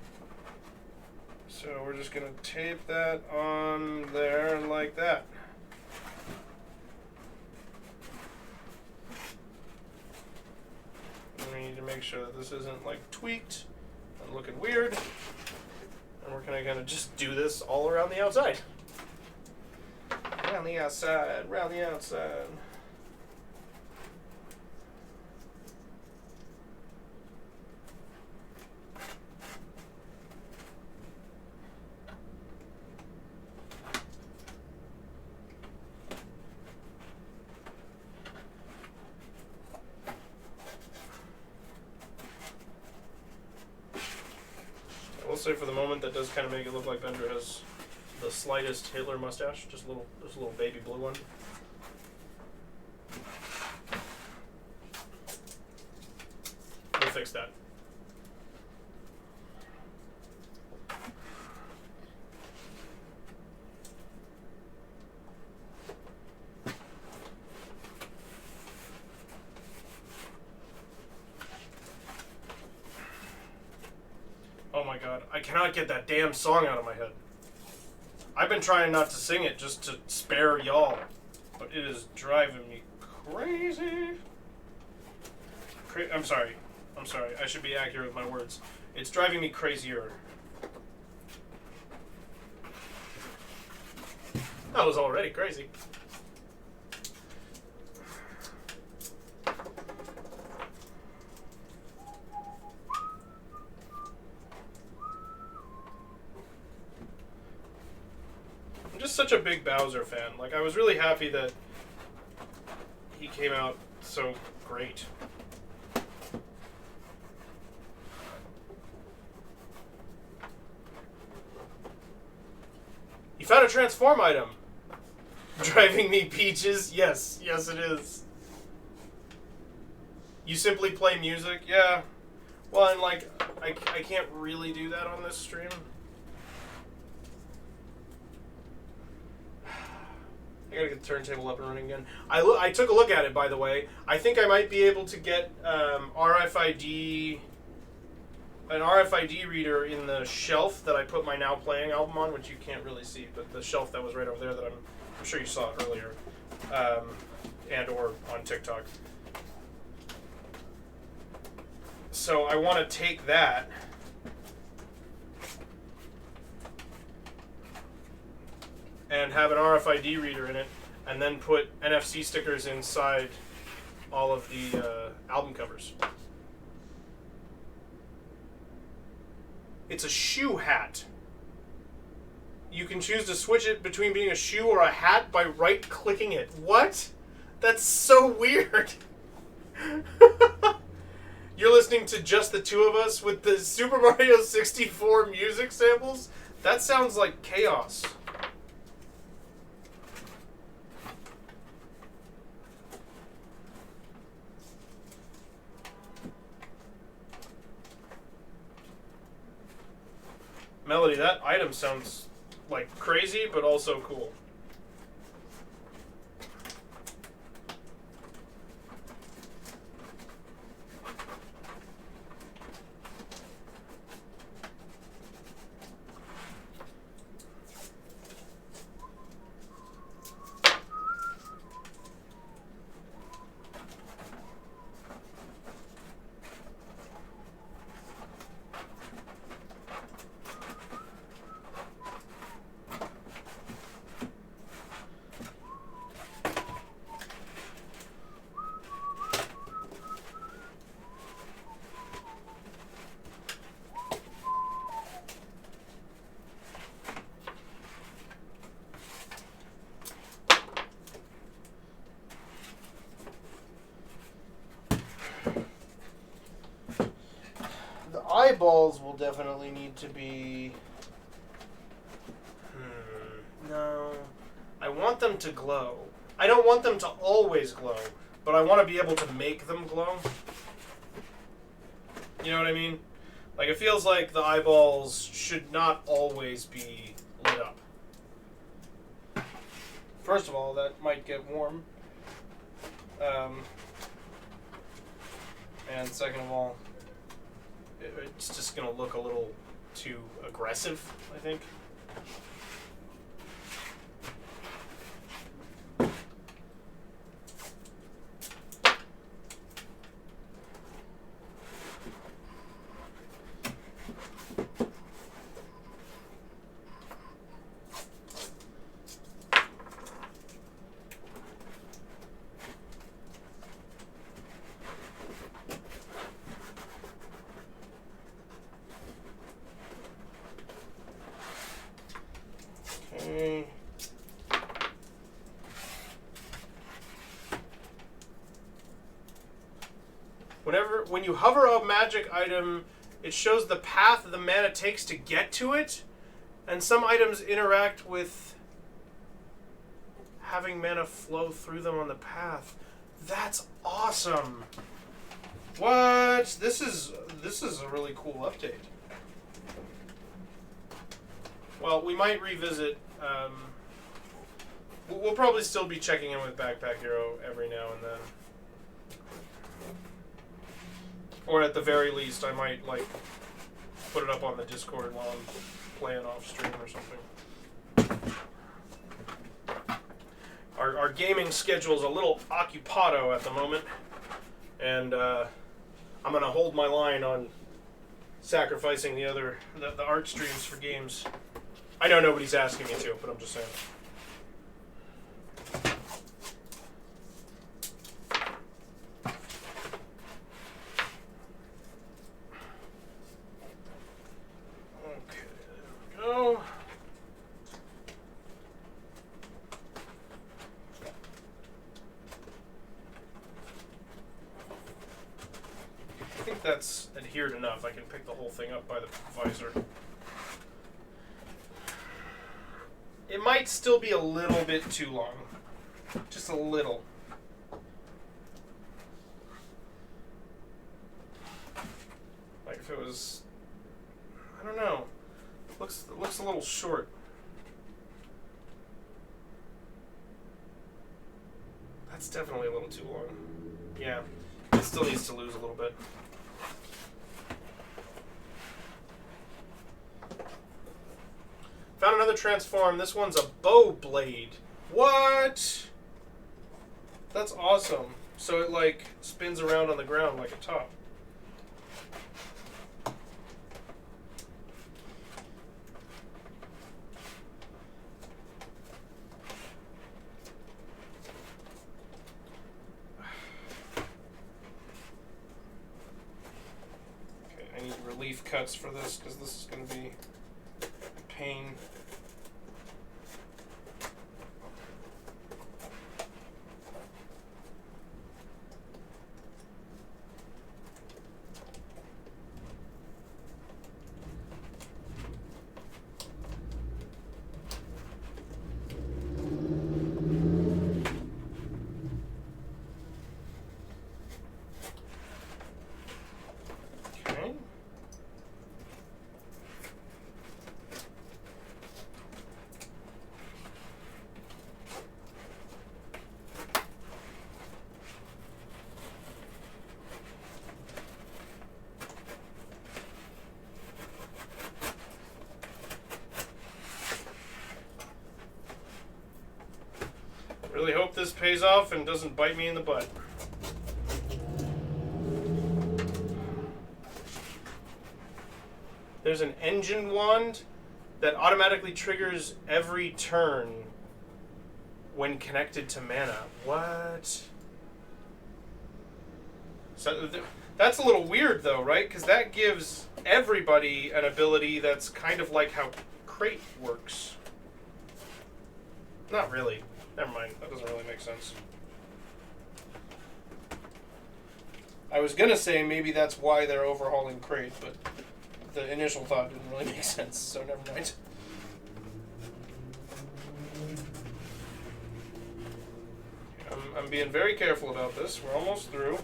So we're just gonna tape that on there like that. And we need to make sure that this isn't like tweaked and looking weird. And we're gonna just do this all around the outside. Around the outside, around the outside. Say for the moment that does kind of make it look like Bender has the slightest Hitler mustache, just a little baby blue one. We'll fix that. Oh my god, I cannot get that damn song out of my head. I've been trying not to sing it just to spare y'all, but it is driving me crazy. I'm sorry. I should be accurate with my words. It's driving me crazier. That was already crazy. Such a big Bowser fan. Like, I was really happy that he came out so great. You found a transform item. Driving me peaches? Yes, yes it is. You simply play music? Yeah. Well, and like, I can't really do that on this stream. I gotta get the turntable up and running again. I took a look at it, by the way. I think I might be able to get an RFID reader in the shelf that I put my Now Playing album on, which you can't really see, but the shelf that was right over there that I'm sure you saw earlier, and or on TikTok. So I want to take that. And have an RFID reader in it, and then put NFC stickers inside all of the album covers. It's a shoe hat. You can choose to switch it between being a shoe or a hat by right-clicking it. What? That's so weird. You're listening to just the two of us with the Super Mario 64 music samples? That sounds like chaos. Melody, that item sounds like crazy, but also cool. Eyeballs will definitely need to be... No. I want them to glow. I don't want them to always glow, but I want to be able to make them glow. You know what I mean? Like, it feels like the eyeballs should not always be lit up. First of all, that might get warm. And second of all, it's just going to look a little too aggressive, I think. When you hover a magic item, it shows the path the mana takes to get to it, and some items interact with having mana flow through them on the path. That's awesome. What? This is a really cool update. Well, we might revisit. We'll probably still be checking in with Backpack Hero every now and then. Or at the very least, I might, like, put it up on the Discord while I'm playing off stream or something. Our gaming schedule is a little occupado at the moment. And I'm going to hold my line on sacrificing the art streams for games. I know nobody's asking me to, but I'm just saying. That's adhered enough. I can pick the whole thing up by the visor. It might still be a little bit too long. Just a little. Like if it was... I don't know. It looks a little short. That's definitely a little too long. Yeah. It still needs to lose a little bit. Found another transform. This one's a bow blade. What? That's awesome. So it like spins around on the ground like a top. Okay, I need relief cuts for this because this is going to be a pain. this pays off and doesn't bite me in the butt. There's an engine wand that automatically triggers every turn when connected to mana. What? So that's a little weird though, right? Because that gives everybody an ability that's kind of like how crate works. Not really. Never mind. That doesn't really make sense. I was gonna say maybe that's why they're overhauling crate, but the initial thought didn't really make sense, so never mind. I'm being very careful about this. We're almost through.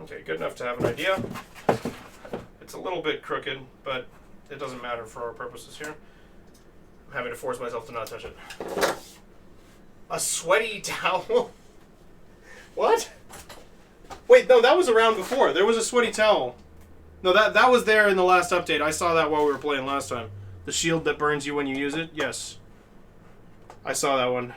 Okay, good enough to have an idea. It's a little bit crooked, but it doesn't matter for our purposes here. I'm having to force myself to not touch it. A sweaty towel? What? Wait, no, that was around before. There was a sweaty towel. No, that was there in the last update. I saw that while we were playing last time. The shield that burns you when you use it? Yes. I saw that one.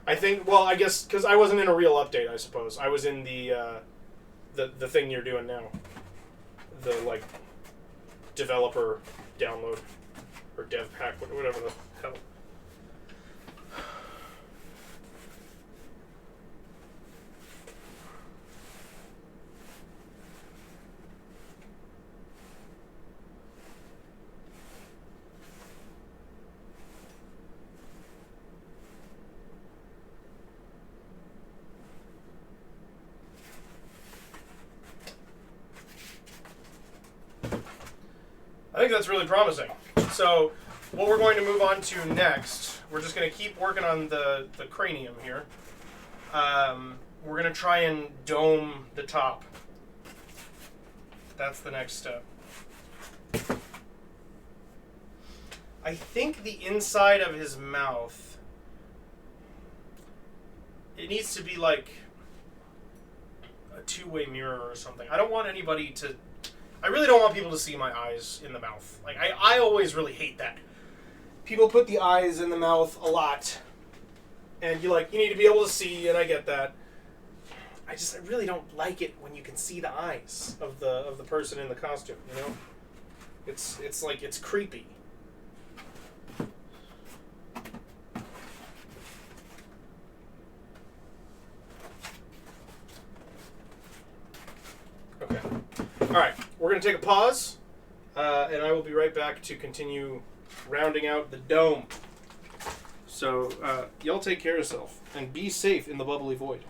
I think, well, I guess, because I wasn't in a real update, I suppose. I was in the thing you're doing now. The, like, developer download. Or dev pack, whatever the hell. I think that's really promising. So, what we're going to move on to next, we're just going to keep working on the cranium here. We're going to try and dome the top. That's the next step. I think the inside of his mouth, it needs to be like a two-way mirror or something. I don't want anybody to... I really don't want people to see my eyes in the mouth. Like, I always really hate that. People put the eyes in the mouth a lot. And you need to be able to see, and I get that. I really don't like it when you can see the eyes of the person in the costume, you know? It's like, it's creepy. Okay. Alright, we're going to take a pause, and I will be right back to continue rounding out the dome. So, y'all take care of yourself, and be safe in the bubbly void.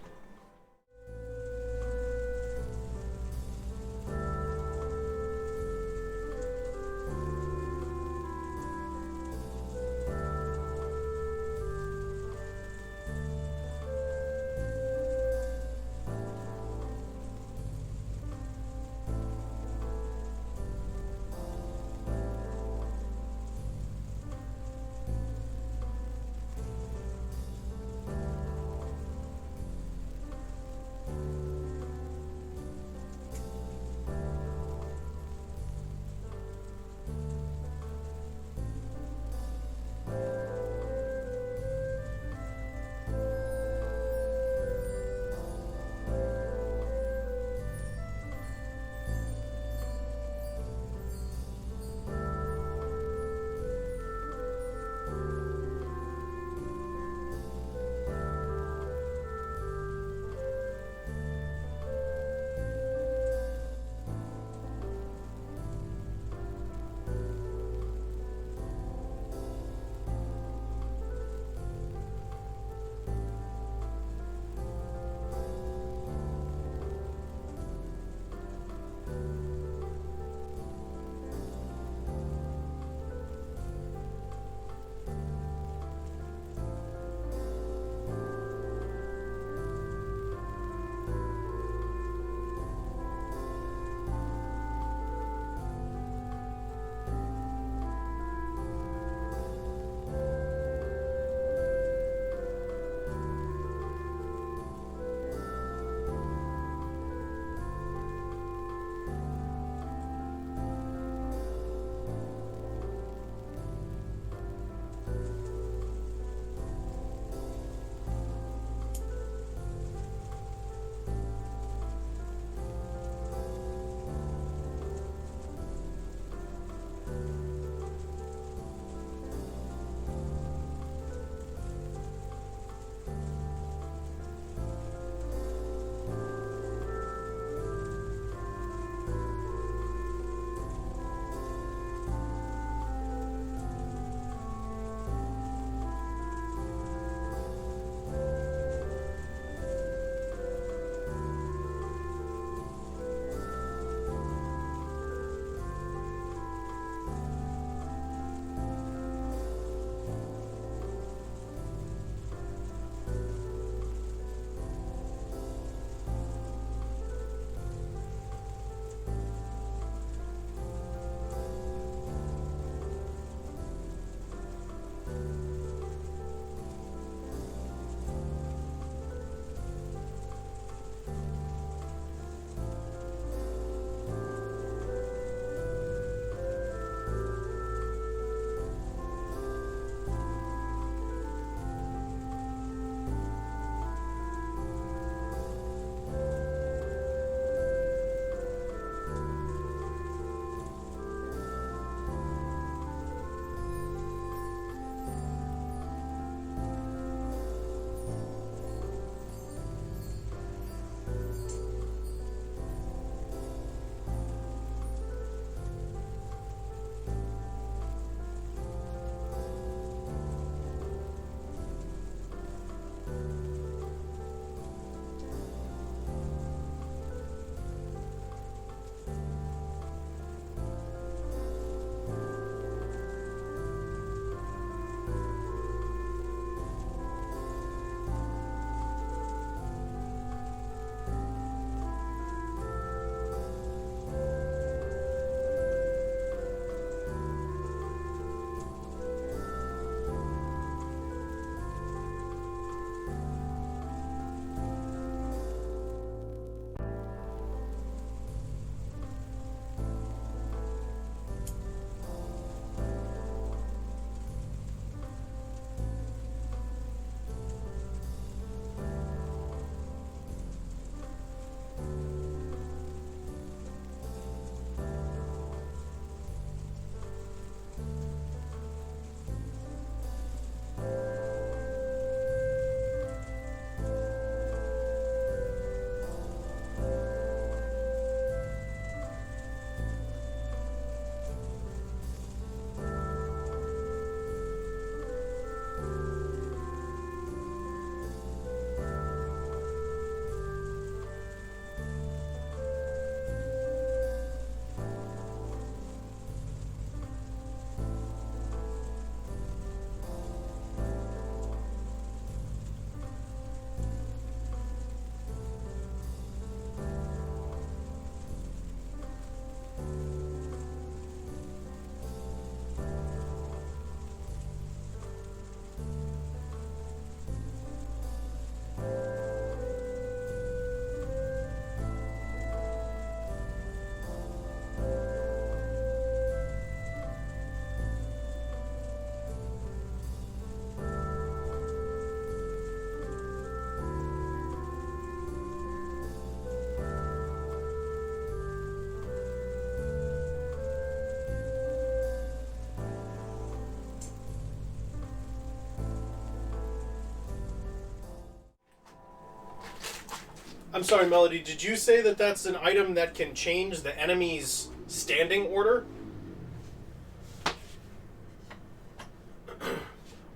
I'm sorry, Melody, did you say that that's an item that can change the enemy's standing order?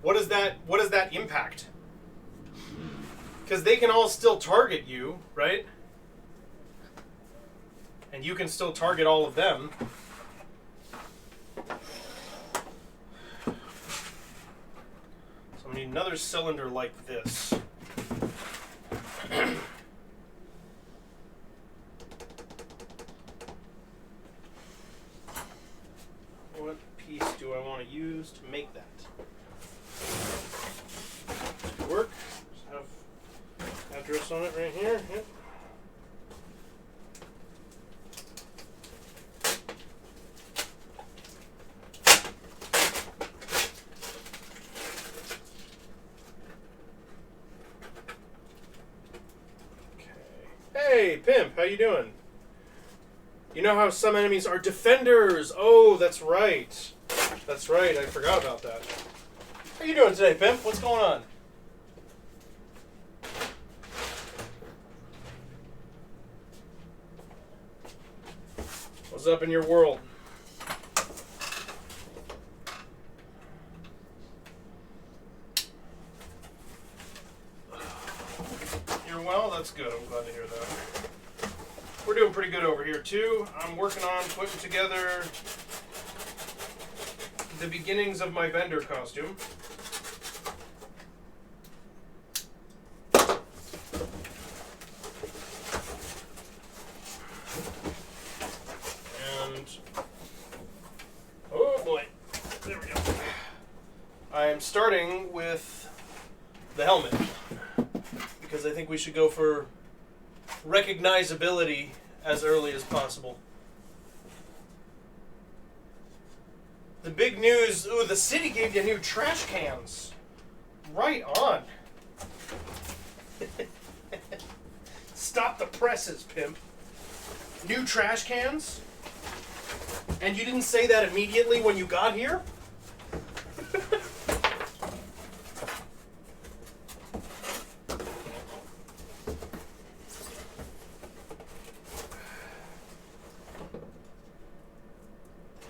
What does that impact? Because they can all still target you, right? And you can still target all of them. So I need another cylinder like this. What piece do I want to use to make that? Should work. Just have address on it right here. Yep. Hey, Pimp, how you doing? You know how some enemies are defenders? Oh, that's right. That's right, I forgot about that. How you doing today, Pimp? What's going on? What's up in your world? You're well? That's good. I'm glad to hear that. We're doing pretty good over here, too. I'm working on putting together the beginnings of my vendor costume. And, oh boy, there we go. I'm starting with the helmet, because I think we should go for recognizability as early as possible. The big news, ooh, the city gave you new trash cans. Right on. Stop the presses, Pimp. New trash cans? And you didn't say that immediately when you got here?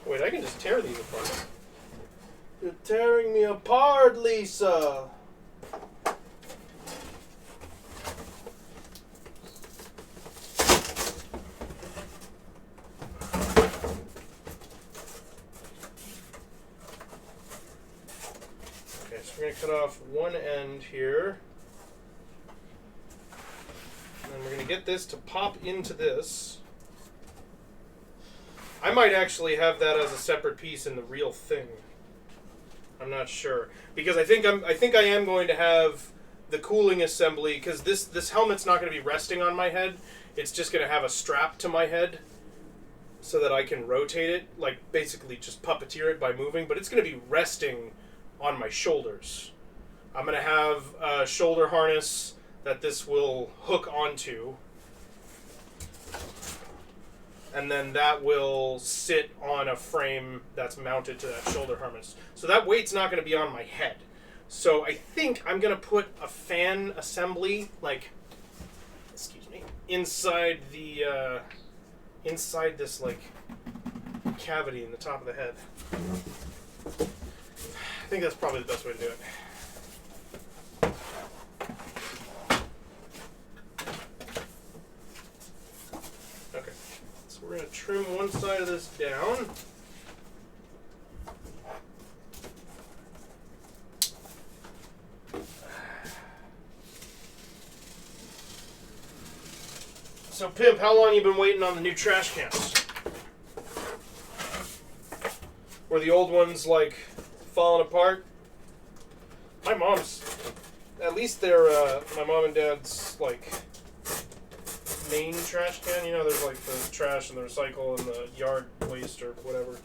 Wait, I can just tear these apart. You're tearing me apart, Lisa! Okay, so we're going to cut off one end here. And then we're going to get this to pop into this. I might actually have that as a separate piece in the real thing. I'm not sure, because I think I am going to have the cooling assembly, because this helmet's not going to be resting on my head. It's just going to have a strap to my head so that I can rotate it, like basically just puppeteer it by moving, but it's going to be resting on my shoulders. I'm going to have a shoulder harness that this will hook onto. And then that will sit on a frame that's mounted to that shoulder harness. So that weight's not going to be on my head. So I think I'm going to put a fan assembly, like, excuse me, inside the, inside this, like, cavity in the top of the head. I think that's probably the best way to do it. Okay. We're going to trim one side of this down. So, Pimp, how long you been waiting on the new trash cans? Were the old ones, like, falling apart? My mom's, at least they're, my mom and dad's, like, main trash can. You know, there's like the trash and the recycle and the yard waste or whatever.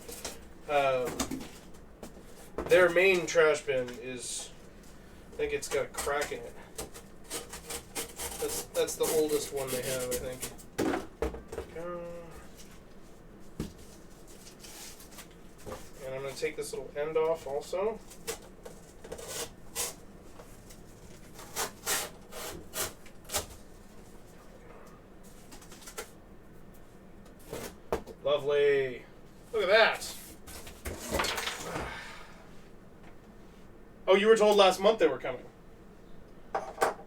Their main trash bin is, I think it's got a crack in it. That's the oldest one they have, I think. And I'm going to take this little end off also. Lovely. Look at that. Oh, you were told last month they were coming.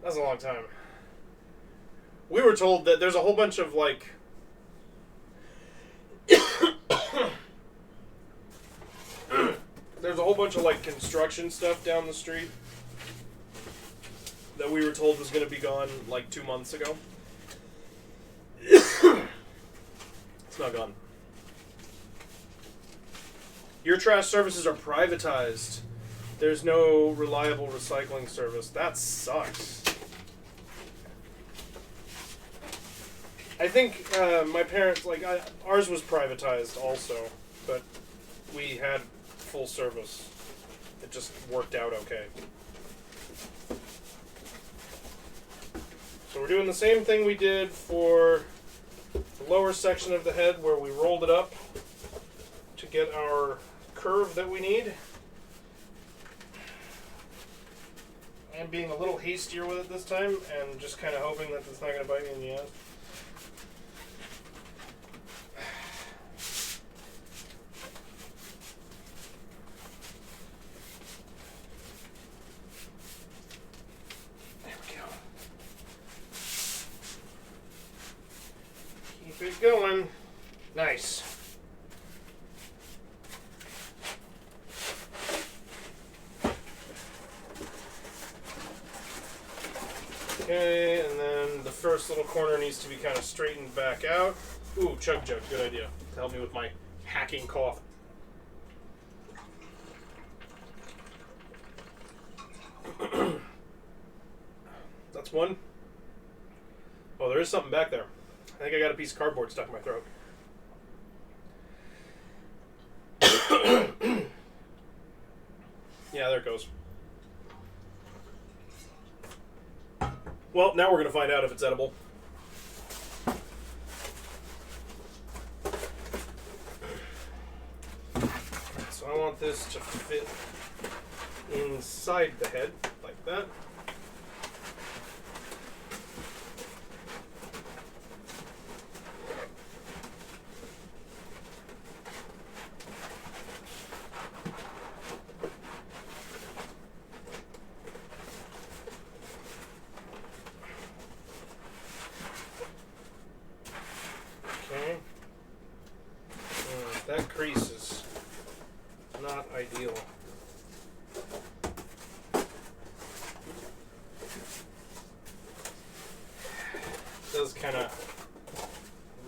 That's a long time. We were told that there's a whole bunch of, like... there's a whole bunch of, like, construction stuff down the street that we were told was going to be gone, like, 2 months ago. It's not gone. Your trash services are privatized. There's no reliable recycling service. That sucks. I think my parents, like, ours was privatized also, but we had full service. It just worked out okay. So we're doing the same thing we did for the lower section of the head where we rolled it up to get our curve that we need. I'm being a little hastier with it this time and just kind of hoping that it's not going to bite me in the ass. There we go. Keep it going. Nice. Okay, and then the first little corner needs to be kind of straightened back out. Ooh, chug jug, good idea. To help me with my hacking cough. That's one. Oh, there is something back there. I think I got a piece of cardboard stuck in my throat. Yeah, there it goes. Well, now we're going to find out if it's edible. So I want this to fit inside the head, like that. Okay. That crease is not ideal. It does kind of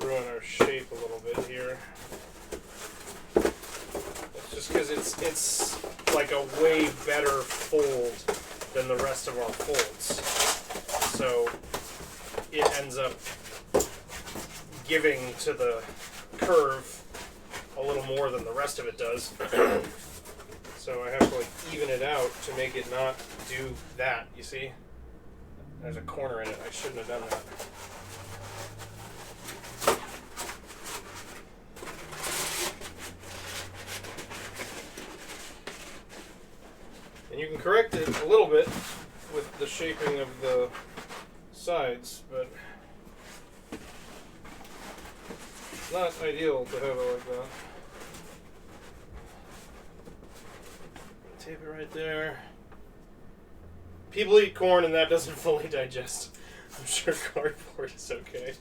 ruin our shape a little bit here. It's just because it's like a way better fold than the rest of our folds. So it ends up giving to the curve a little more than the rest of it does. So I have to, like, even it out to make it not do that, you see? There's a corner in it. I shouldn't have done that. And you can correct it a little bit with the shaping of the sides, but it's not ideal to have it like that. Tape it right there. People eat corn and that doesn't fully digest. I'm sure cardboard is okay.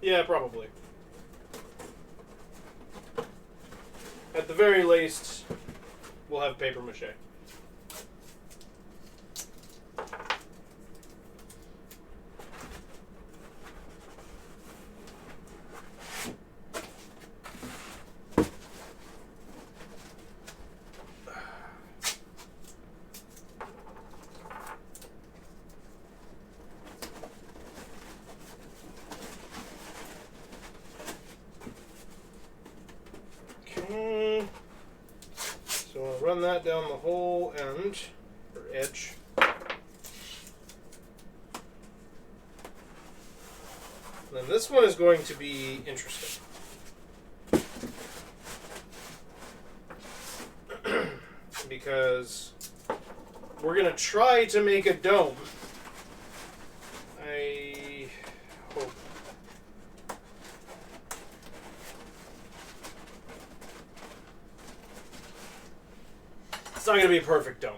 Yeah, probably. At the very least, we'll have paper mache. So I'll run that down the whole end, or edge. And then this one is going to be interesting. Because we're going to try to make a dome. I hope It's not going to be a perfect dome.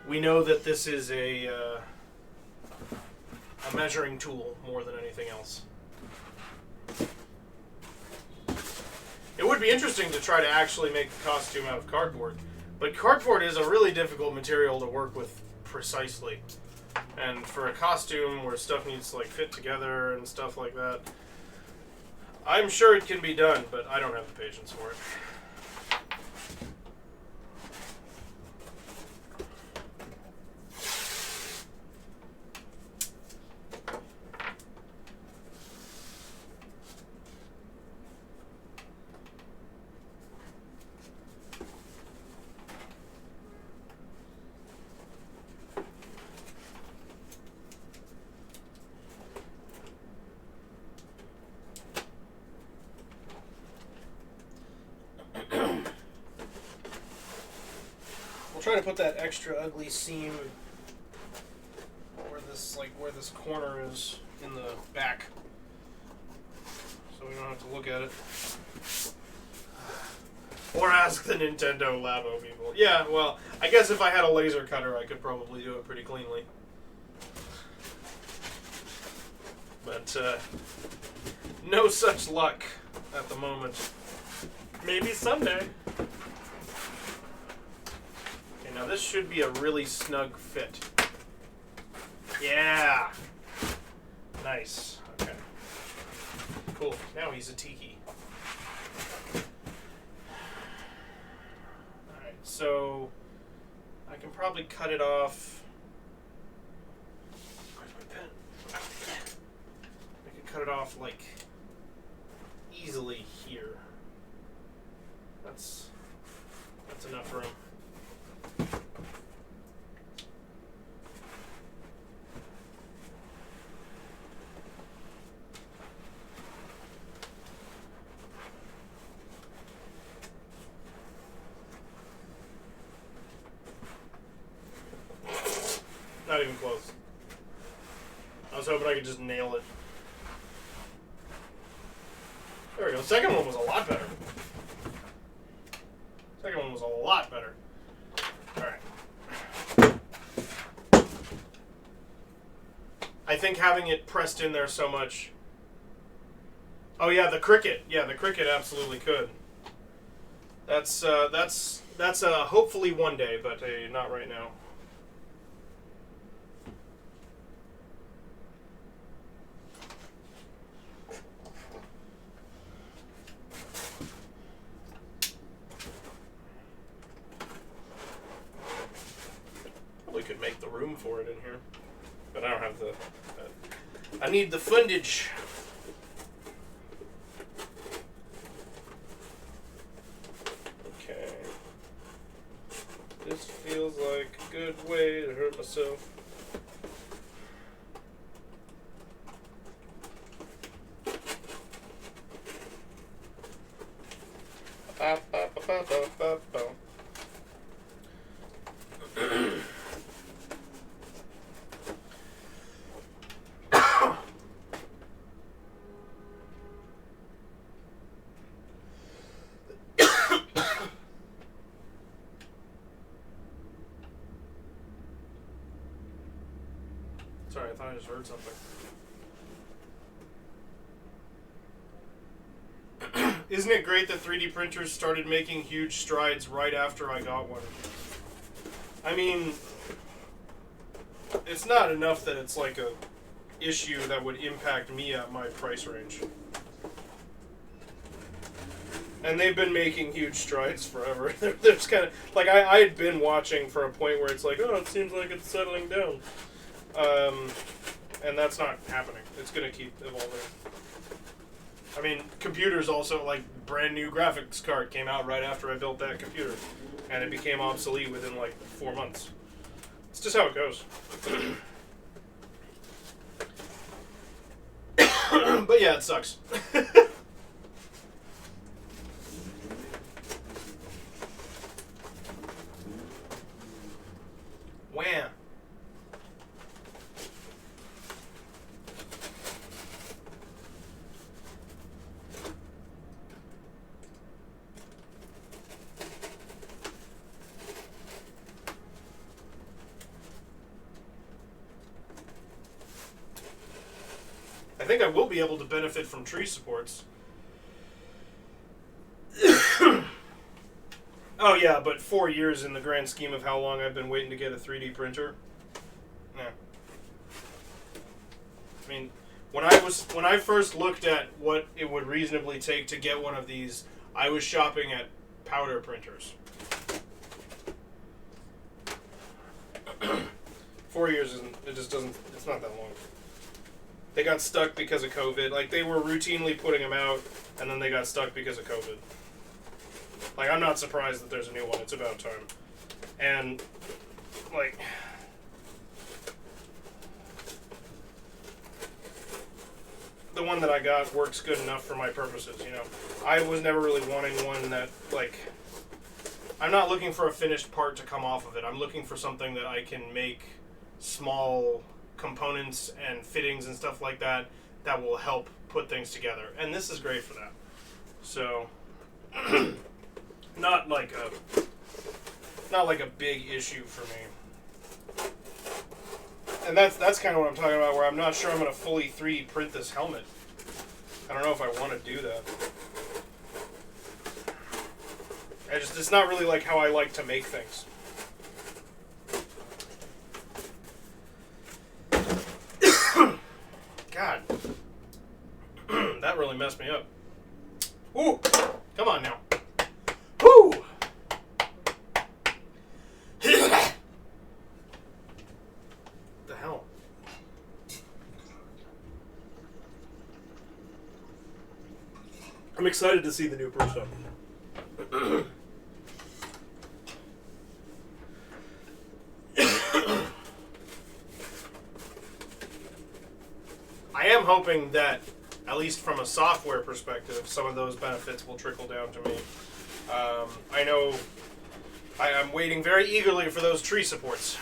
We know that this is a measuring tool more than anything else. It would be interesting to try to actually make the costume out of cardboard, but cardboard is a really difficult material to work with precisely. And for a costume where stuff needs to like fit together and stuff like that, I'm sure it can be done, but I don't have the patience for it. Try to put that extra ugly seam where this corner is in the back, so we don't have to look at it. Or ask the Nintendo Labo people. Yeah, well, I guess if I had a laser cutter, I could probably do it pretty cleanly. But no such luck at the moment. Maybe someday. Now this should be a really snug fit. Yeah! Nice. Okay. Cool. Now he's a tiki. Alright, so I can probably cut it off. Where's my pen? I can cut it off like easily here. That's enough room. Not even close. I was hoping I could just nail it. There we go. The second one was a lot better. Second one was a lot better. Alright. I think having it pressed in there so much... Oh yeah, the cricket. Yeah, the cricket absolutely could. That's hopefully one day, but not right now. Probably could make the room for it in here, but I don't have the... I need the fundage. Okay. This feels like a good way to hurt myself. Ba, ba, ba, ba, ba, ba, ba. Sorry, I thought I just heard something. Isn't it great that 3D printers started making huge strides right after I got one? I mean, it's not enough that it's like a issue that would impact me at my price range. And they've been making huge strides forever. There's kind of, like, I had been watching for a point where it's like, oh, it seems like it's settling down. And that's not happening. It's going to keep evolving. I mean, computers also, like, brand new graphics card came out right after I built that computer. And it became obsolete within, like, 4 months. It's just how it goes. But yeah, it sucks. Wham. think I will be able to benefit from tree supports. Oh yeah, but 4 years in the grand scheme of how long I've been waiting to get a 3D printer. Yeah. I mean, when I first looked at what it would reasonably take to get one of these, I was shopping at powder printers. 4 years isn't, it just doesn't, it's not that long. They got stuck because of COVID. Like, they were routinely putting them out, and then they got stuck because of COVID. Like, I'm not surprised that there's a new one. It's about time. And, like, the one that I got works good enough for my purposes, you know. I was never really wanting one that, like, I'm not looking for a finished part to come off of it. I'm looking for something that I can make small components and fittings and stuff like that that will help put things together. And this is great for that. So, not like a big issue for me. And that's kind of what I'm talking about, where I'm not sure I'm going to fully 3D print this helmet. I don't know if I want to do that. It's not really like how I like to make things. God. That really messed me up. Ooh! Come on now. Woo! The hell? I'm excited to see the new Pro stuff. I am hoping that, at least from a software perspective, some of those benefits will trickle down to me. I know I am waiting very eagerly for those tree supports.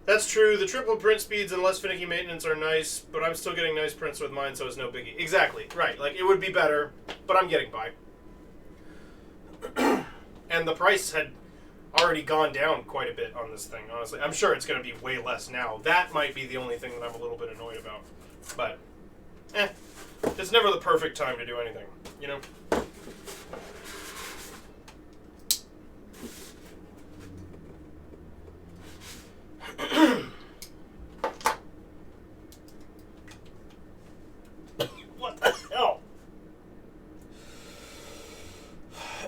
That's true. The triple print speeds and less finicky maintenance are nice, but I'm still getting nice prints with mine, so it's no biggie. Exactly. Right. Like, it would be better, but I'm getting by. And the price had already gone down quite a bit on this thing, honestly. I'm sure it's going to be way less now. That might be the only thing that I'm a little bit annoyed about. But, it's never the perfect time to do anything, you know? What the hell?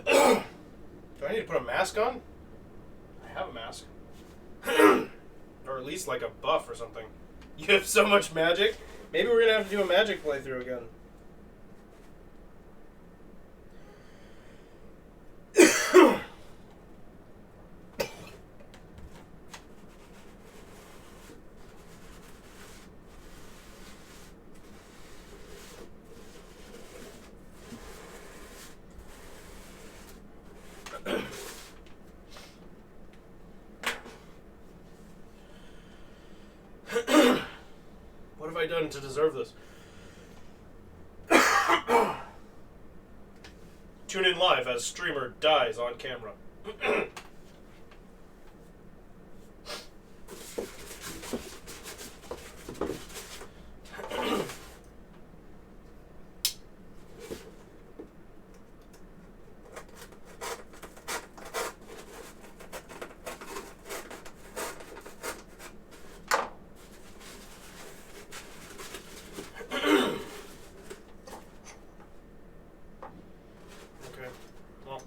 Do I need to put a mask on? I have a mask. Or at least like a buff or something. You have so much magic? Maybe we're going to have to do a magic playthrough again. What have I done to deserve this? Tune in live as streamer dies on camera.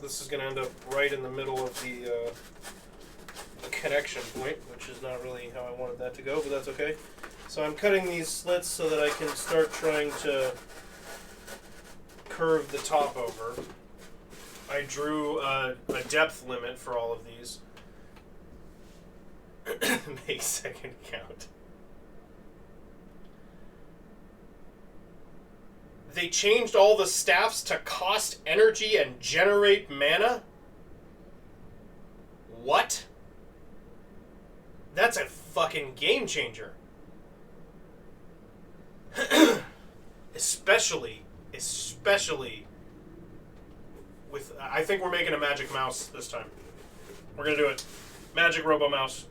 This is going to end up right in the middle of the connection point, which is not really how I wanted that to go, but that's okay. So I'm cutting these slits so that I can start trying to curve the top over. I drew a depth limit for all of these. Make second count. They changed all the staffs to cost energy and generate mana? What? That's a fucking game changer. Especially with... I think we're making a magic mouse this time. We're gonna do it. Magic Robo Mouse.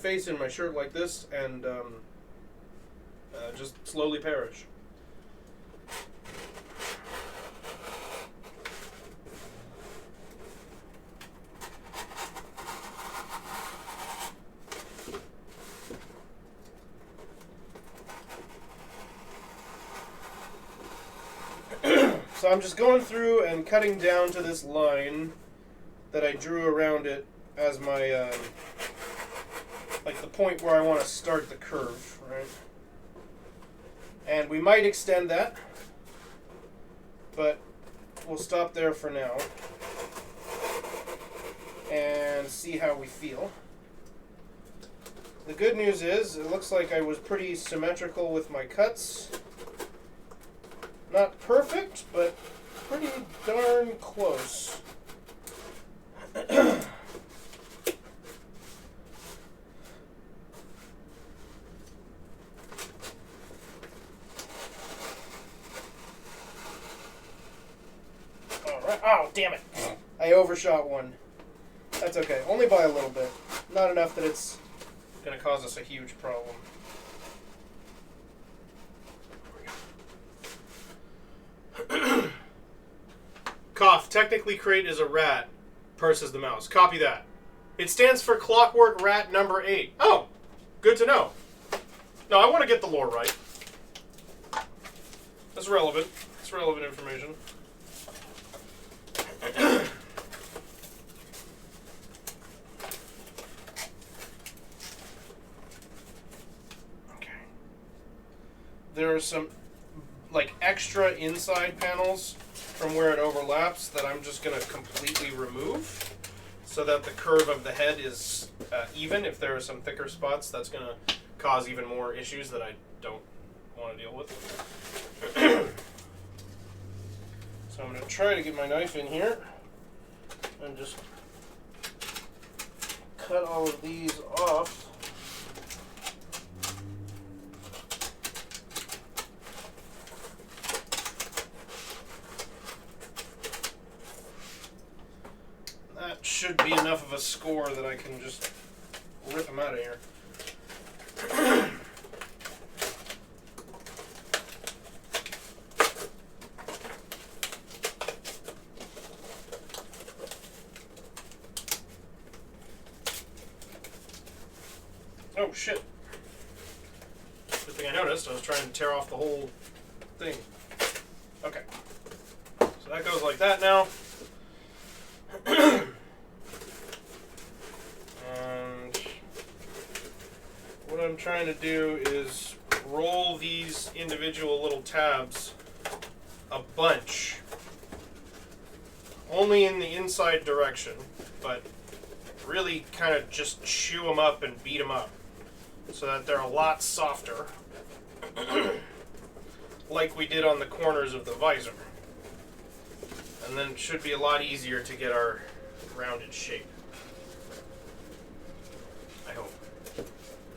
face in my shirt like this and just slowly perish. So I'm just going through and cutting down to this line that I drew around it as my, like the point where I want to start the curve, right? And we might extend that, but we'll stop there for now and see how we feel. The good news is, it looks like I was pretty symmetrical with my cuts. Not perfect, but pretty darn close. Alright. Oh, damn it. I overshot one. That's okay. Only by a little bit. Not enough that it's going to cause us a huge problem. Cough. Technically, Crate is a rat. Purse is the mouse. Copy that. It stands for Clockwork Rat number 8. Oh, good to know. No, I want to get the lore right. That's relevant. It's relevant information. Okay. There are some, like, extra inside panels from where it overlaps that I'm just going to completely remove so that the curve of the head is even. If there are some thicker spots, that's going to cause even more issues that I don't want to deal with. So I'm going to try to get my knife in here and just cut all of these off. That should be enough of a score that I can just rip them out of here. Oh shit. Good thing I noticed. I was trying to tear off the whole thing. Okay. So that goes like that now. And what I'm trying to do is roll these individual little tabs a bunch. Only in the inside direction, but really kind of just chew them up and beat them up so that they're a lot softer, like we did on the corners of the visor. And then it should be a lot easier to get our rounded shape. I hope.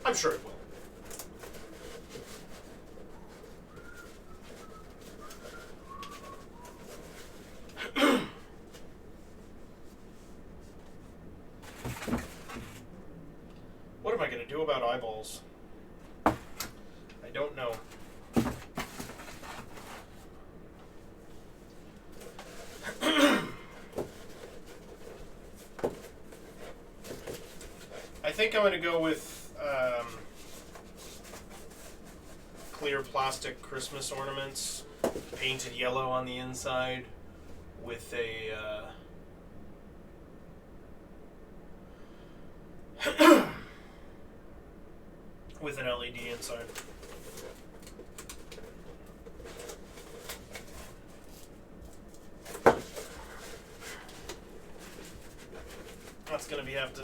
I'm sure it will. What am I going to do about eyeballs? I don't know. I think I'm going to go with clear plastic Christmas ornaments, painted yellow on the inside, with a with an LED inside.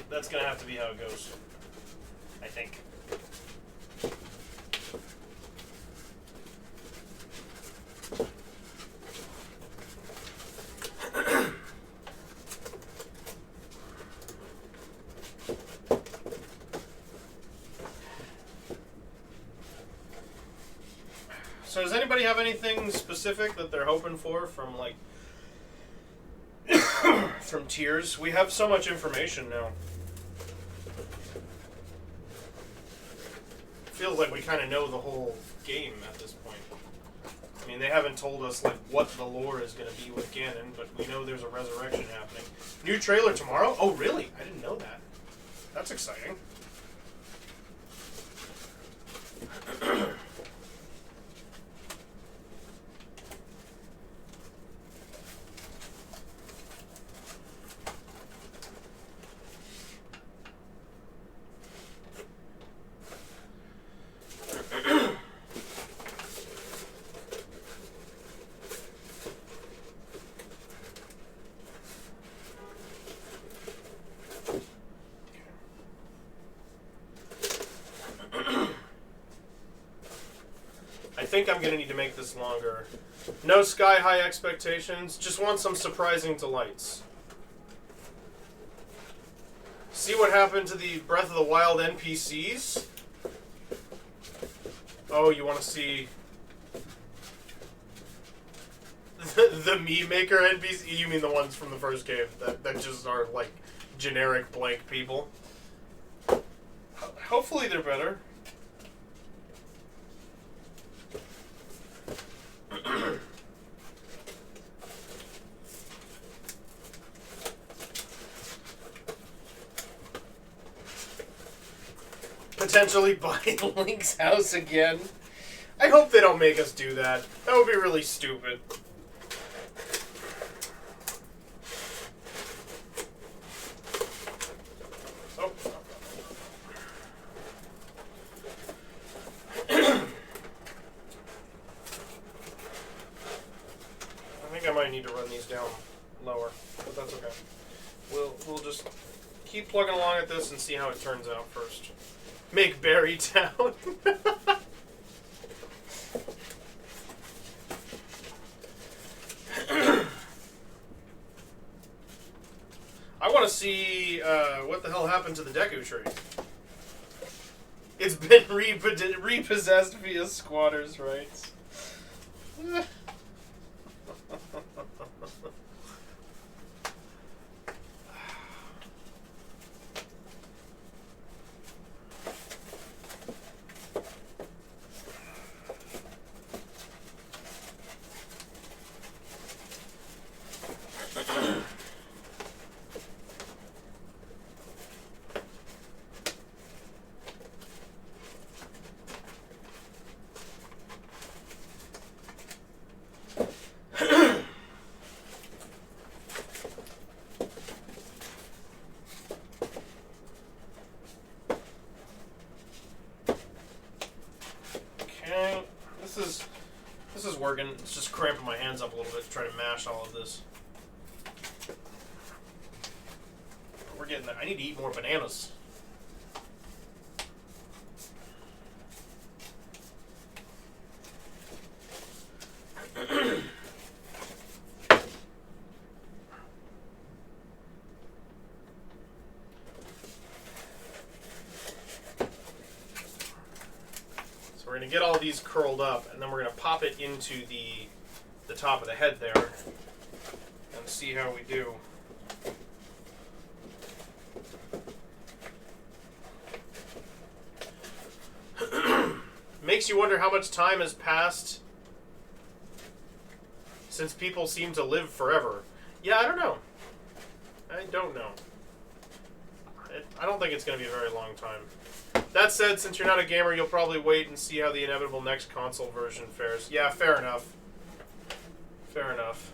That's gonna have to be how it goes, I think. So does anybody have anything specific that they're hoping for from, like, from tiers? We have so much information now. feels like we kind of know the whole game at this point. I mean, they haven't told us like what the lore is going to be with Ganon, but we know there's a resurrection happening. New trailer tomorrow? Oh, really? I didn't know that. That's exciting. I think I'm gonna need to make this longer. No sky-high expectations, just want some surprising delights. See what happened to the Breath of the Wild NPCs? Oh, you want to see the meme maker NPC? You mean the ones from the first game that just are like generic blank people? Hopefully they're better. Potentially buy Link's house again. I hope they don't make us do that. That would be really stupid. Oh. I think I might need to run these down lower, but that's okay. We'll just keep plugging along at this and see how it turns out first. Make Berry Town. I want to see what the hell happened to the Deku tree. It's been repossessed via squatters' rights. This is working. It's just cramping my hands up a little bit to try to mash all of this. We're getting there. I need to eat more bananas. We're going to get all these curled up, and then we're going to pop it into the top of the head there, and see how we do. Makes you wonder how much time has passed since people seem to live forever. Yeah, I don't know. I don't know. I don't think it's going to be a very long time. That said, since you're not a gamer, you'll probably wait and see how the inevitable next console version fares. Yeah, fair enough. Fair enough.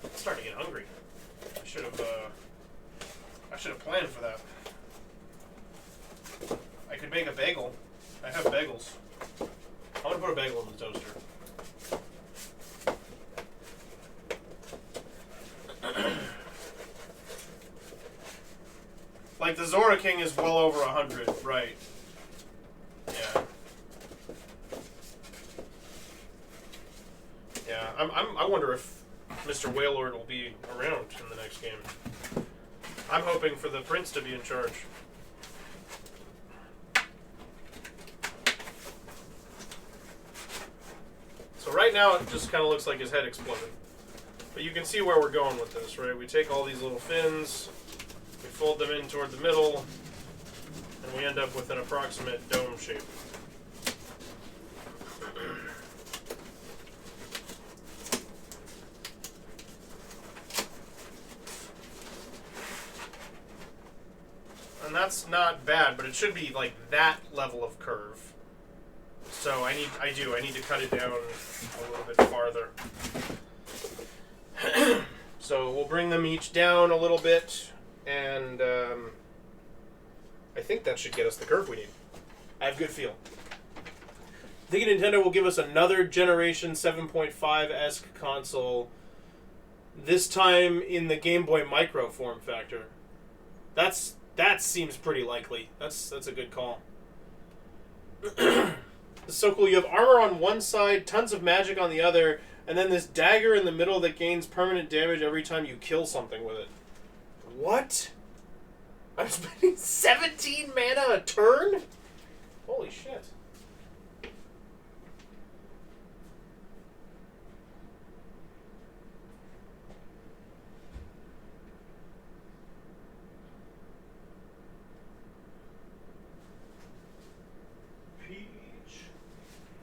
I'm starting to get hungry. I should have planned for that. I could make a bagel. I have bagels. I'm going to put a bagel in the toaster. Like, the Zora King is well over 100, right. Yeah. Yeah, I wonder if Mr. Wailord will be around in the next game. I'm hoping for the Prince to be in charge. now it just kind of looks like his head exploded. But you can see where we're going with this, right? We take all these little fins, we fold them in toward the middle, and we end up with an approximate dome shape. And that's not bad, but it should be like that level of curve. So I need to cut it down a little bit farther. So we'll bring them each down a little bit, and I think that should get us the curve we need. I have a good feel. I think Nintendo will give us another Generation 7.5-esque console, this time in the Game Boy Micro form factor. That seems pretty likely. That's a good call. It's so cool. You have armor on one side, tons of magic on the other, and then this dagger in the middle that gains permanent damage every time you kill something with it. What? I'm spending 17 mana a turn? Holy shit.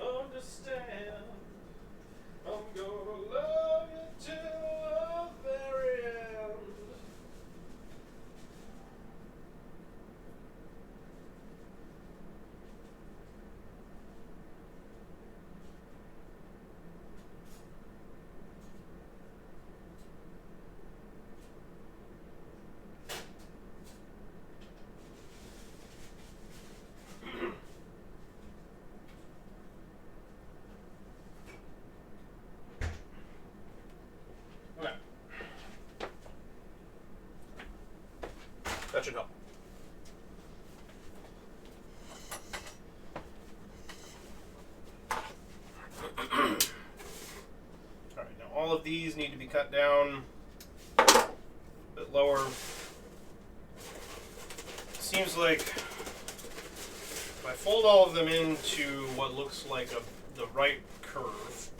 Understand, I'm gonna love you till the very end. That should help. Alright, now all of these need to be cut down a bit lower. Seems like if I fold all of them into what looks like the right curve,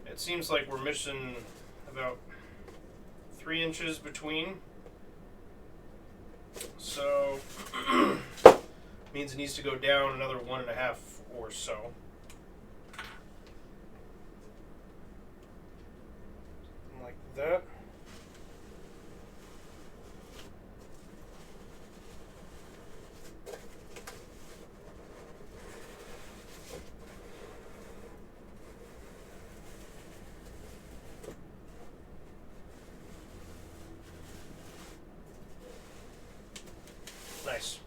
it seems like we're missing about 3 inches between. So, means it needs to go down another 1.5 or so. Like that. Nice.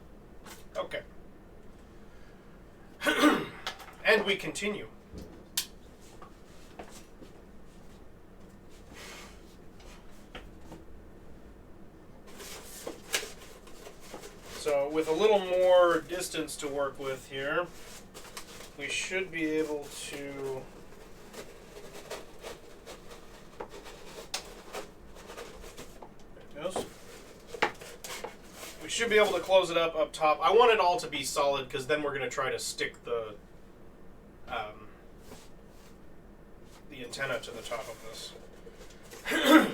Okay. And we continue. So with a little more distance to work with here, we should be able to there it goes. We should be able to close it up top. I want it all to be solid because then we're going to try to stick the antenna to the top of this. There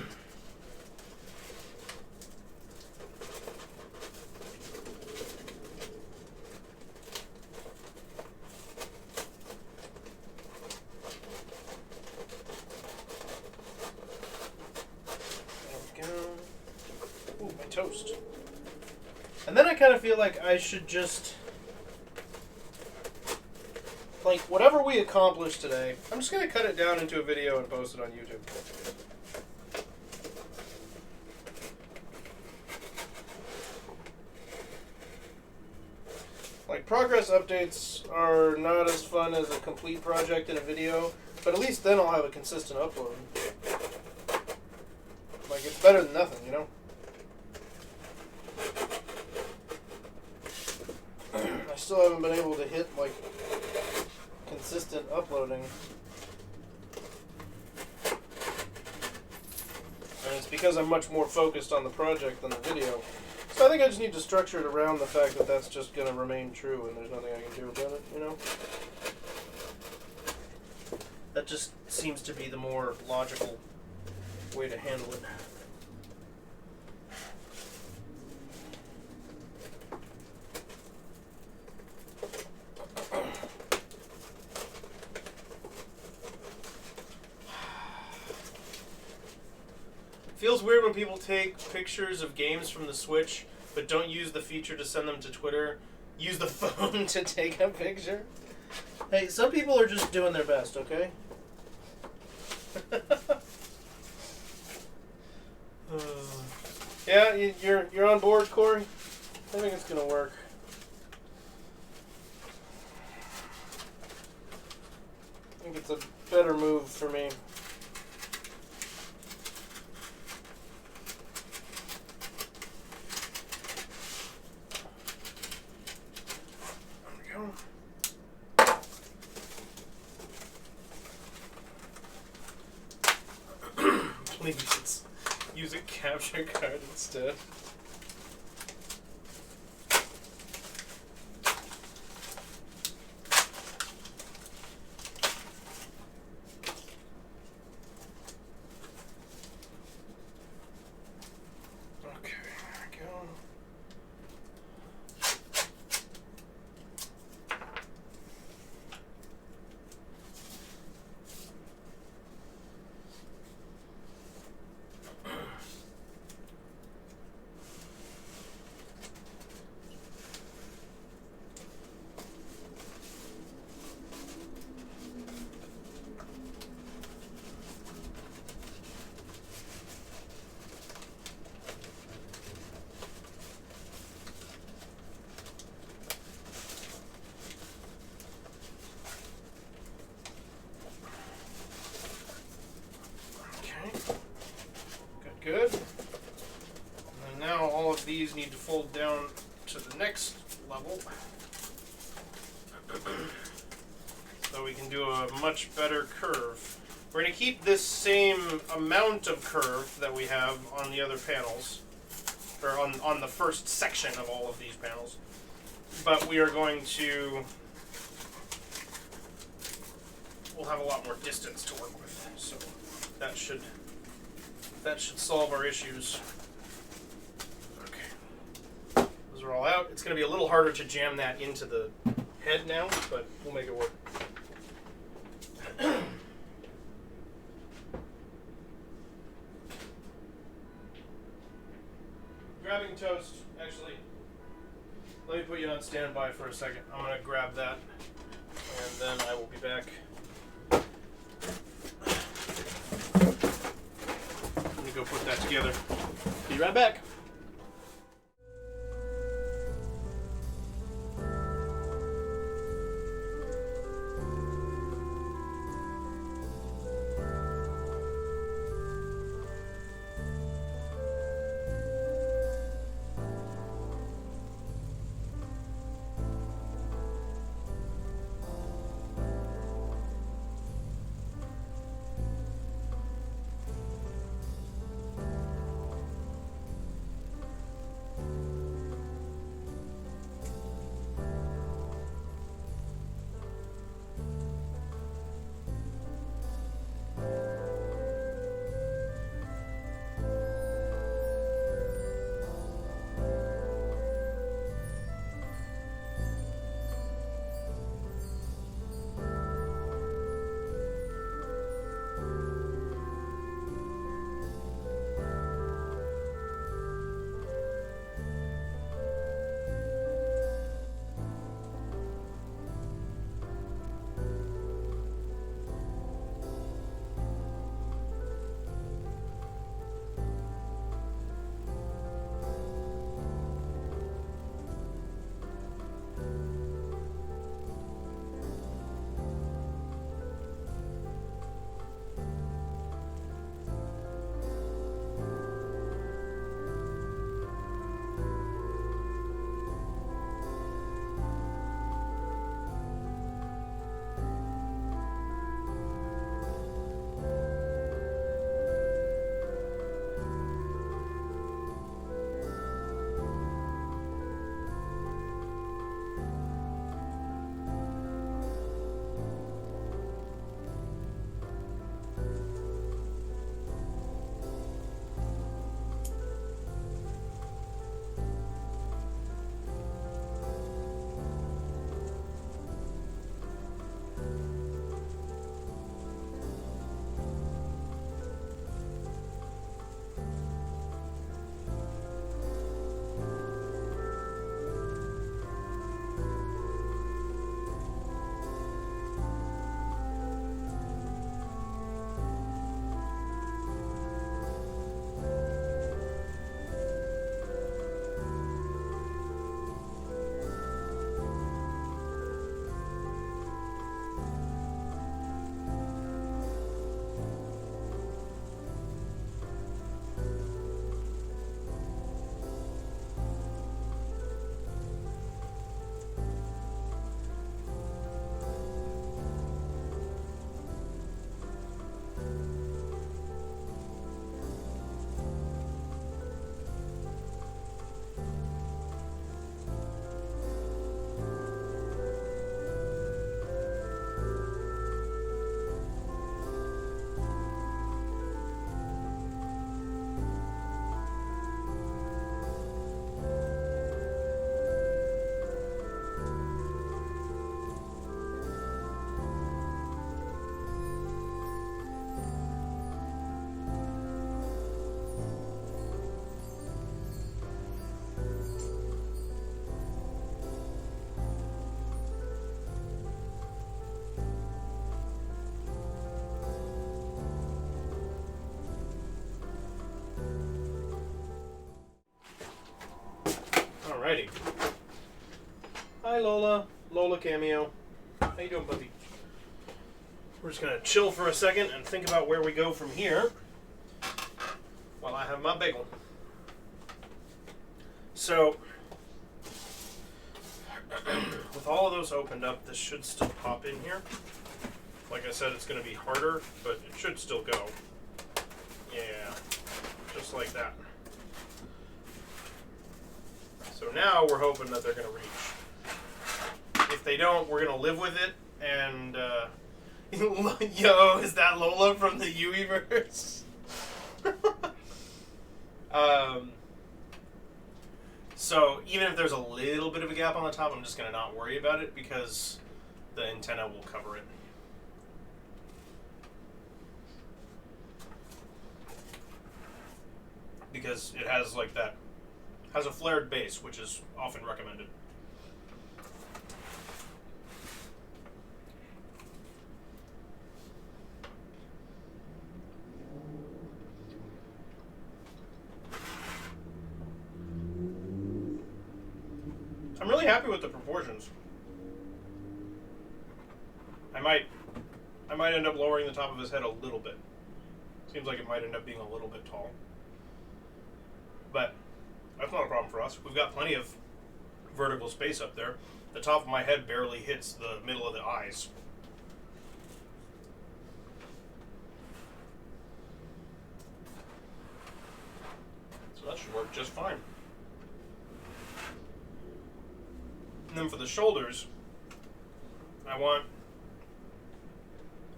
we go. Ooh, my toast. And then I kind of feel like I should just, like, whatever we accomplish today, I'm just going to cut it down into a video and post it on YouTube. Like, progress updates are not as fun as a complete project in a video, but at least then I'll have a consistent upload. Like, it's better than nothing, you know? I still haven't been able to hit, like, consistent uploading. And it's because I'm much more focused on the project than the video. So I think I just need to structure it around the fact that that's just going to remain true and there's nothing I can do about it, you know? just seems to be the more logical way to handle it. Feels weird when people take pictures of games from the Switch, but don't use the feature to send them to Twitter. Use the phone to take a picture. Hey, some people are just doing their best, okay? Yeah, you're on board, Corey? I think it's gonna work. I think it's a better move for me. Please, use a capture card instead. Okay, there we go. Good. And now all of these need to fold down to the next level. So we can do a much better curve. We're going to keep this same amount of curve that we have on the other panels, or on the first section of all of these panels. But we are going to, we'll have a lot more distance to work with. So that should solve our issues. Okay. Those are all out. It's going to be a little harder to jam that into the head now, but we'll make it work. Grabbing toast, actually. Let me put you on standby for a second. I'm going to grab that, and then I will be back. Let me go put that together. Be right back. Alrighty. Hi, Lola. Lola cameo. How you doing, puppy? We're just gonna chill for a second and think about where we go from here while I have my bagel. So, with all of those opened up, this should still pop in here. Like I said, it's going to be harder, but it should still go. Yeah, just like that. So now we're hoping that they're going to reach. If they don't, we're going to live with it, and, yo, is that Lola from the Yuiverse? So even if there's a little bit of a gap on the top, I'm just going to not worry about it because the antenna will cover it. Because it has like that, has a flared base, which is often recommended. I'm really happy with the proportions. I might end up lowering the top of his head a little bit. Seems like it might end up being a little bit tall. But that's not a problem for us. We've got plenty of vertical space up there. The top of my head barely hits the middle of the eyes. So that should work just fine. And then for the shoulders, I want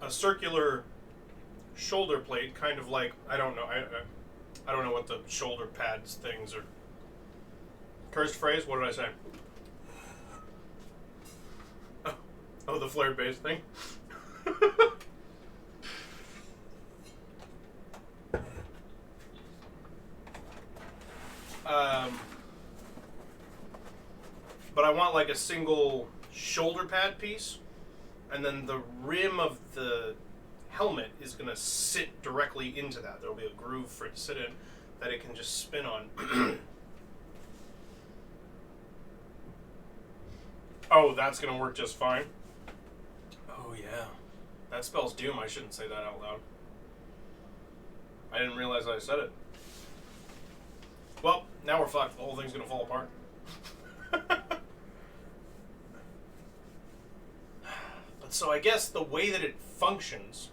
a circular shoulder plate, kind of like, I don't know what the shoulder pads things are. Cursed phrase? What did I say? Oh, the flared base thing? But I want like a single shoulder pad piece, and then the rim of the helmet is going to sit directly into that. There'll be a groove for it to sit in that it can just spin on. Oh, that's going to work just fine. Oh, yeah. That spells doom. I shouldn't say that out loud. I didn't realize I said it. Well, now we're fucked. The whole thing's going to fall apart. So I guess the way that it functions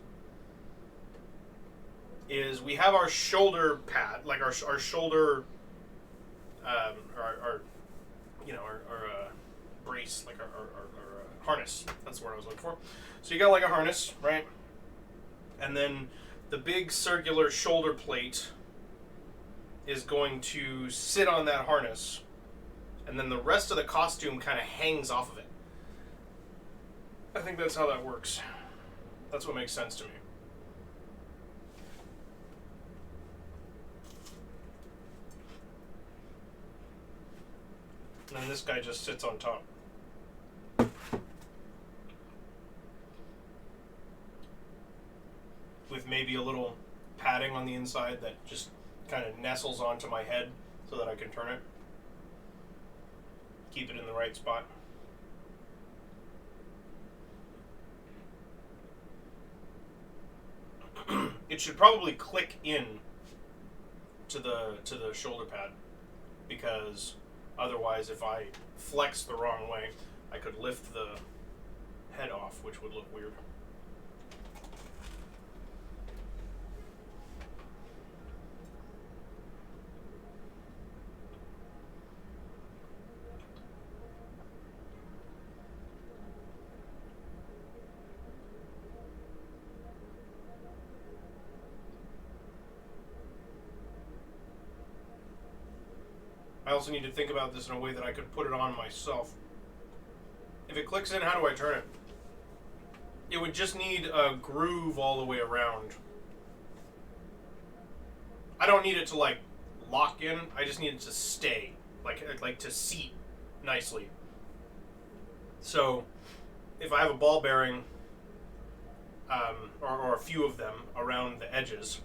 is we have our shoulder pad, like our shoulder, our brace, like our harness. That's the word I was looking for. So you got like a harness, right? And then the big circular shoulder plate is going to sit on that harness, and then the rest of the costume kind of hangs off of it. I think that's how that works. That's what makes sense to me. And then this guy just sits on top. With maybe a little padding on the inside that just kind of nestles onto my head so that I can turn it. Keep it in the right spot. It should probably click in to the shoulder pad, because otherwise if I flex the wrong way, I could lift the head off, which would look weird. I also need to think about this in a way that I could put it on myself. If it clicks in, how do I turn it? It would just need a groove all the way around. I don't need it to like lock in. I just need it to stay, like to seat nicely. So if I have a ball bearing, or a few of them around the edges,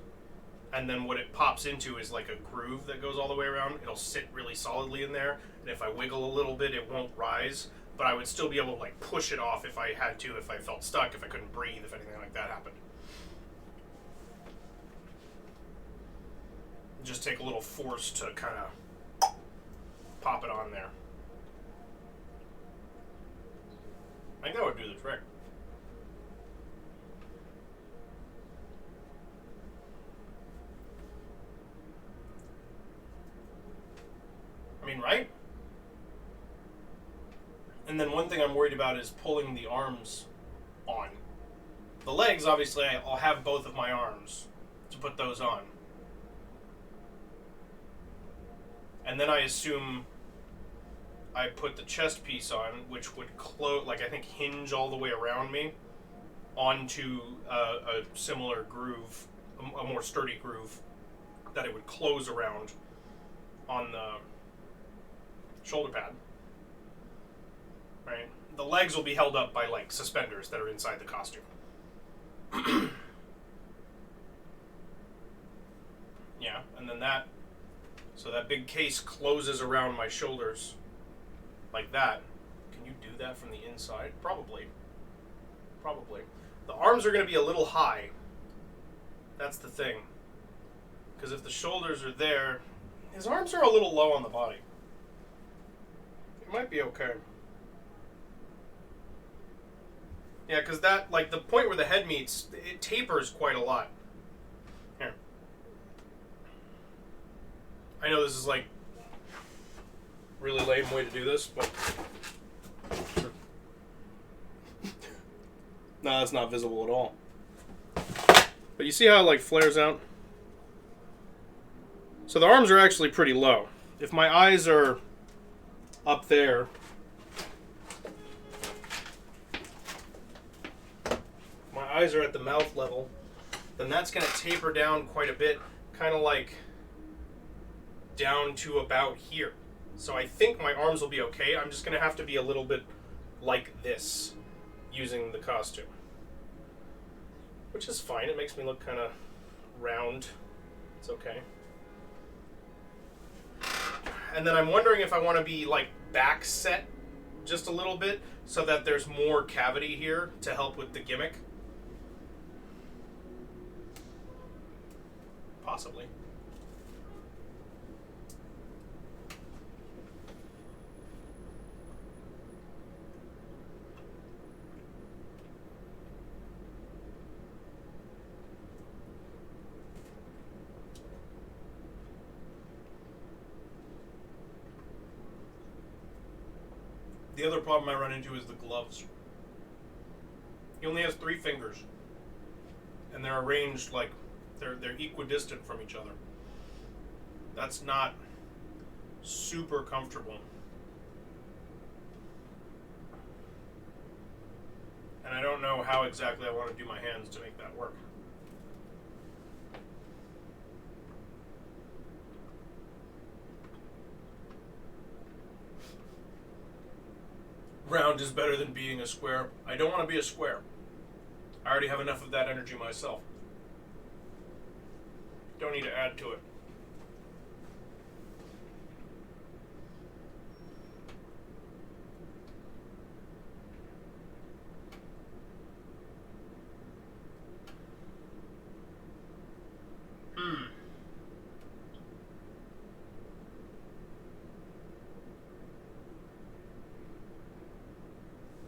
and then what it pops into is like a groove that goes all the way around. It'll sit really solidly in there, and if I wiggle a little bit, it won't rise, but I would still be able to like push it off if I had to, if I felt stuck, if I couldn't breathe, if anything like that happened. Just take a little force to kind of pop it on there. I think that would do the trick. I mean, right? And then one thing I'm worried about is pulling the arms on. The legs, obviously, I'll have both of my arms to put those on. And then I assume I put the chest piece on, which would close, like I think hinge all the way around me onto a similar groove, a more sturdy groove that it would close around on the shoulder pad. Right? The legs will be held up by like suspenders that are inside the costume. Yeah, and then that, so that big case closes around my shoulders like that. Can you do that from the inside? Probably. Probably. The arms are going to be a little high. That's the thing. Because if the shoulders are there, his arms are a little low on the body. It might be okay. Yeah, because that, like, the point where the head meets, it tapers quite a lot. Here. I know this is, like, really lame way to do this, but... No, that's not visible at all. But you see how it, like, flares out? So the arms are actually pretty low. If my eyes are up there... My eyes are at the mouth level, then that's going to taper down quite a bit, kind of like down to about here. So I think my arms will be okay. I'm just going to have to be a little bit like this using the costume. Which is fine. It makes me look kind of round. It's okay. And then I'm wondering if I want to be like back set just a little bit so that there's more cavity here to help with the gimmick. Possibly. The other problem I run into is the gloves. He only has 3 fingers. And they're arranged like they're equidistant from each other. That's not super comfortable. And I don't know how exactly I want to do my hands to make that work. Round is better than being a square. I don't want to be a square. I already have enough of that energy myself. Don't need to add to it.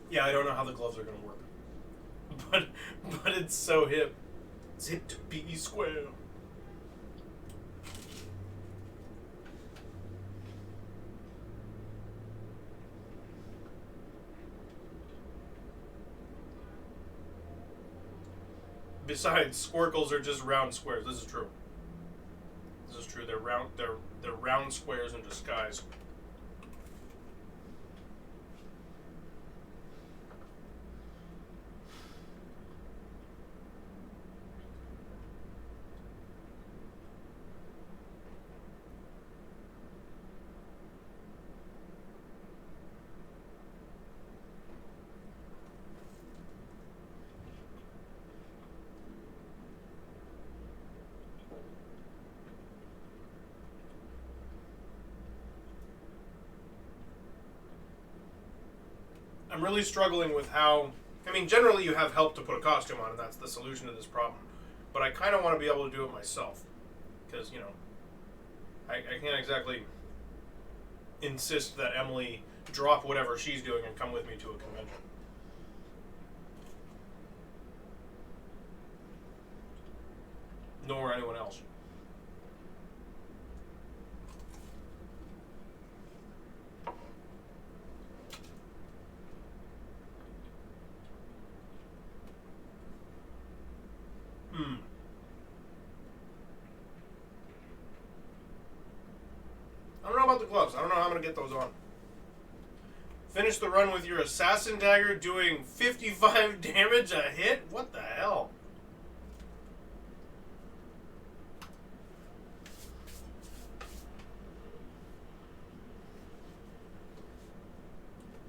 Yeah, I don't know how the gloves are going to work. But it's so hip. It's hip to be square. Besides, squircles are just round squares. This is true. This is true. They're round. They're round squares in disguise. I'm really struggling with how... I mean, generally you have help to put a costume on, and that's the solution to this problem. But I kind of want to be able to do it myself. Because, you know, I can't exactly insist that Emily drop whatever she's doing and come with me to a convention. Nor anyone else. I don't know about the gloves. I don't know how I'm going to get those on. Finish the run with your assassin dagger doing 55 damage a hit? What the hell?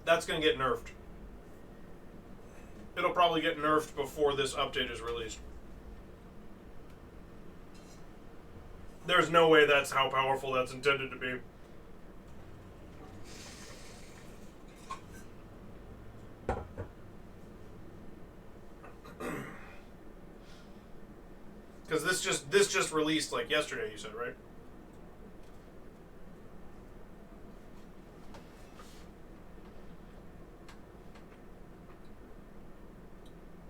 That's going to get nerfed. It'll probably get nerfed before this update is released. There's no way that's how powerful that's intended to be. Because this just released like yesterday, you said, right?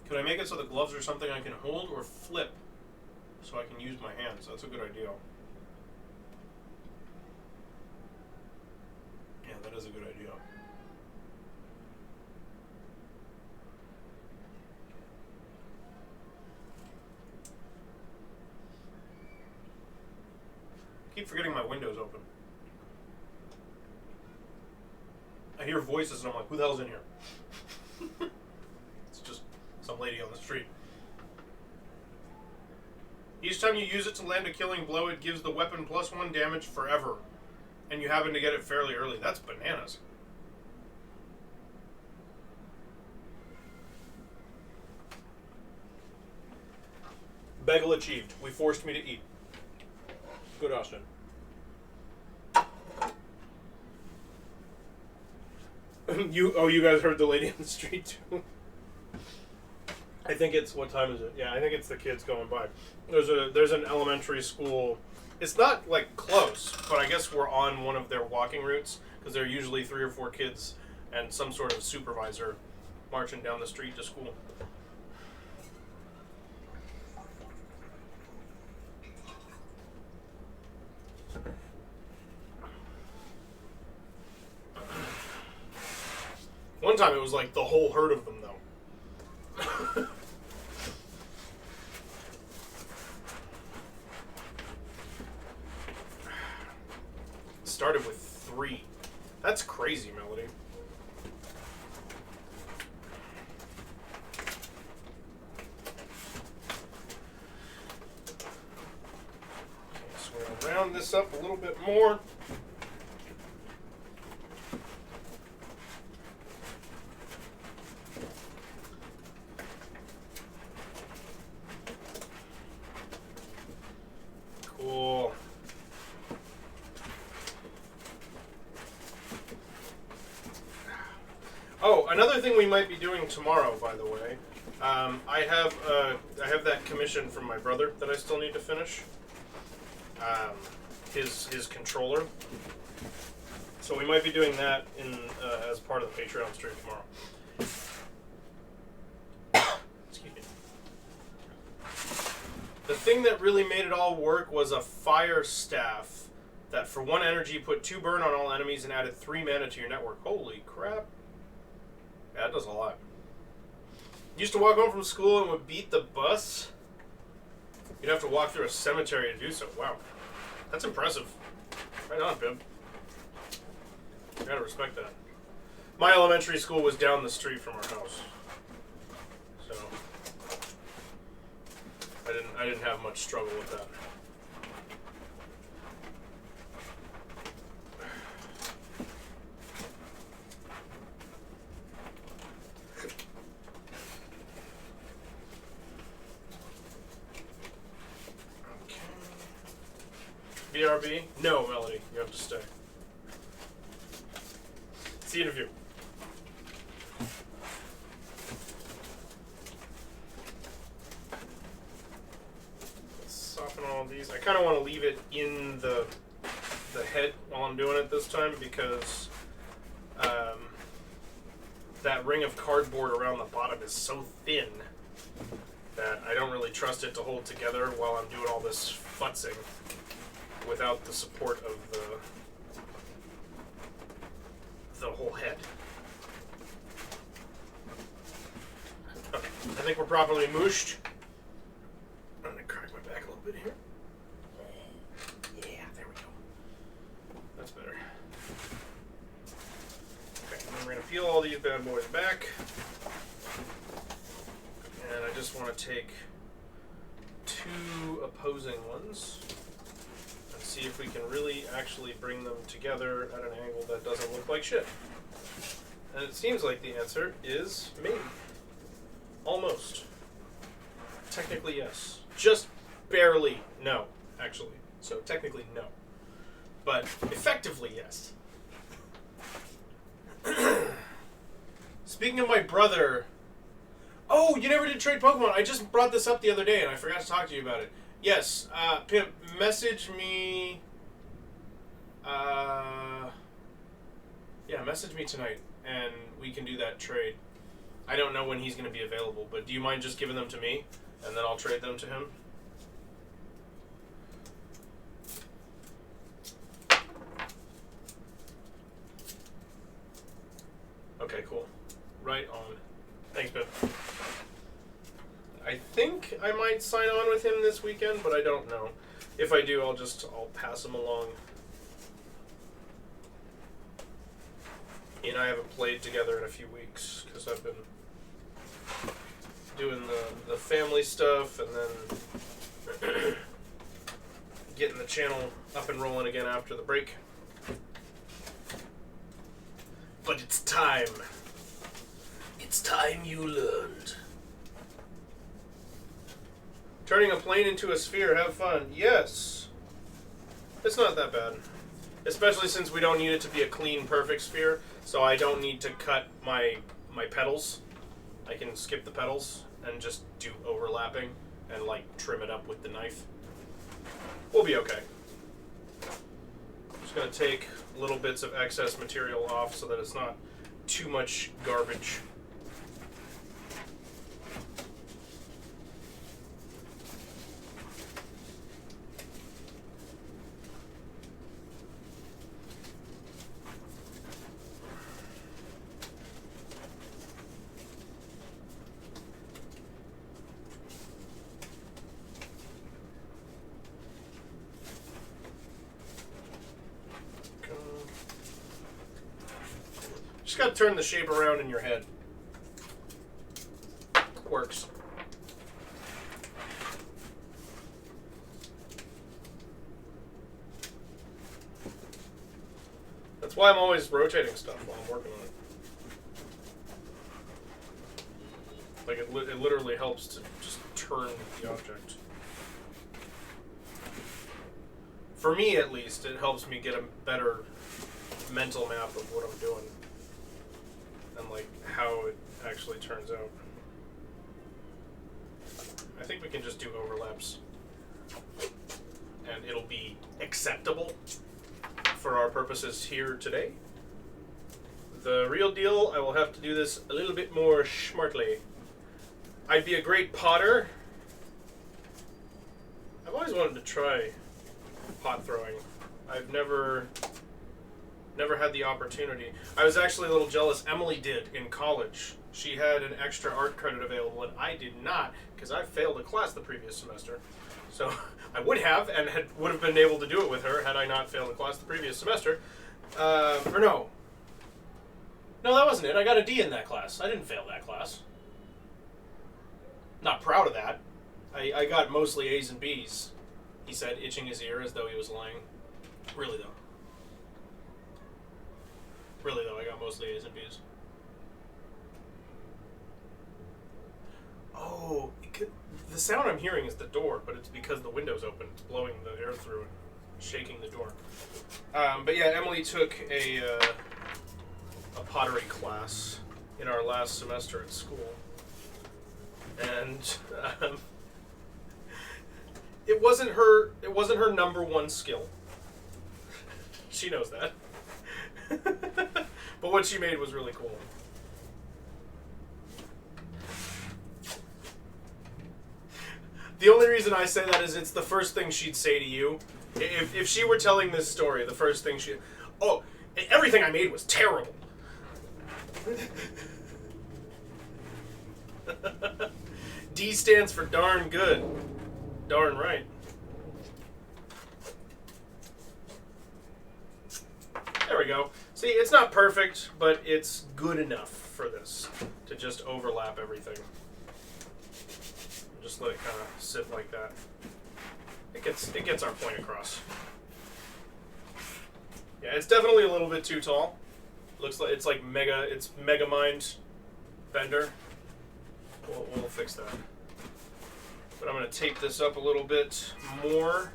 Could I make it so the gloves are something I can hold or flip so I can use my hands? That's a good idea. Yeah, that is a good idea. I keep forgetting my window's open. I hear voices and I'm like, who the hell's in here? It's just some lady on the street. Each time you use it to land a killing blow, it gives the weapon +1 damage forever. And you happen to get it fairly early. That's bananas. Bagel achieved. We forced me to eat. Good, Austin. You guys heard the lady on the street too? I think it's, what time is it? Yeah, I think it's the kids going by. There's an elementary school. It's not like close, but I guess we're on one of their walking routes because there are usually 3 or 4 kids and some sort of supervisor marching down the street to school. One time it was like the whole herd of them, though. Started with 3. That's crazy, Melody. Okay, so we'll round this up a little bit more. Cool. Oh, another thing we might be doing tomorrow, by the way, I have that commission from my brother that I still need to finish. His controller. So we might be doing that in as part of the Patreon stream tomorrow. Excuse me. The thing that really made it all work was a fire staff that for 1 energy put 2 burn on all enemies and added 3 mana to your network. Holy crap. Yeah, that does a lot. Used to walk home from school and would beat the bus. You'd have to walk through a cemetery to do so. Wow. That's impressive. Right on, Bib. I gotta respect that. My elementary school was down the street from our house. So I didn't have much struggle with that. BRB? No, Melody. You have to stay. See you in a few. all of these. I kind of want to leave it in the head while I'm doing it this time because that ring of cardboard around the bottom is so thin that I don't really trust it to hold together while I'm doing all this futzing without the support of the whole head. Okay, I think we're properly mooshed. I'm gonna crack my back a little bit here. Yeah, there we go. That's better. Okay, and then we're gonna peel all these bad boys back. And I just want to take 2 opposing ones and see if we can really actually bring them together at an angle that doesn't look like shit. And it seems like the answer is maybe. Almost. Technically, yes. Just barely no, actually. So technically, no. But effectively, yes. Speaking of my brother... Oh, you never did trade Pokemon. I just brought this up the other day, and I forgot to talk to you about it. Yes, Pimp, message me... Yeah, message me tonight, and we can do that trade. I don't know when he's going to be available, but do you mind just giving them to me, and then I'll trade them to him? Okay, cool. Right on. Thanks, Pip. I think I might sign on with him this weekend, but I don't know. If I do, I'll pass him along. He and I haven't played together in a few weeks because I've been doing the family stuff and then getting the channel up and rolling again after the break. But it's time. It's time you learned. Turning a plane into a sphere, have fun. Yes. It's not that bad. Especially since we don't need it to be a clean, perfect sphere, so I don't need to cut my petals. I can skip the petals and just do overlapping and like trim it up with the knife. We'll be okay. Just gonna take little bits of excess material off so that it's not too much garbage. Just gotta turn the shape around in your head. Works. That's why I'm always rotating stuff while I'm working on it. Like, it literally helps to just turn the object. For me, at least, it helps me get a better mental map of what I'm doing. And, like, how it actually turns out. I think we can just do overlaps. And it'll be acceptable for our purposes here today. The real deal, I will have to do this a little bit more smartly. I'd be a great potter. I've always wanted to try pot throwing. I've never had the opportunity. I was actually a little jealous. Emily did in college. She had an extra art credit available, and I did not, because I failed a class the previous semester. So I would have, and would have been able to do it with her had I not failed a class the previous semester. Or no. No, that wasn't it. I got a D in that class. I didn't fail that class. Not proud of that. I got mostly A's and B's. He said, itching his ear as though he was lying. Really, though. Really, though, I got mostly A's and B's. Oh, the sound I'm hearing is the door, but it's because the window's open. It's blowing the air through and shaking the door. But yeah, Emily took a pottery class in our last semester at school. And it wasn't her number one skill. She knows that. But what she made was really cool. The only reason I say that is it's the first thing she'd say to you. If she were telling this story, the first thing oh, everything I made was terrible. D stands for darn good. Darn right. There we go. See, it's not perfect, but it's good enough for this to just overlap everything. Just let it kind of sit like that. It gets our point across. Yeah, it's definitely a little bit too tall. Looks like it's Mega Mind Bender. We'll fix that. But I'm going to tape this up a little bit more.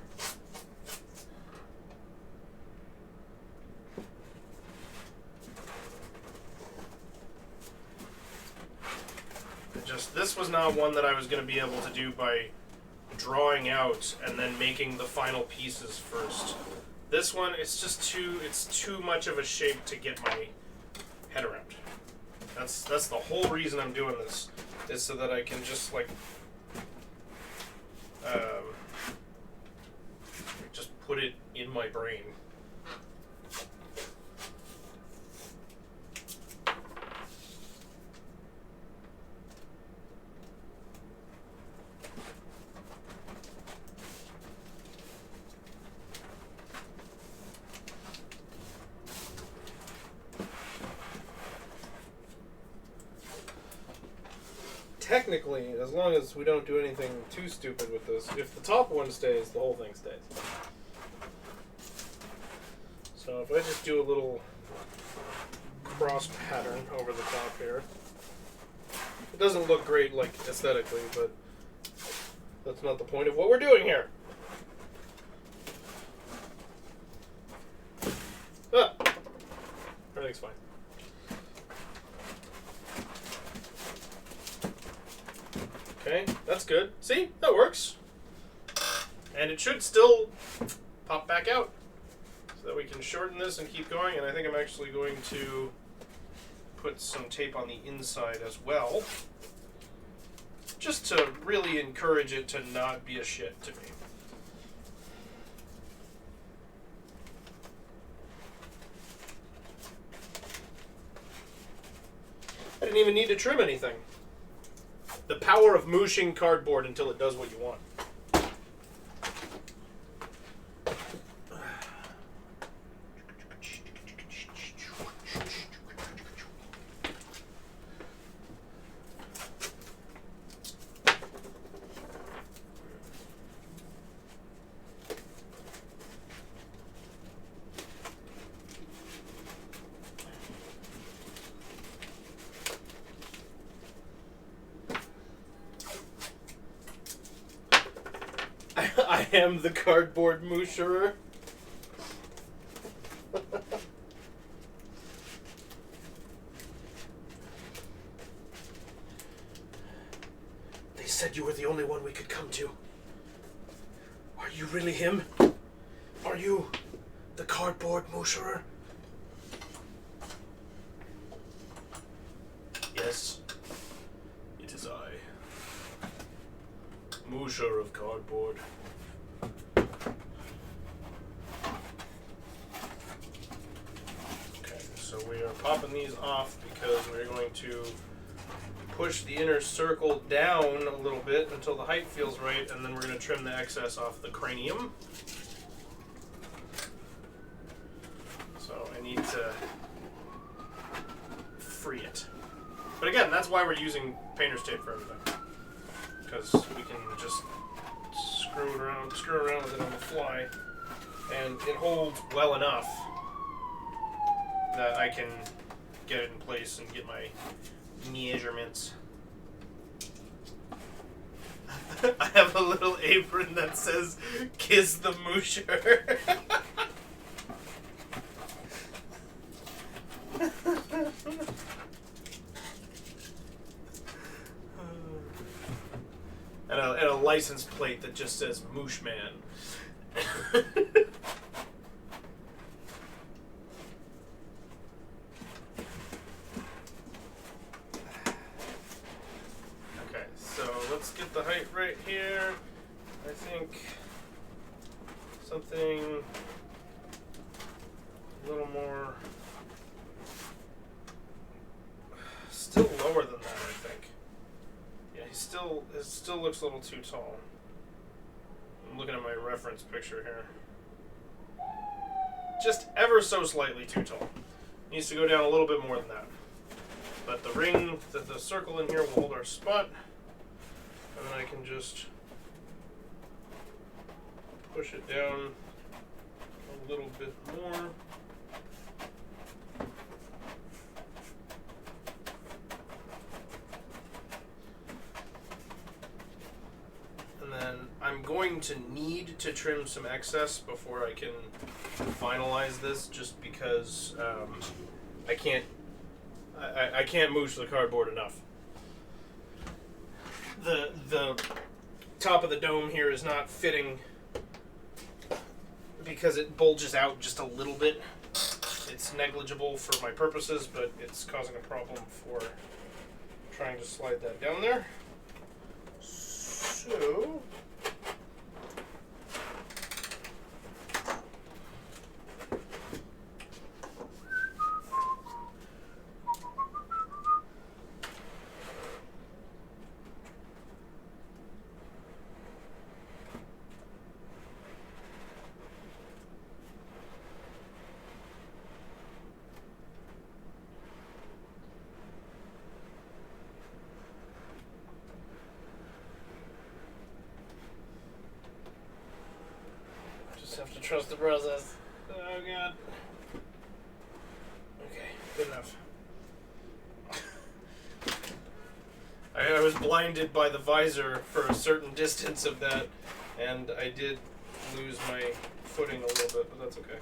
This was not one that I was going to be able to do by drawing out and then making the final pieces first. This one, it's too much of a shape to get my head around. That's the whole reason I'm doing this, is so that I can just just put it in my brain. Technically, as long as we don't do anything too stupid with this, if the top one stays, the whole thing stays. So if I just do a little cross pattern over the top here, it doesn't look great, like, aesthetically, but that's not the point of what we're doing here. Ah! Everything's fine. Okay, that's good. See? That works. And it should still pop back out so that we can shorten this and keep going. And I think I'm actually going to put some tape on the inside as well, just to really encourage it to not be a shit to me. I didn't even need to trim anything. The power of mooshing cardboard until it does what you want. I am the cardboard moosherer. They said you were the only one we could come to. Are you really him? Are you the cardboard moosherer? Yes, it is I. Moosher of cardboard. So we are popping these off because we're going to push the inner circle down a little bit until the height feels right, and then we're going to trim the excess off the cranium. So I need to free it. But again, that's why we're using painter's tape for everything, because we can just screw around with it on the fly, and it holds well enough that I can get it in place and get my measurements. I have a little apron that says, "Kiss the Moosher." and a license plate that just says Moosh Man. Okay, so let's get the height right here. I think something a little more, still lower than that, I think. Yeah, it still looks a little too tall. I'm looking at my reference picture here. Just ever so slightly too tall. Needs to go down a little bit more than that. But the ring, the circle in here will hold our spot. And then I can just push it down a little bit more. And then I'm going to need to trim some excess before I can finalize this, just because I can't moosh the cardboard enough. The top of the dome here is not fitting because it bulges out just a little bit. It's negligible for my purposes, but it's causing a problem for trying to slide that down there. So have to trust the process. Oh god. Okay, good enough. I was blinded by the visor for a certain distance of that, and I did lose my footing a little bit, but that's okay.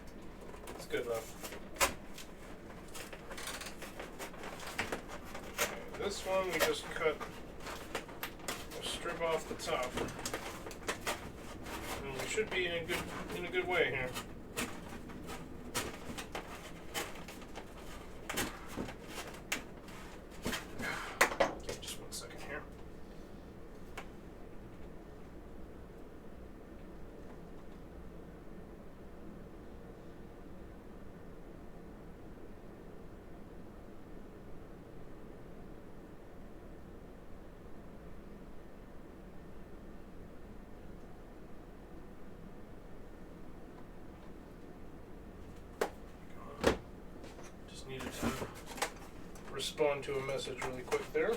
It's good enough. Okay, this one we just cut a strip off the top. And we should be in a good way here. Okay, just 1 second here. Needed to respond to a message really quick there.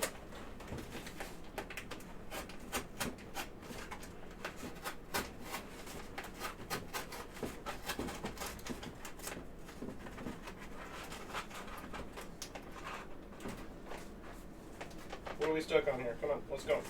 What are we stuck on here? Come on, let's go.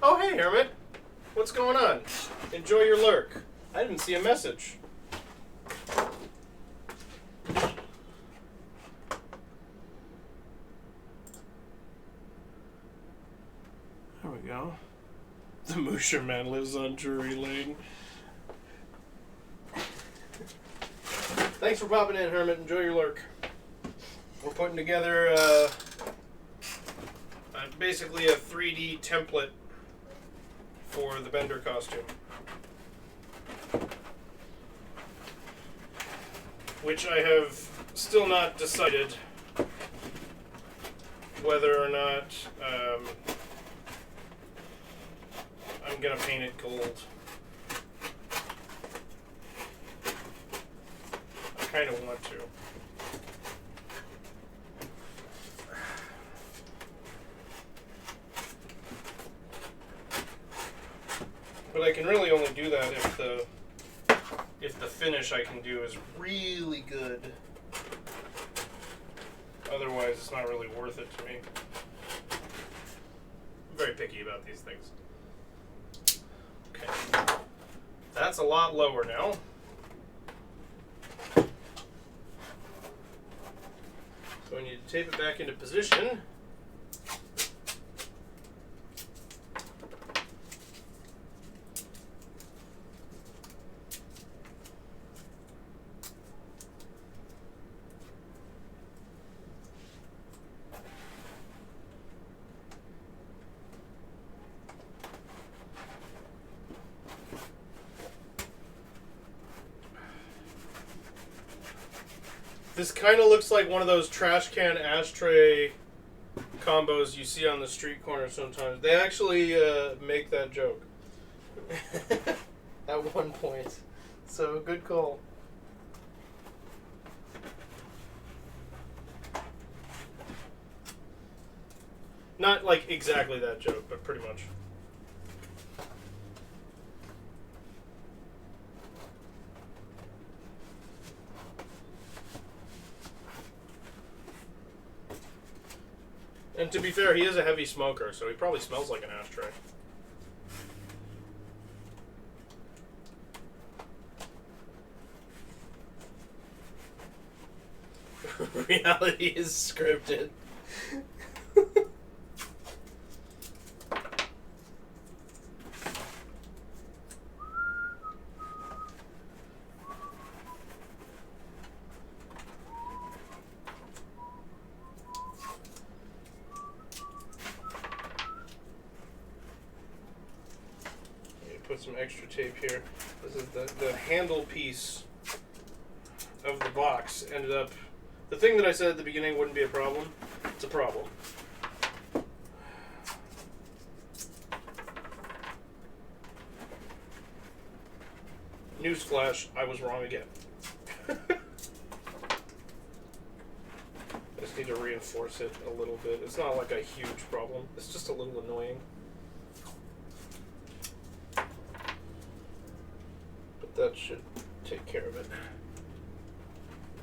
Oh, hey, Hermit. What's going on? Enjoy your lurk. I didn't see a message. There we go. The Moosher Man lives on Drury Lane. Thanks for popping in, Hermit. Enjoy your lurk. We're putting together basically a 3D template for the Bender costume, which I have still not decided whether or not I'm gonna paint it gold. I kind of want to. But I can really only do that if the finish I can do is really good. Otherwise, it's not really worth it to me. I'm very picky about these things. Okay. That's a lot lower now. So I need to tape it back into position. This kind of looks like one of those trash can ashtray combos you see on the street corner sometimes. They actually make that joke at one point. So, good call. Not like exactly that joke, but pretty much. And to be fair, he is a heavy smoker, so he probably smells like an ashtray. Reality is scripted. Put some extra tape here. This is the handle piece of the box. Ended up, the thing that I said at the beginning wouldn't be a problem. It's a problem. Newsflash, I was wrong again. I just need to reinforce it a little bit. It's not like a huge problem. It's just a little annoying. That should take care of it.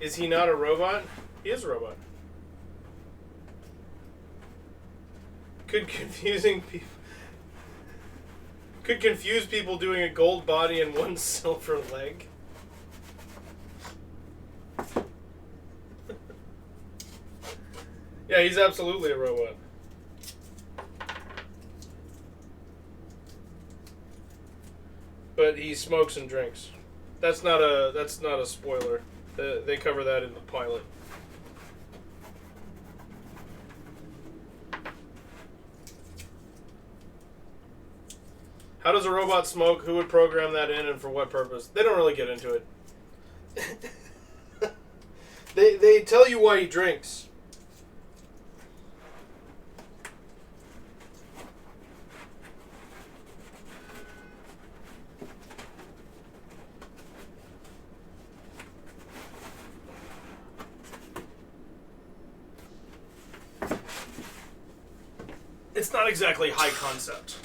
Is he not a robot? He is a robot. Could confuse people doing a gold body and one silver leg. Yeah, he's absolutely a robot. But he smokes and drinks. That's not a spoiler. They cover that in the pilot. How does a robot smoke? Who would program that in and for what purpose? They don't really get into it. They tell you why he drinks. It's not exactly high concept.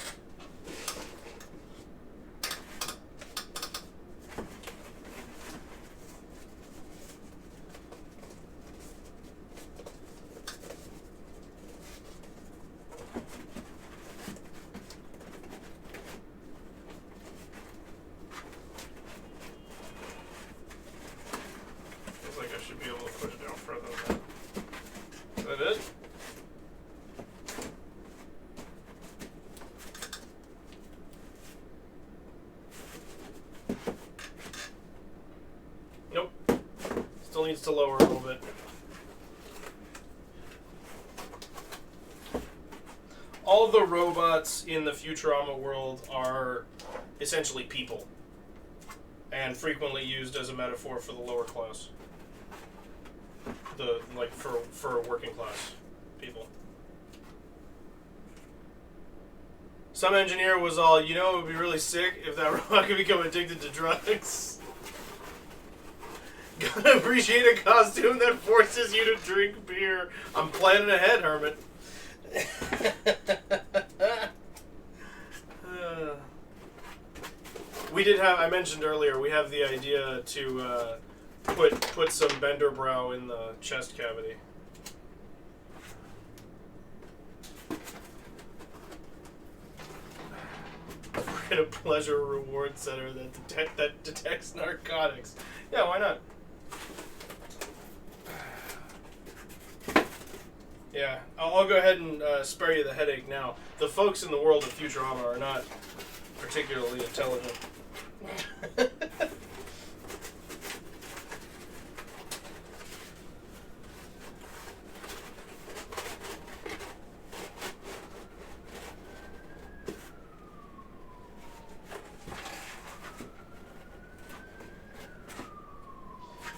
Feels like I should be able to push it down further than that. Is that it? Needs to lower a little bit. All of the robots in the Futurama world are essentially people, and frequently used as a metaphor for the lower class. For working class people. Some engineer was all, you know, it would be really sick if that robot could become addicted to drugs. Gotta appreciate a costume that forces you to drink beer. I'm planning ahead, Hermit. We did have, I mentioned earlier, we have the idea to put some Bender Brow in the chest cavity. a pleasure reward center that detects narcotics. Yeah, why not? Yeah, I'll go ahead and spare you the headache now. The folks in the world of Futurama are not particularly intelligent.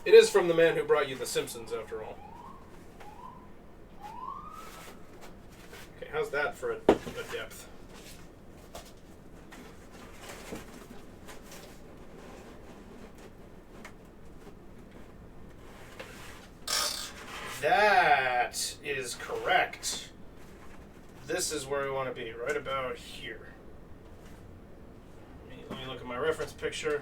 It is from the man who brought you The Simpsons, after all. Okay, how's that for a depth? That is correct. This is where we want to be, right about here. Let me look at my reference picture.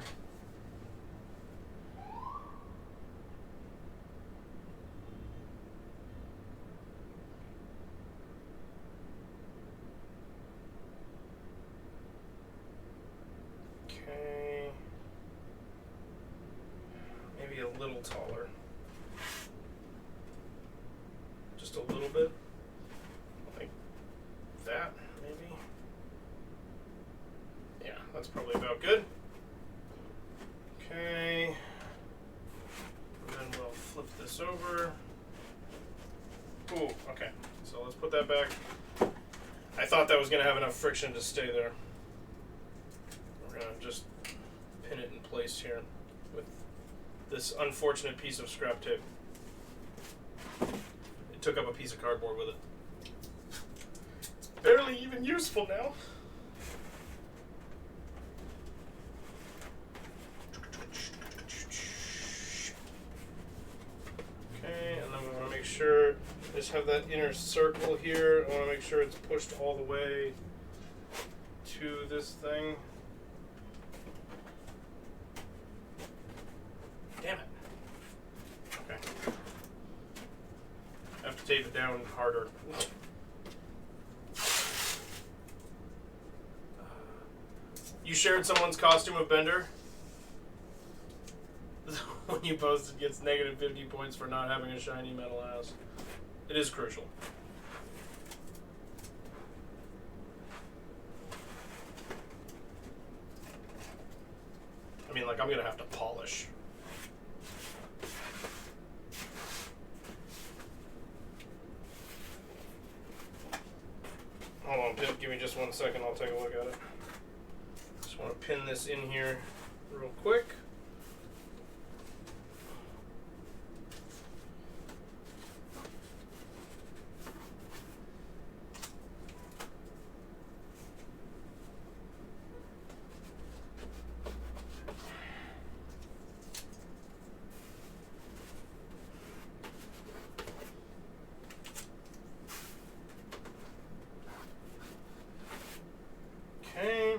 Okay. Maybe a little taller. Just a little bit. Like that, maybe. Yeah, that's probably about good. Okay. And then we'll flip this over. Ooh, okay. So let's put that back. I thought that was going to have enough friction to stay there. We're going to just pin it in place here with this unfortunate piece of scrap tape. It took up a piece of cardboard with it. It's barely even useful now. Okay, and then we want to make sure, just have that inner circle here. I want to make sure it's pushed all the way to this thing. Damn it. Okay. I have to tape it down harder. You shared someone's costume of Bender? When you post, it gets negative 50 points for not having a shiny metal ass. It is crucial. I mean, like, I'm going to have to polish. Hold on, Pip. Give me just 1 second. I'll take a look at it. Just want to pin this in here real quick. Okay.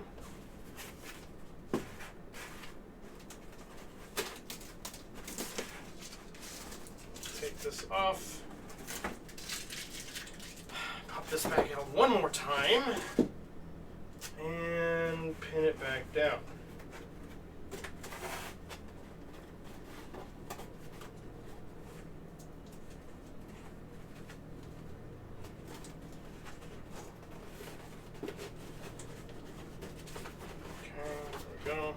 Take this off. Pop this back out one more time. And pin it back down. Go.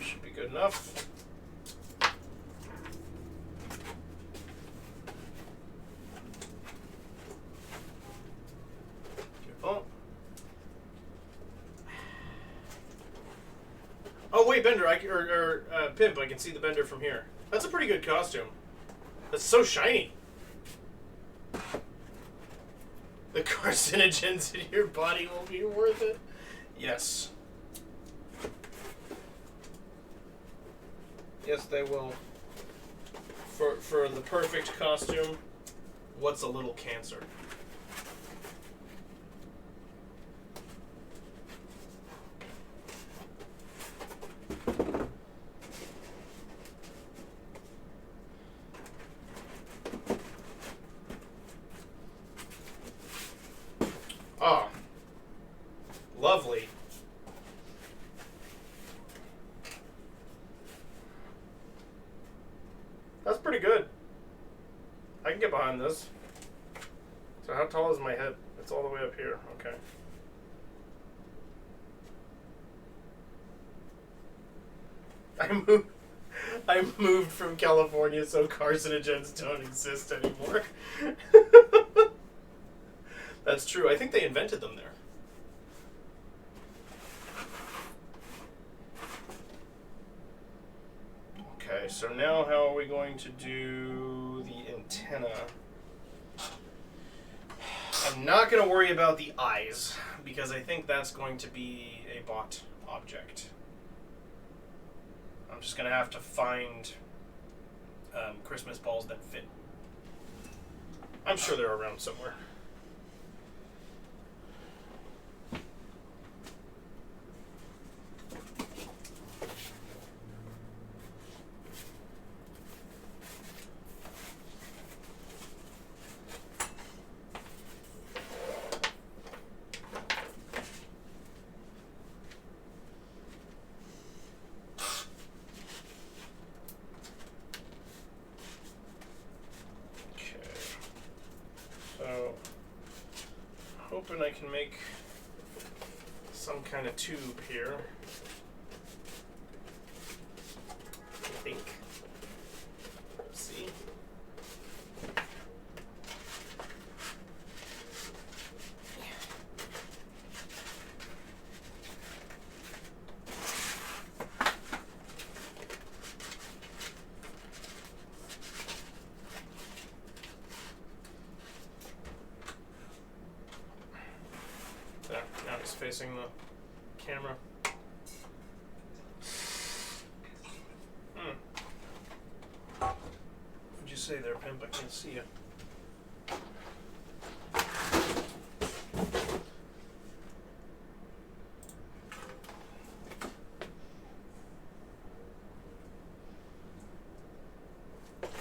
Should be good enough. Oh. Oh wait, Bender, Pimp, I can see the Bender from here. That's a pretty good costume. That's so shiny. The carcinogens in your body will be worth it. Yes. Yes, they will. For the perfect costume, what's a little cancer? Ah, lovely. I can get behind this. So how tall is my head? It's all the way up here. Okay. I moved from California, so carcinogens don't exist anymore. That's true. I think they invented them there. Okay, so now how are we going to do the antenna? I'm not going to worry about the eyes, because I think that's going to be a bought object. I'm just going to have to find Christmas balls that fit. I'm sure they're around somewhere. Hoping I can make some kind of tube here. I think. See? Now he's facing the camera. What'd you say there, Pimp? I can't see you.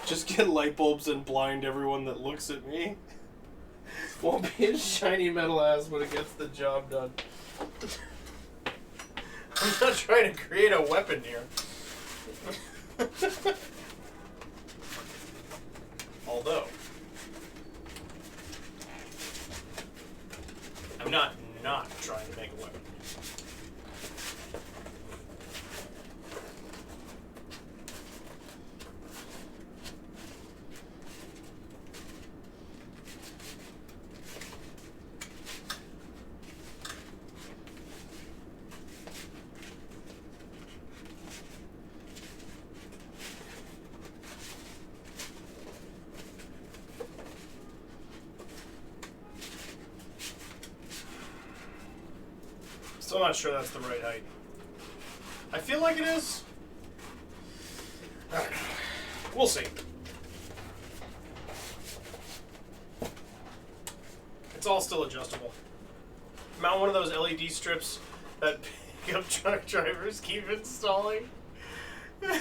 Just get light bulbs and blind everyone that looks at me. Won't be a shiny metal ass when it gets the job done. I'm not trying to create a weapon here. Although, I'm not trying to make a weapon. Still not sure that's the right height. I feel like it is. Alright. We'll see. It's all still adjustable. Mount one of those LED strips that pickup truck drivers keep installing. Then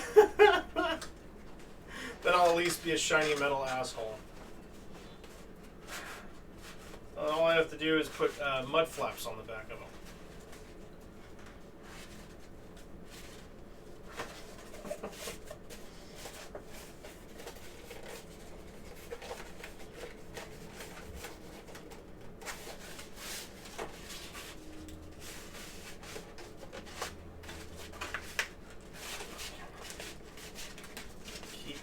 I'll at least be a shiny metal asshole. All I have to do is put mud flaps on the back of them. Keep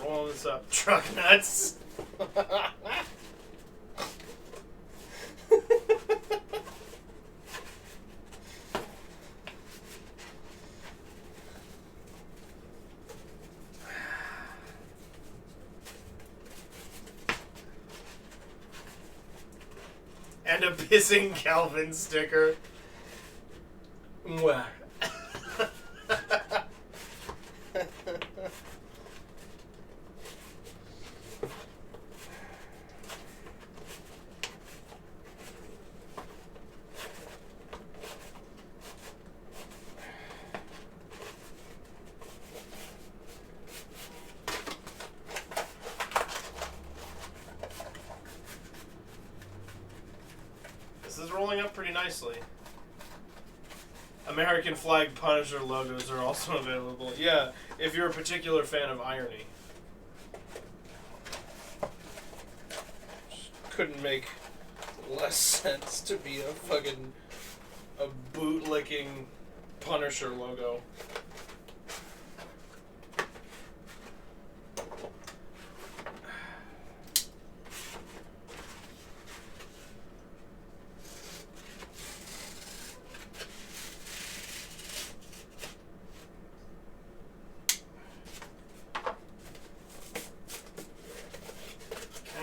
rolling this up, truck nuts. And a pissing Calvin sticker. Mwah. This is rolling up pretty nicely. American flag Punisher logos are also available. Yeah, if you're a particular fan of irony. couldn't make less sense to be a bootlicking Punisher logo.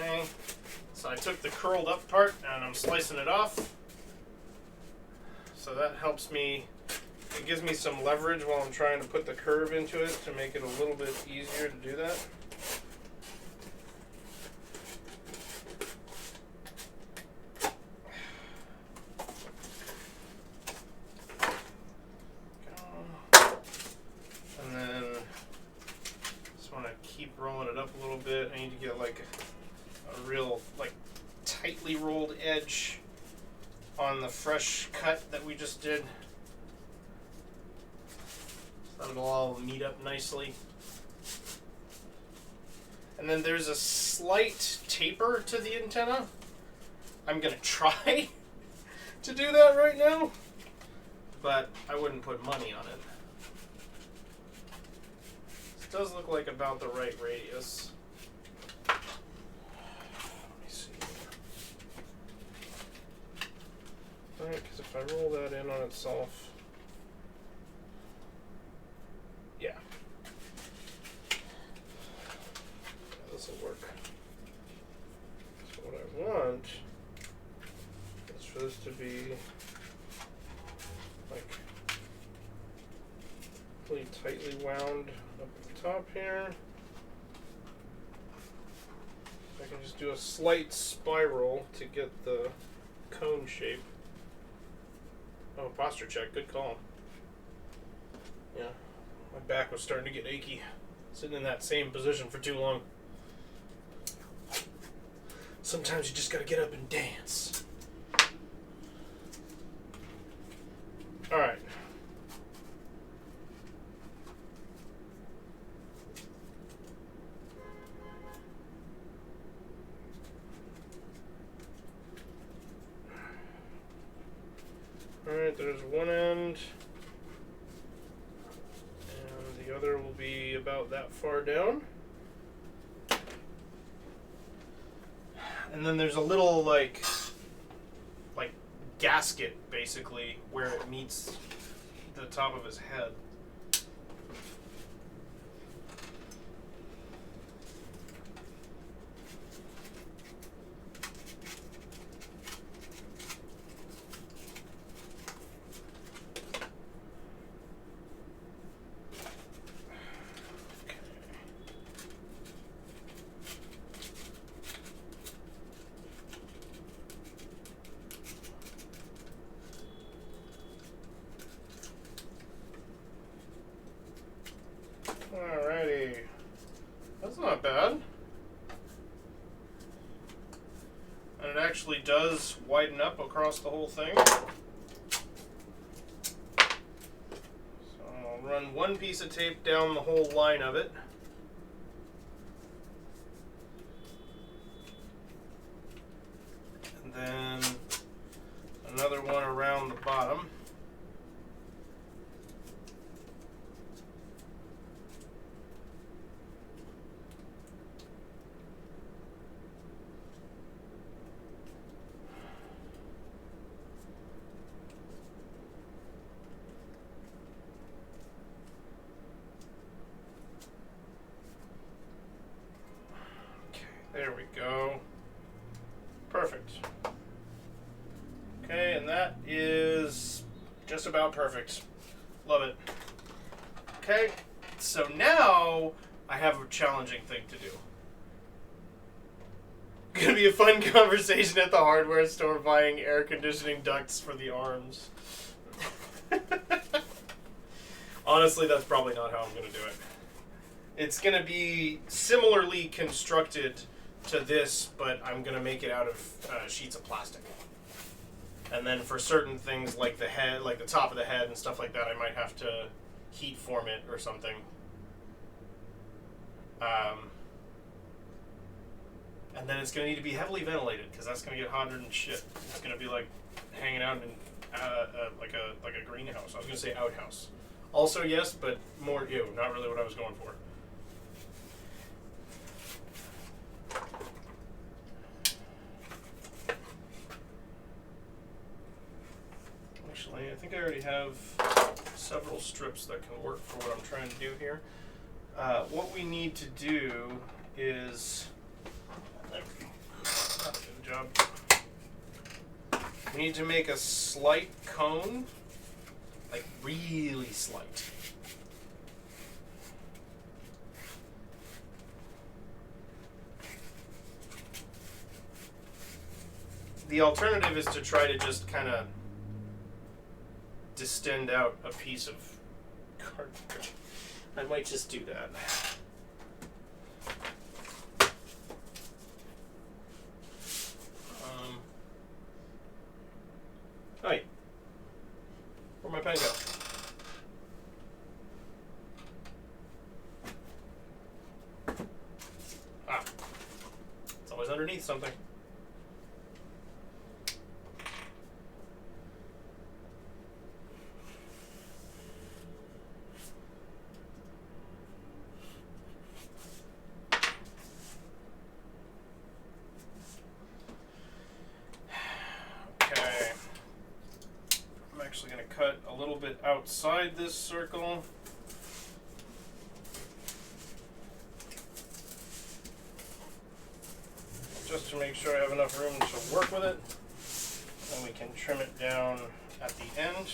Okay, so I took the curled up part and I'm slicing it off. So that helps me, it gives me some leverage while I'm trying to put the curve into it to make it a little bit easier to do that. And then just want to keep rolling it up a little bit. I need to get like a real like tightly rolled edge on the fresh cut that we just did. So that'll all meet up nicely. And then there's a slight taper to the antenna. I'm gonna try to do that right now, but I wouldn't put money on it. This does look like about the right radius. Because if I roll that in on itself, yeah, this will work. So what I want is for this to be like really tightly wound up at the top here. I can just do a slight spiral to get the cone shape. Oh, posture check. Good call. Yeah, my back was starting to get achy. Sitting in that same position for too long. Sometimes you just gotta get up and dance. Alright. Alright, there's one end, and the other will be about that far down. And then there's a little, like gasket, basically, where it meets the top of his head. Alrighty, that's not bad. And it actually does widen up across the whole thing. So I'll run one piece of tape down the whole line of it. And then another one around the bottom. There we go. Perfect. Okay, and that is just about perfect. Love it. Okay, so now I have a challenging thing to do. Gonna be a fun conversation at the hardware store buying air conditioning ducts for the arms. Honestly, that's probably not how I'm gonna do it. It's gonna be similarly constructed to this, but I'm gonna make it out of sheets of plastic. And then for certain things like the head, like the top of the head and stuff like that, I might have to heat form it or something. And then it's going to need to be heavily ventilated because that's going to get hotter than shit. It's going to be like hanging out in like a greenhouse. I was going to say outhouse. Also yes, but more ew. Not really what I was going for. Actually, I think I already have several strips that can work for what I'm trying to do here. What we need to do is... Good job. We need to make a slight cone, like really slight. The alternative is to try to just kind of distend out a piece of cardboard. I might just do that. Hey, where'd my pen go? Ah, it's always underneath something. Cut a little bit outside this circle. Just to make sure I have enough room to work with it. Then we can trim it down at the end.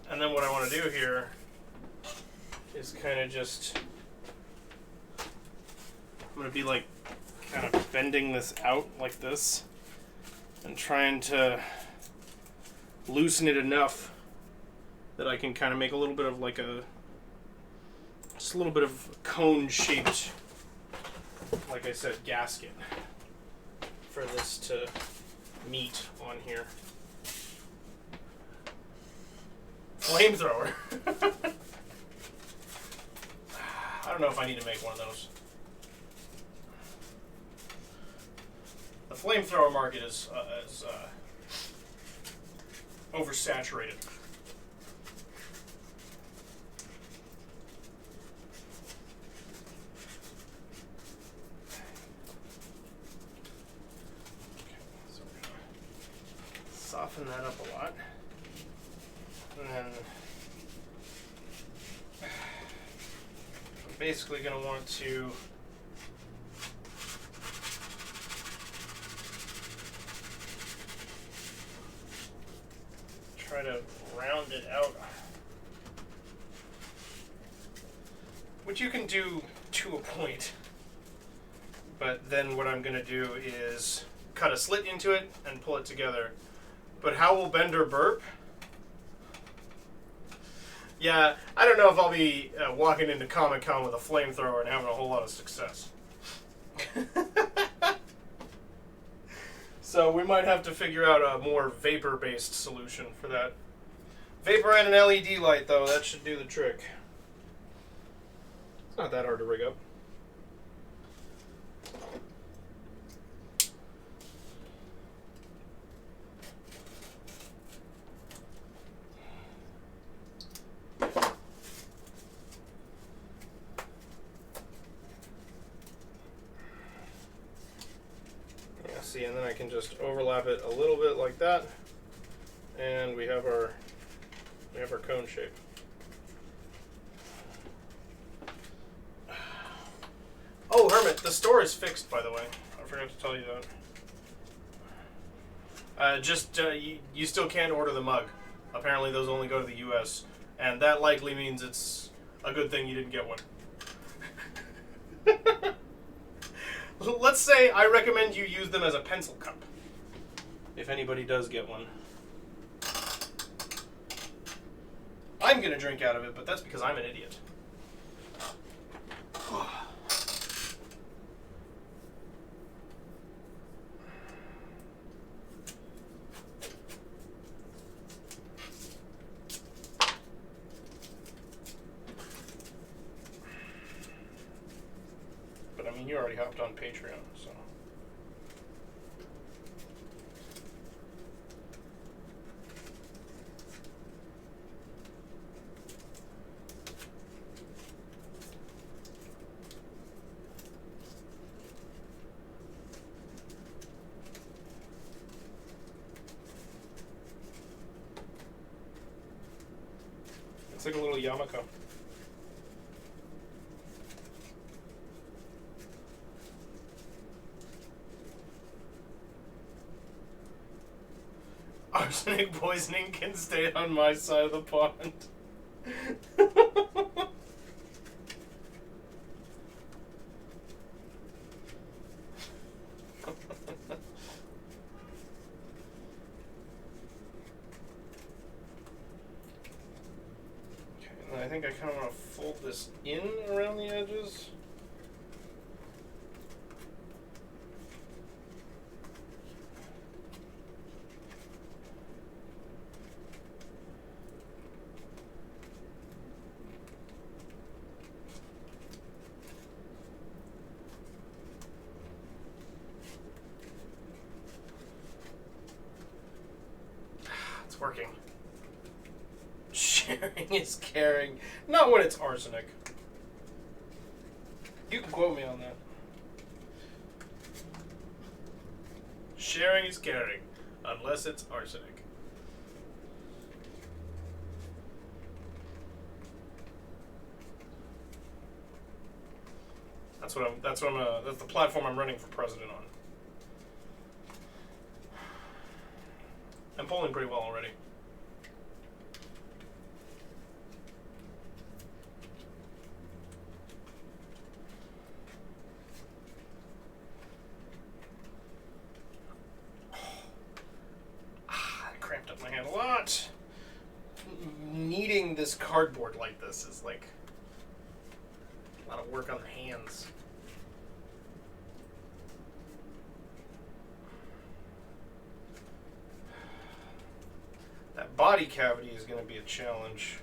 And then what I want to do here is kind of just, I'm going to be like kind of bending this out like this and trying to loosen it enough that I can kind of make a little bit of like just a little bit of cone shaped, like I said, gasket for this to meet on here. Flamethrower. I don't know if I need to make one of those. The flamethrower market is oversaturated. So we're gonna soften that up a lot. And then I'm basically going to want to try to round it out, which you can do to a point, but then what I'm going to do is cut a slit into it and pull it together. But how will Bender burp? Yeah, I don't know if I'll be walking into Comic-Con with a flamethrower and having a whole lot of success. So we might have to figure out a more vapor-based solution for that. Vapor and an LED light, though, that should do the trick. It's not that hard to rig up. See, and then I can just overlap it a little bit like that, and we have our cone shape. Oh, Hermit, the store is fixed, by the way. I forgot to tell you that. You still can't order the mug. Apparently those only go to the US, and that likely means it's a good thing you didn't get one. Let's say I recommend you use them as a pencil cup. If anybody does get one. I'm going to drink out of it, but that's because I'm an idiot. But I mean, you already hopped on Patreon, so... It's like a little yarmulke. Arsenic poisoning can stay on my side of the pond. I think I kind of want to fold this in around the edges. It's working. Sharing is caring. Not when it's arsenic. You can quote me on that. Sharing is caring. Unless it's arsenic. That's the platform I'm running for president on. I'm polling pretty well already. Cramped up my hand a lot. Kneading this cardboard like this is like a lot of work on the hands. That body cavity is going to be a challenge.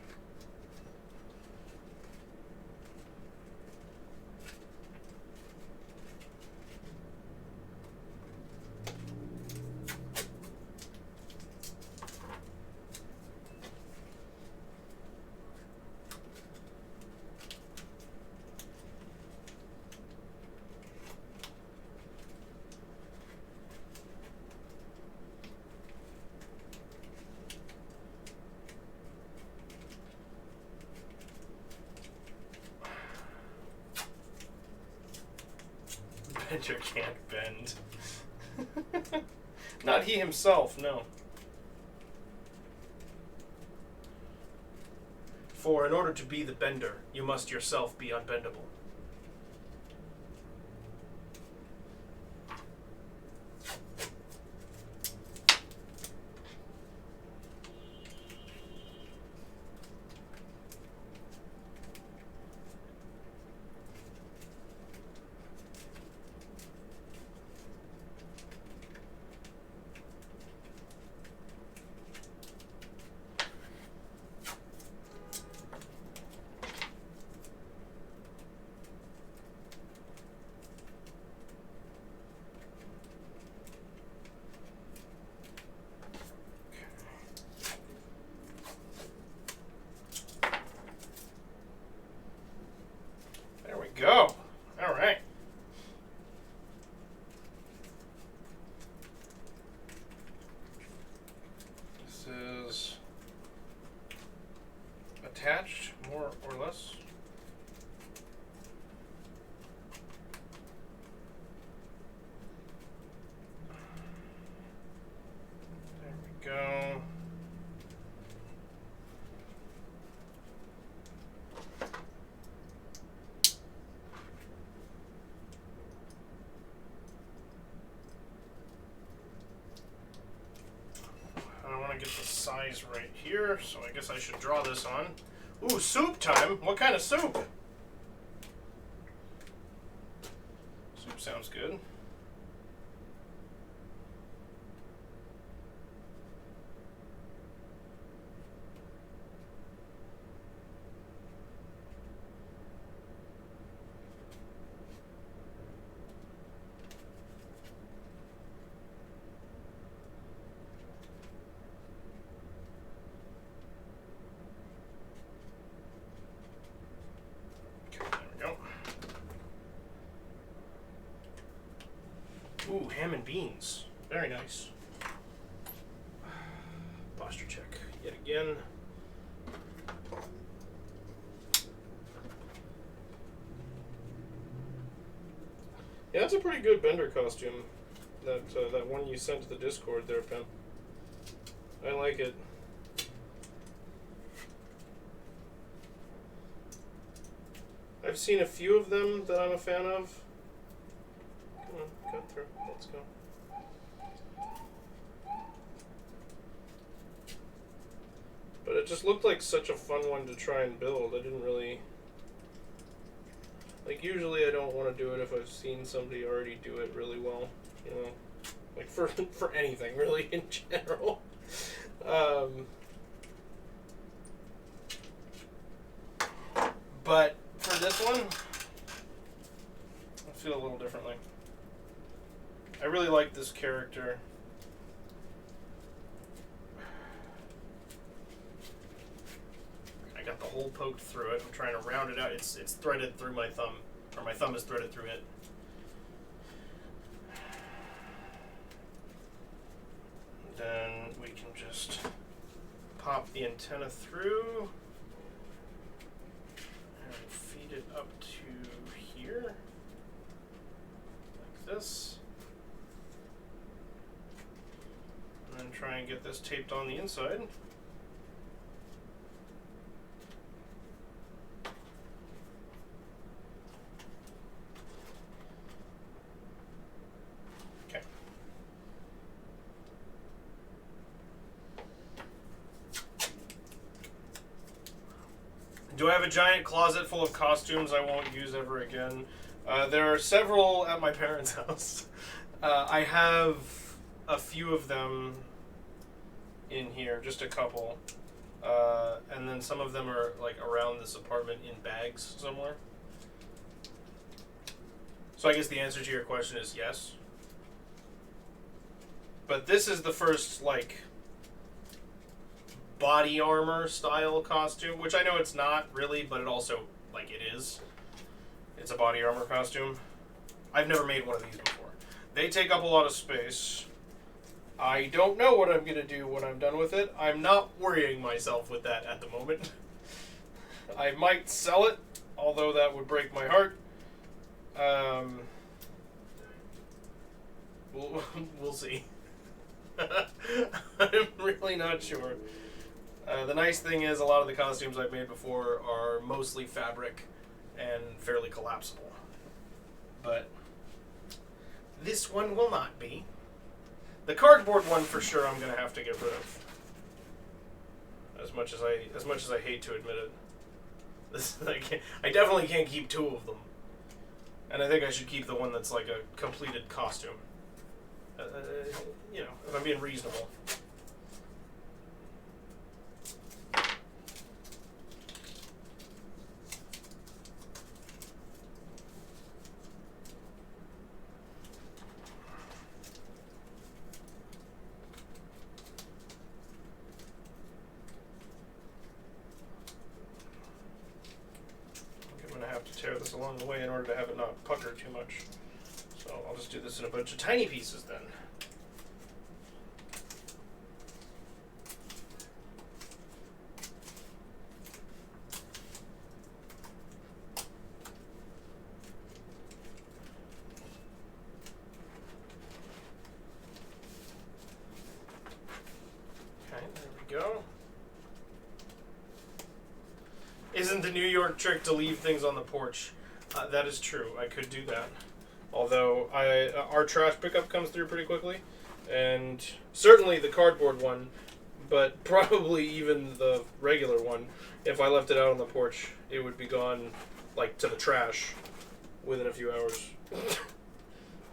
Bender can't bend. Not he himself, no. For in order to be the bender, you must yourself be unbendable. Go. All right. This is attached, more or less. There we go. get the size right here, so I guess I should draw this on. Ooh, soup time! What kind of soup? Soup sounds good. Ooh, ham and beans. Very nice. Posture check yet again. Yeah, that's a pretty good Bender costume. That one you sent to the Discord there, Pim. I like it. I've seen a few of them that I'm a fan of. Come on, cut through. Let's go. But it just looked like such a fun one to try and build. I didn't really... Like, usually I don't want to do it if I've seen somebody already do it really well. You know? Like, for anything, really, in general. But for this one, I feel a little differently. I really like this character. I got the hole poked through it. I'm trying to round it out. It's threaded through my thumb, or my thumb is threaded through it. Then we can just pop the antenna through and feed it up to here, like this. And then try and get this taped on the inside. Okay. Do I have a giant closet full of costumes I won't use ever again? There are several at my parents' house. I have a few of them in here, just a couple. And then some of them are like around this apartment in bags somewhere. So I guess the answer to your question is yes. But this is the first, like, body armor style costume, which I know it's not really, but it also, like, it is. It's a body armor costume. I've never made one of these before. They take up a lot of space. I don't know what I'm going to do when I'm done with it. I'm not worrying myself with that at the moment. I might sell it, although that would break my heart. We'll see. I'm really not sure. The nice thing is a lot of the costumes I've made before are mostly fabric and fairly collapsible. But this one will not be. The cardboard one for sure I'm going to have to get rid of. As much as I hate to admit it. I definitely can't keep two of them. And I think I should keep the one that's like a completed costume. You know, if I'm being reasonable. I'm going to have to tear this along the way in order to have it not pucker too much. So I'll just do this in a bunch of tiny pieces then. Okay, there we go. Isn't the New York trick to leave things on the porch? That is true. I could do that. Although our trash pickup comes through pretty quickly, and certainly the cardboard one But probably even the regular one, if I left it out on the porch, it would be gone, like, to the trash within a few hours.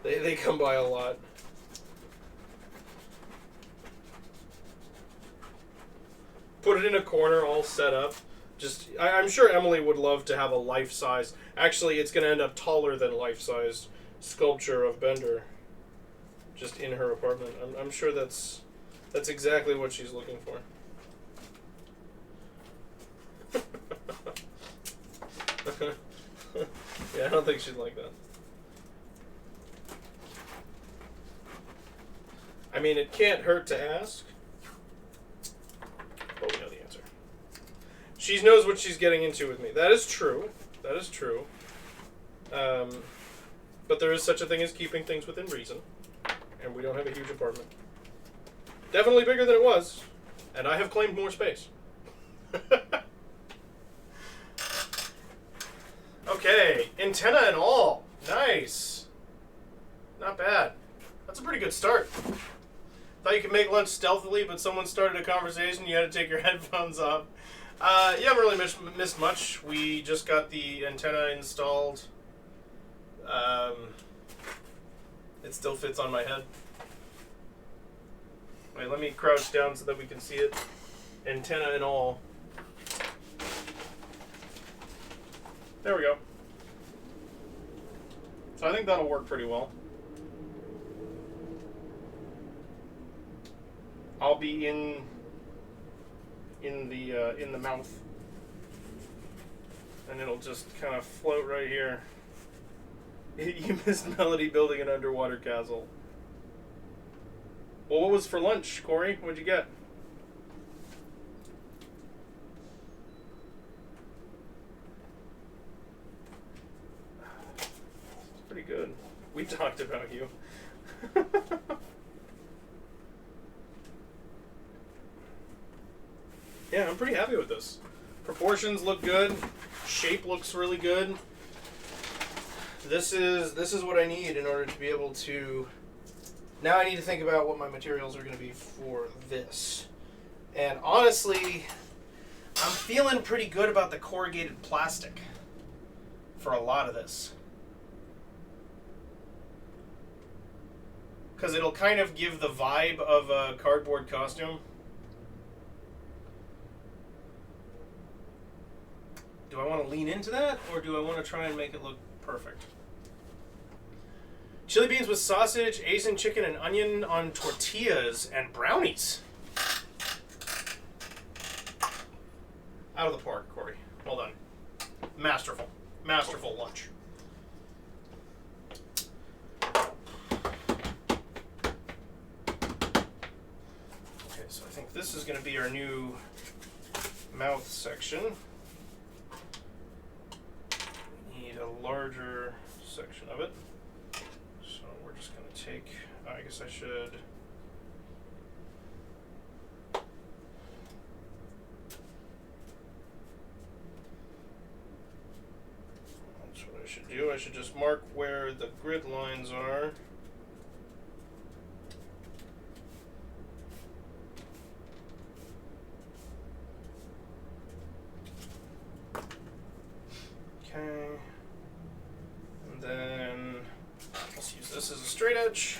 They come by a lot. Put it in a corner, all set up. Just, I'm sure Emily would love to have a life-size. Actually, it's going to end up taller than life-size sculpture of Bender, just in her apartment. I'm sure that's exactly what she's looking for. Yeah, I don't think she'd like that. I mean, it can't hurt to ask. But we know the answer. She knows what she's getting into with me. That is true. That is true. But there is such a thing as keeping things within reason. And we don't have a huge apartment. Definitely bigger than it was. And I have claimed more space. Okay. Antenna and all. Nice. Not bad. That's a pretty good start. Thought you could make lunch stealthily, but someone started a conversation. You had to take your headphones off. You haven't really missed much. We just got the antenna installed. It still fits on my head. Wait, let me crouch down so that we can see it. Antenna and all. There we go. So I think that'll work pretty well. I'll be in the mouth, and it'll just kind of float right here. You missed Melody building an underwater castle. Well, what was for lunch, Corey? What'd you get? It's pretty good. We talked about you. Yeah, I'm pretty happy with this. Proportions look good. Shape looks really good. This is what I need in order to be able to... Now I need to think about what my materials are going to be for this. And honestly, I'm feeling pretty good about the corrugated plastic for a lot of this. Because it'll kind of give the vibe of a cardboard costume. Do I want to lean into that, or do I want to try and make it look perfect? Chili beans with sausage, Asian chicken, and onion on tortillas, and brownies. Out of the park, Corey. Well done. Masterful. Masterful lunch. Okay, so I think this is going to be our new mouth section. A larger section of it. So we're just going to take, I guess I should, that's what I should do. I should just mark where the grid lines are. Okay. And then let's use this as a straight edge.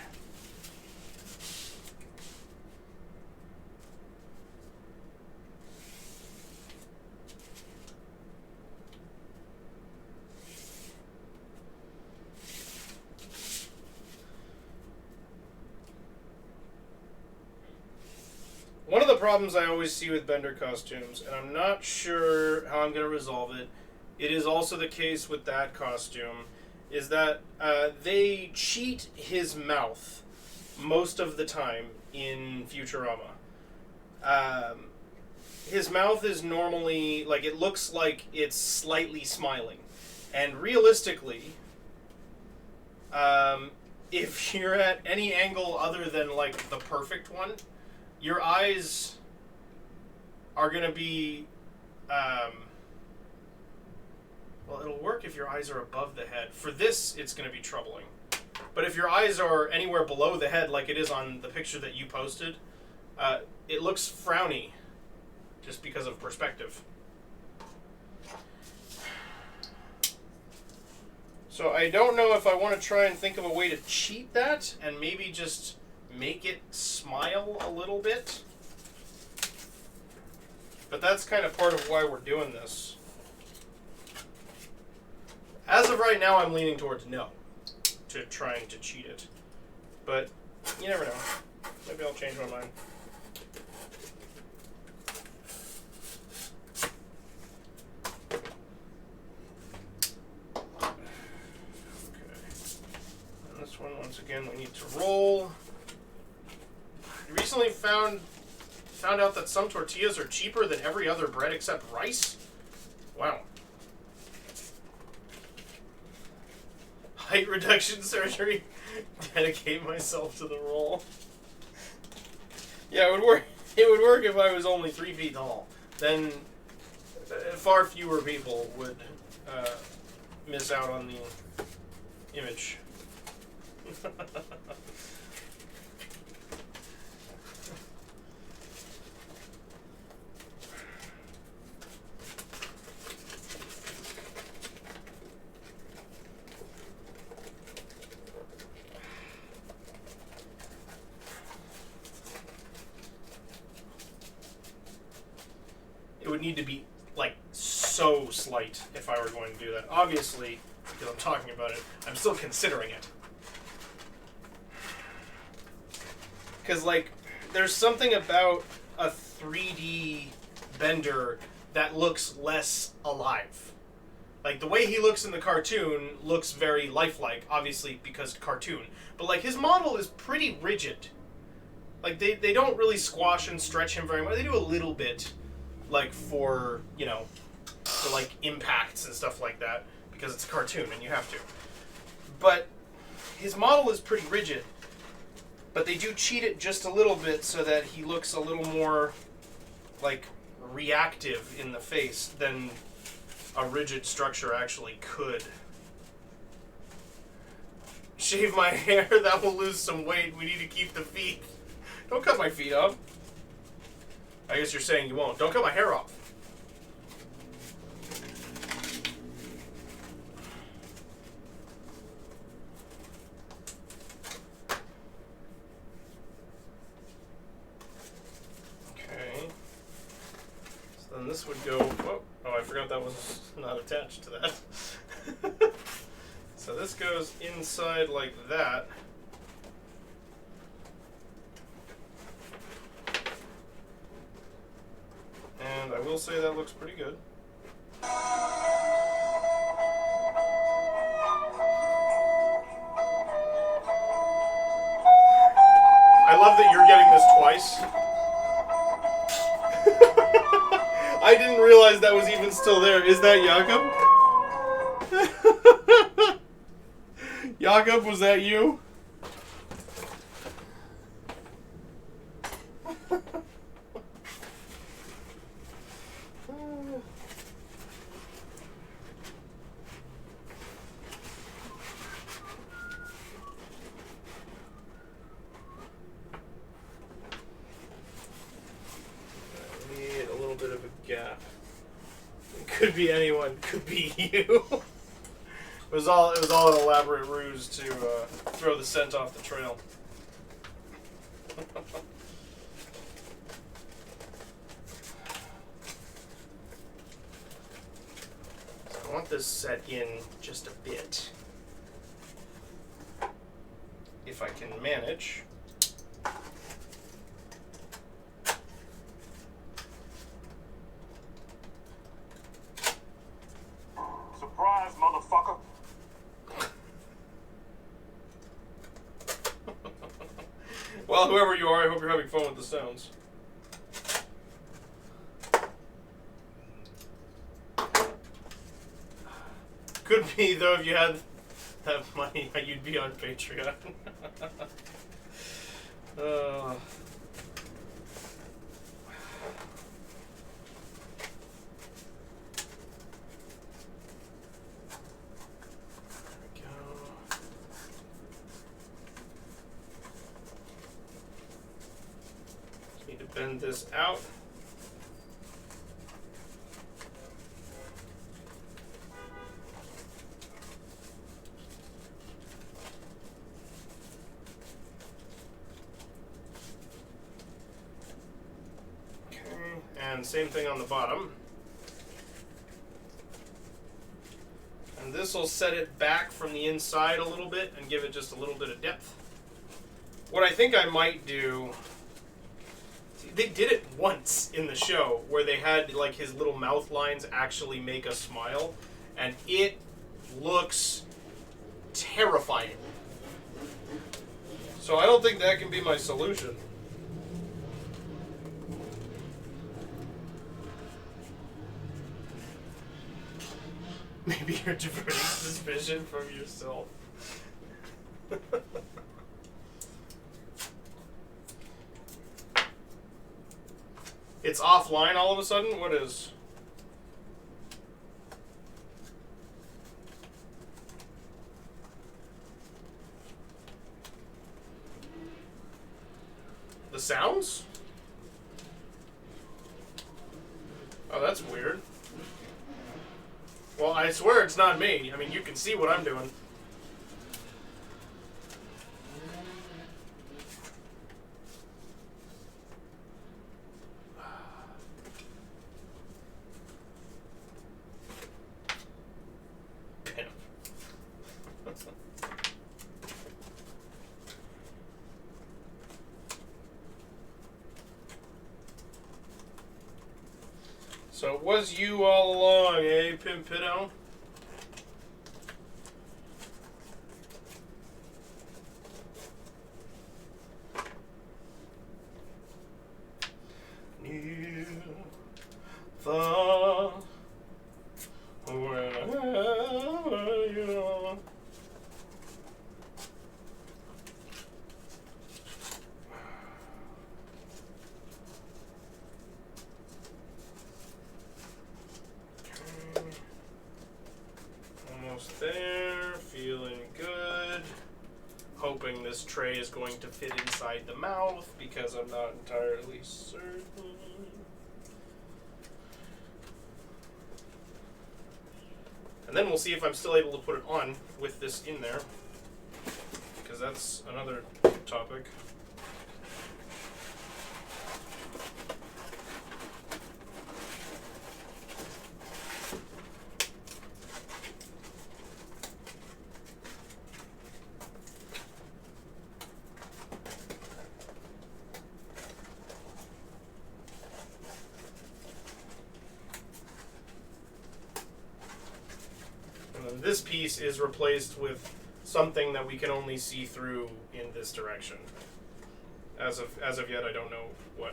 One of the problems I always see with Bender costumes, and I'm not sure how I'm going to resolve it, it is also the case with that costume, is that they cheat his mouth most of the time in Futurama. His mouth is normally, like, it looks like it's slightly smiling. And realistically, if you're at any angle other than, like, the perfect one, your eyes are going to be... well, it'll work if your eyes are above the head. For this, it's going to be troubling. But if your eyes are anywhere below the head, like it is on the picture that you posted, it looks frowny just because of perspective. So I don't know if I want to try and think of a way to cheat that and maybe just make it smile a little bit. But that's kind of part of why we're doing this. As of right now, I'm leaning towards no to trying to cheat it. But you never know. Maybe I'll change my mind. Once again, we need to roll. I recently found out that some tortillas are cheaper than every other bread except rice. Wow. Height reduction surgery. Dedicate myself to the roll. Yeah, it would work. It would work if I was only 3 feet tall. Then far fewer people would miss out on the image. It would need to be like so slight if I were going to do that. Obviously, because I'm talking about it, I'm still considering it. Because, like, there's something about a 3D Bender that looks less alive. Like, the way he looks in the cartoon looks very lifelike, obviously, because cartoon. But, like, his model is pretty rigid. Like, they don't really squash and stretch him very much. They do a little bit, like, for, you know, for, like, impacts and stuff like that, because it's a cartoon and you have to. But his model is pretty rigid. But they do cheat it just a little bit so that he looks a little more, like, reactive in the face than a rigid structure actually could. Shave my hair, that will lose some weight. We need to keep the feet. Don't cut my feet off. I guess you're saying you won't. Don't cut my hair off. And this would go, oh, I forgot that was not attached to that. So this goes inside like that. And I will say that looks pretty good. I love that you're getting this twice. I didn't realize that was even still there. Is that Jakob? Jakob, was that you? Could be anyone. Could be you. It was all an elaborate ruse to throw the scent off the trail. So I want this set in just a bit, if I can manage. Surprise, motherfucker. Well, whoever you are, I hope you're having fun with the sounds. Could be, though, if you had that money, you'd be on Patreon. send this out. And same thing on the bottom. And this will set it back from the inside a little bit and give it just a little bit of depth. What I think I might do... See, they did it once in the show where they had like his little mouth lines actually make a smile. And it looks terrifying. So I don't think that can be my solution. Maybe you're diverting suspicion from yourself. It's offline all of a sudden? What is... The sounds? Oh, that's weird. Well, I swear it's not me. I mean, you can see what I'm doing. Pimp. So it was you all along, eh, Pimpito? You thought wherever you are. Almost there, feeling good. Hoping this tray is going to fit inside the mouth because I'm not entirely certain. And then we'll see if I'm still able to put it on with this in there, because that's another topic. This piece is replaced with something that we can only see through in this direction. As of yet, I don't know what.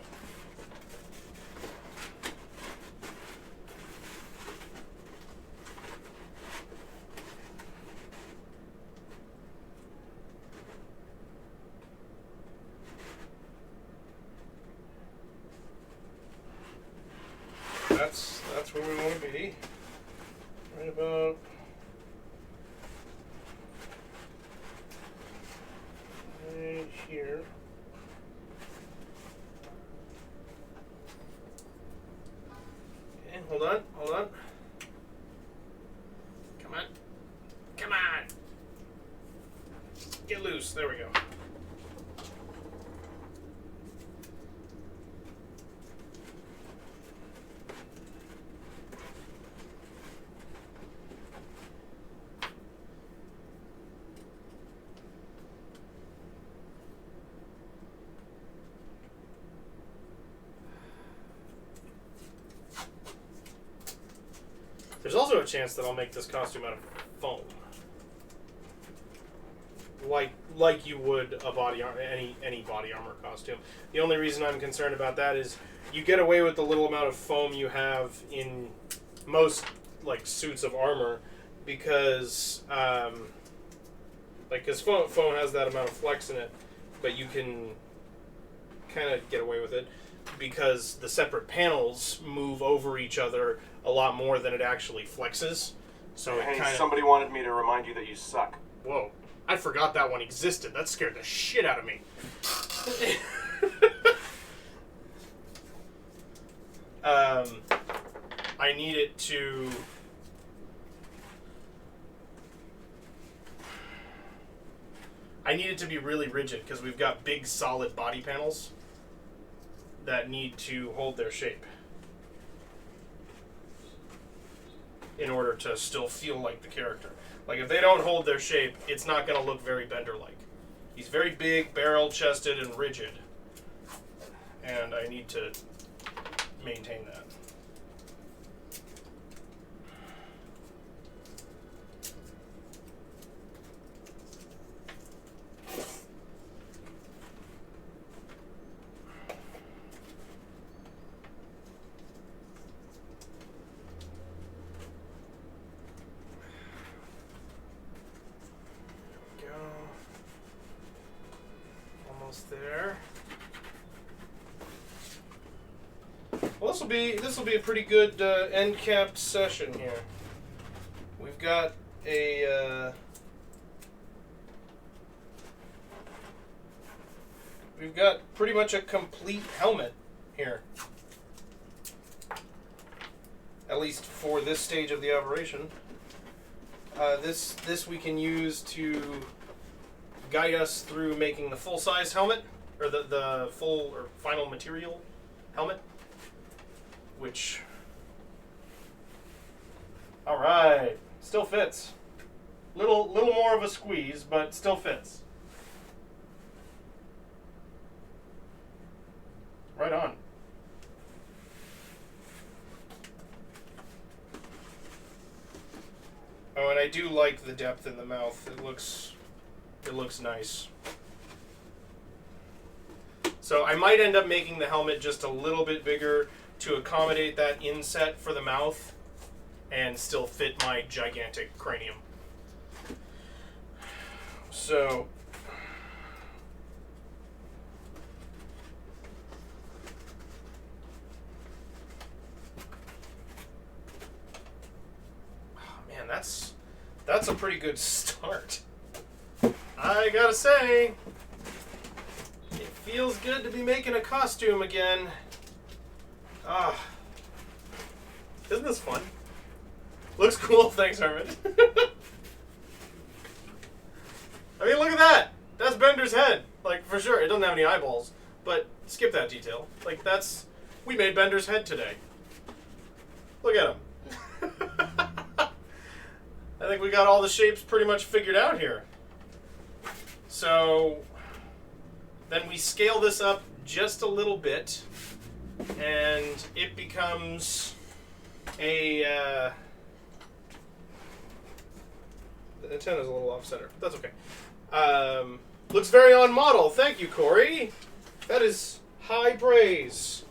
That's where we want to be. Right about. Here. Okay, hold on. Come on. Get loose. There we go. There's also a chance that I'll make this costume out of foam, like you would a body any body armor costume. The only reason I'm concerned about that is you get away with the little amount of foam you have in most like suits of armor, because foam has that amount of flex in it, but you can kind of get away with it because the separate panels move over each other a lot more than it actually flexes. So Hey, it kind of... somebody wanted me to remind you that you suck. Whoa. I forgot that one existed. That scared the shit out of me. I need it to... I need it to be really rigid because we've got big solid body panels that need to hold their shape in order to still feel like the character. Like if they don't hold their shape, it's not going to look very Bender-like. He's very big, barrel-chested, and rigid. And I need to maintain that. There. Well, this will be a pretty good end capped session here. We've got a we've got pretty much a complete helmet here. At least for this stage of the operation. This we can use to guide us through making the full-size helmet, or the full or final material helmet, which, all right, still fits. Little more of a squeeze, but still fits. Right on. Oh, and I do like the depth in the mouth. It looks nice. So I might end up making the helmet just a little bit bigger to accommodate that inset for the mouth and still fit my gigantic cranium. So man, that's a pretty good start. I gotta say, it feels good to be making a costume again. Isn't this fun? Looks cool, thanks, Hermit. I mean, look at that! That's Bender's head. Like, for sure, it doesn't have any eyeballs, but skip that detail. Like, we made Bender's head today. Look at him. I think we got all the shapes pretty much figured out here. So then we scale this up just a little bit, and it becomes a... the antenna's a little off-center. That's okay. Looks very on model. Thank you, Corey. That is high praise,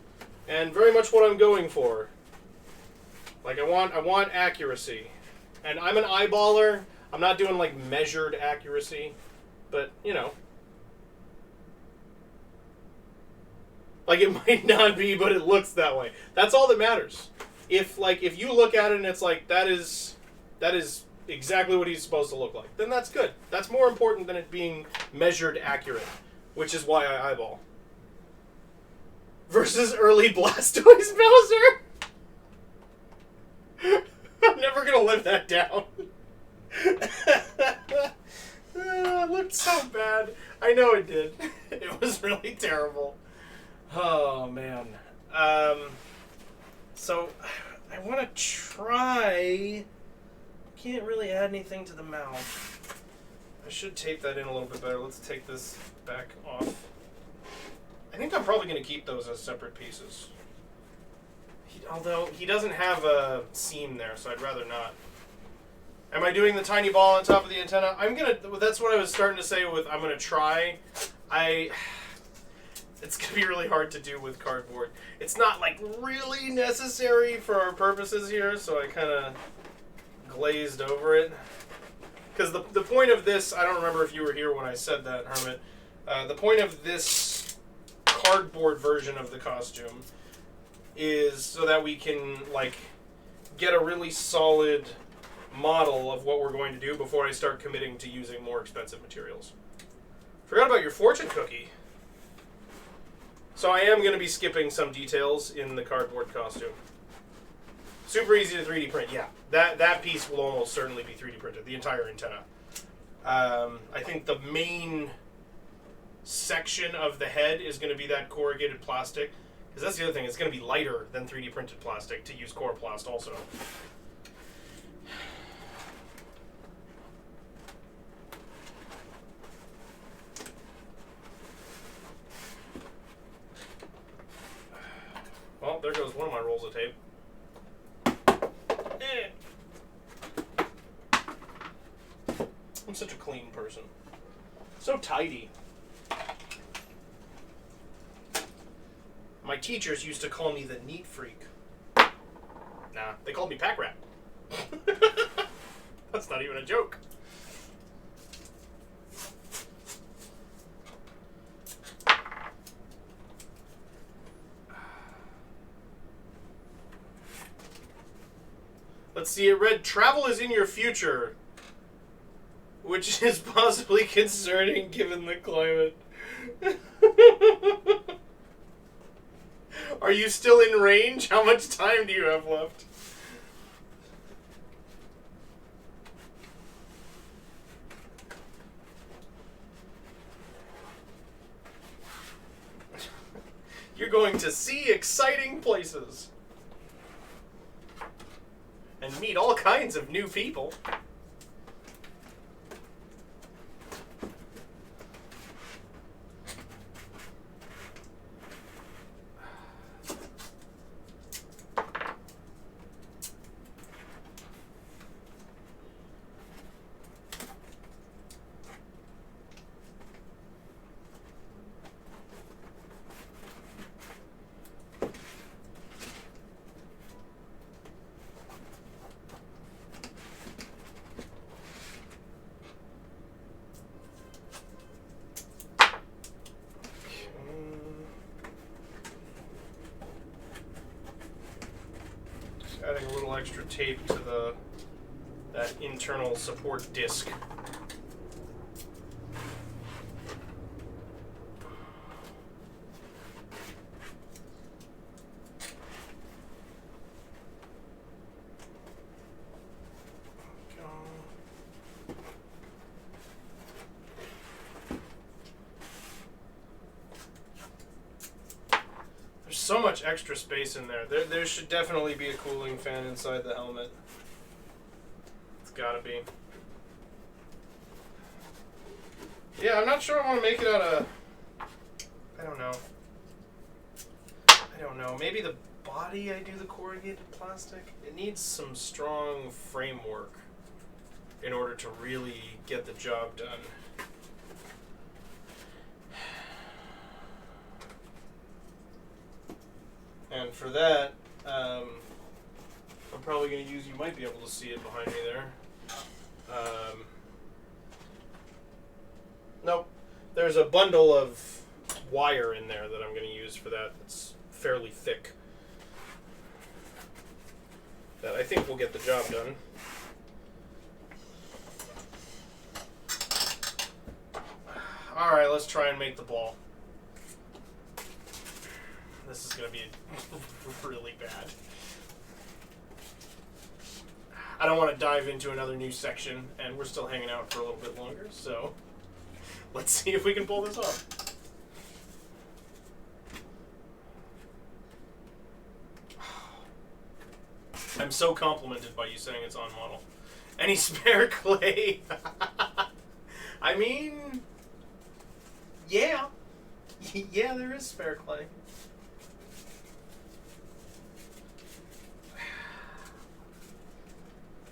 and very much what I'm going for. Like, I want accuracy. And I'm an eyeballer. I'm not doing, like, measured accuracy. But, you know. Like, it might not be, but it looks that way. That's all that matters. If you look at it and it's like, that is exactly what he's supposed to look like, then that's good. That's more important than it being measured accurate, which is why I eyeball. Versus early Blastoise Bowser? I'm never gonna live that down. It looked so bad. I know it did. It was really terrible. Oh, man. So, I want to try... Can't really add anything to the mouth. I should tape that in a little bit better. Let's take this back off. I think I'm probably going to keep those as separate pieces. Although, he doesn't have a seam there, so I'd rather not. Am I doing the tiny ball on top of the antenna? That's what I was starting to say with I'm going to try. It's going to be really hard to do with cardboard. It's not, like, really necessary for our purposes here, so I kind of glazed over it. Because the point of this, I don't remember if you were here when I said that, Hermit. The point of this cardboard version of the costume is so that we can, like, get a really solid model of what we're going to do before I start committing to using more expensive materials. Forgot about your fortune cookie. So I am going to be skipping some details in the cardboard costume. Super easy to 3D print, yeah. That piece will almost certainly be 3D printed, the entire antenna. I think the main section of the head is going to be that corrugated plastic. Because that's the other thing, it's going to be lighter than 3D printed plastic to use Coroplast also. Well, there goes one of my rolls of tape. I'm such a clean person. So tidy. My teachers used to call me the neat freak. Nah, they called me pack rat. That's not even a joke. Let's see, it read, travel is in your future, which is possibly concerning given the climate. Are you still in range? How much time do you have left? You're going to see exciting places. And meet all kinds of new people. Adding a little extra tape to that internal support disc. So much extra space in there. There should definitely be a cooling fan inside the helmet. It's gotta be. Yeah, I'm not sure I want to make it out of... I don't know. Maybe the body I do the corrugated plastic? It needs some strong framework in order to really get the job done. And for that, I'm probably going to use, you might be able to see it behind me there. Nope. There's a bundle of wire in there that I'm going to use for that. It's fairly thick. That I think will get the job done. Alright, let's try and make the ball. This is going to be really bad. I don't want to dive into another new section, and we're still hanging out for a little bit longer, so let's see if we can pull this off. I'm so complimented by you saying it's on model. Any spare clay? I mean, yeah. Yeah, there is spare clay.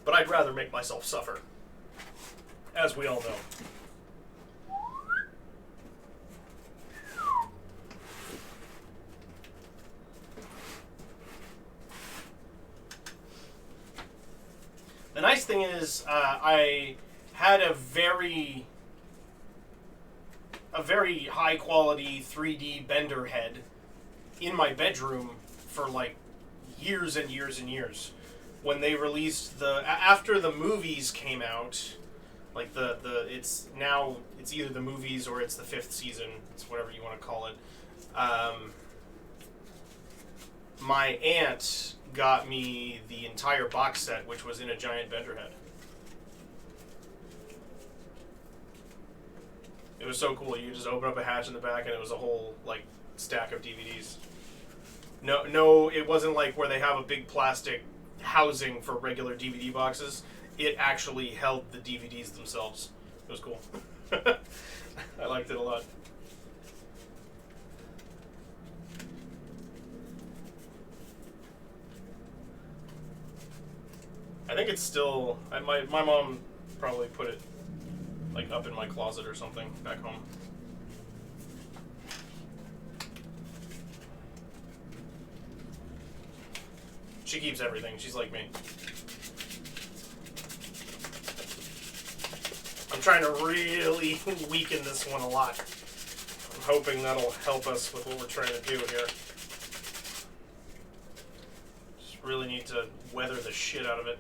But I'd rather make myself suffer, as we all know. The nice thing is, I had a very high quality 3D Bender head in my bedroom for like years and years and years. When they released after the movies came out, like it's either the movies or it's the 5th season, it's whatever you want to call it. My aunt got me the entire box set, which was in a giant vendor head. It was so cool. You could just open up a hatch in the back, and it was a whole like stack of DVDs. No, it wasn't like where they have a big plastic housing for regular DVD boxes. It actually held the DVDs themselves. It was cool. I liked it a lot. I think it's still... my mom probably put it like up in my closet or something back home. She keeps everything. She's like me. I'm trying to really weaken this one a lot. I'm hoping that'll help us with what we're trying to do here. Just really need to weather the shit out of it.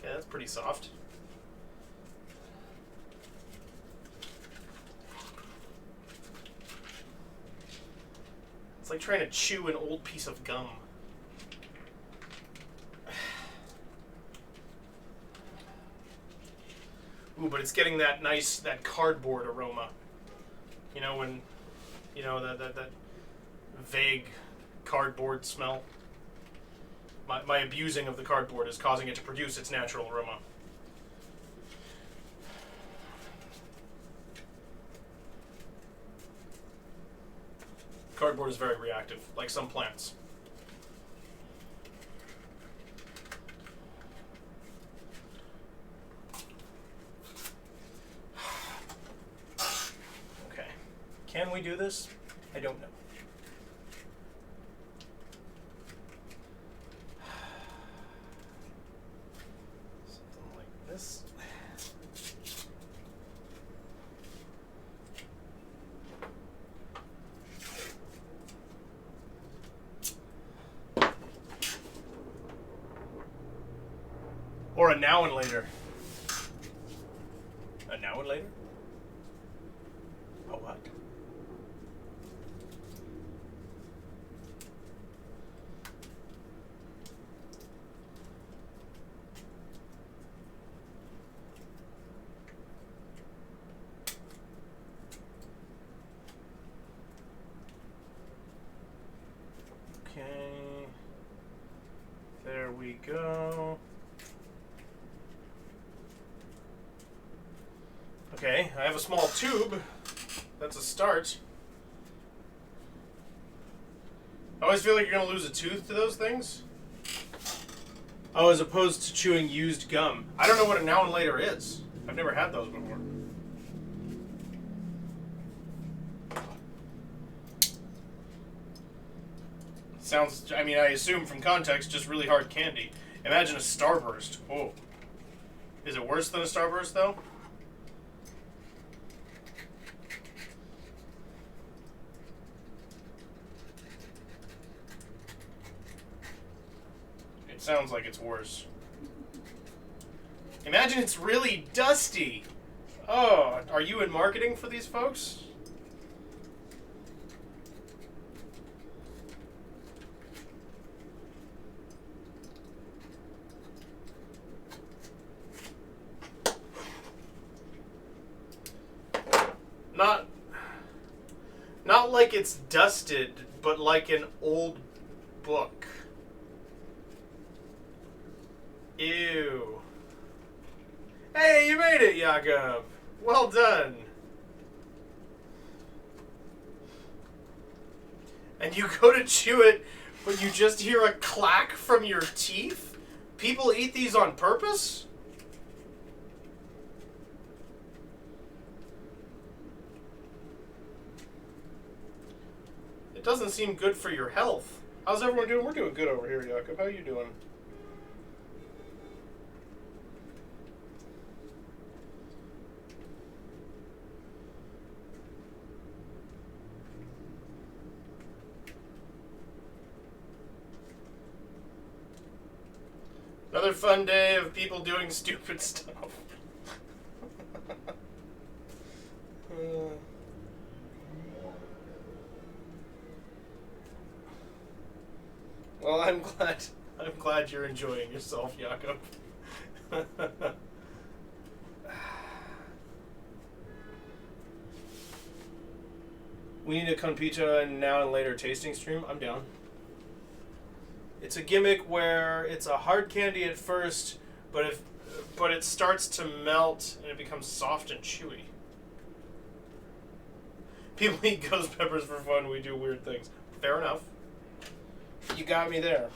Okay, that's pretty soft. It's like trying to chew an old piece of gum. Ooh, but it's getting that nice, that cardboard aroma. You know, when, you know, that vague cardboard smell. My abusing of the cardboard is causing it to produce its natural aroma. Cardboard is very reactive, like some plants. Okay. Can we do this? I don't know. Something like this. Or a now and later. A now and later? A what? Okay. There we go. Okay, I have a small tube. That's a start. I always feel like you're gonna lose a tooth to those things. Oh, as opposed to chewing used gum. I don't know what a now and later is. I've never had those before. Sounds, I mean, I assume from context, just really hard candy. Imagine a Starburst. Oh. Is it worse than a Starburst, though? Sounds like it's worse. Imagine it's really dusty. Oh, are you in marketing for these folks? Not like it's dusted, but like an old book. Ew. Hey, you made it, Jakob. Well done. And you go to chew it, but you just hear a clack from your teeth? People eat these on purpose? It doesn't seem good for your health. How's everyone doing? We're doing good over here, Jakob. How are you doing? Another fun day of people doing stupid stuff. Well, I'm glad you're enjoying yourself, Jakob. We need a Konpita and now and later tasting stream. I'm down. It's a gimmick where it's a hard candy at first, but it starts to melt and it becomes soft and chewy. People eat ghost peppers for fun. We do weird things. Fair enough. You got me there.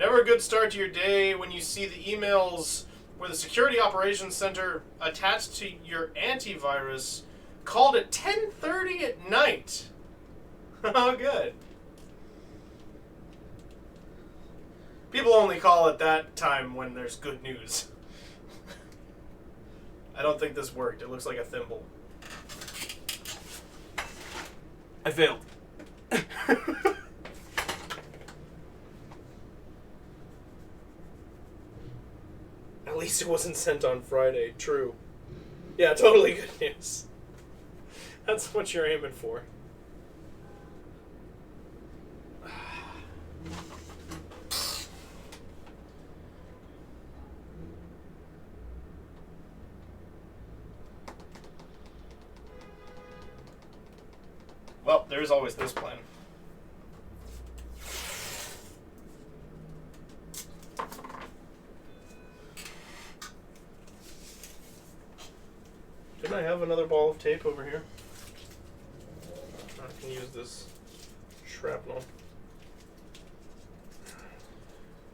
Never a good start to your day when you see the emails where the Security Operations Center attached to your antivirus called at 10:30 at night. Oh, good. People only call at that time when there's good news. I don't think this worked. It looks like a thimble. I failed. At least it wasn't sent on Friday. True. Yeah, totally good news. That's what you're aiming for. Well, there's always this plan. Didn't I have another ball of tape over here? I can use this shrapnel.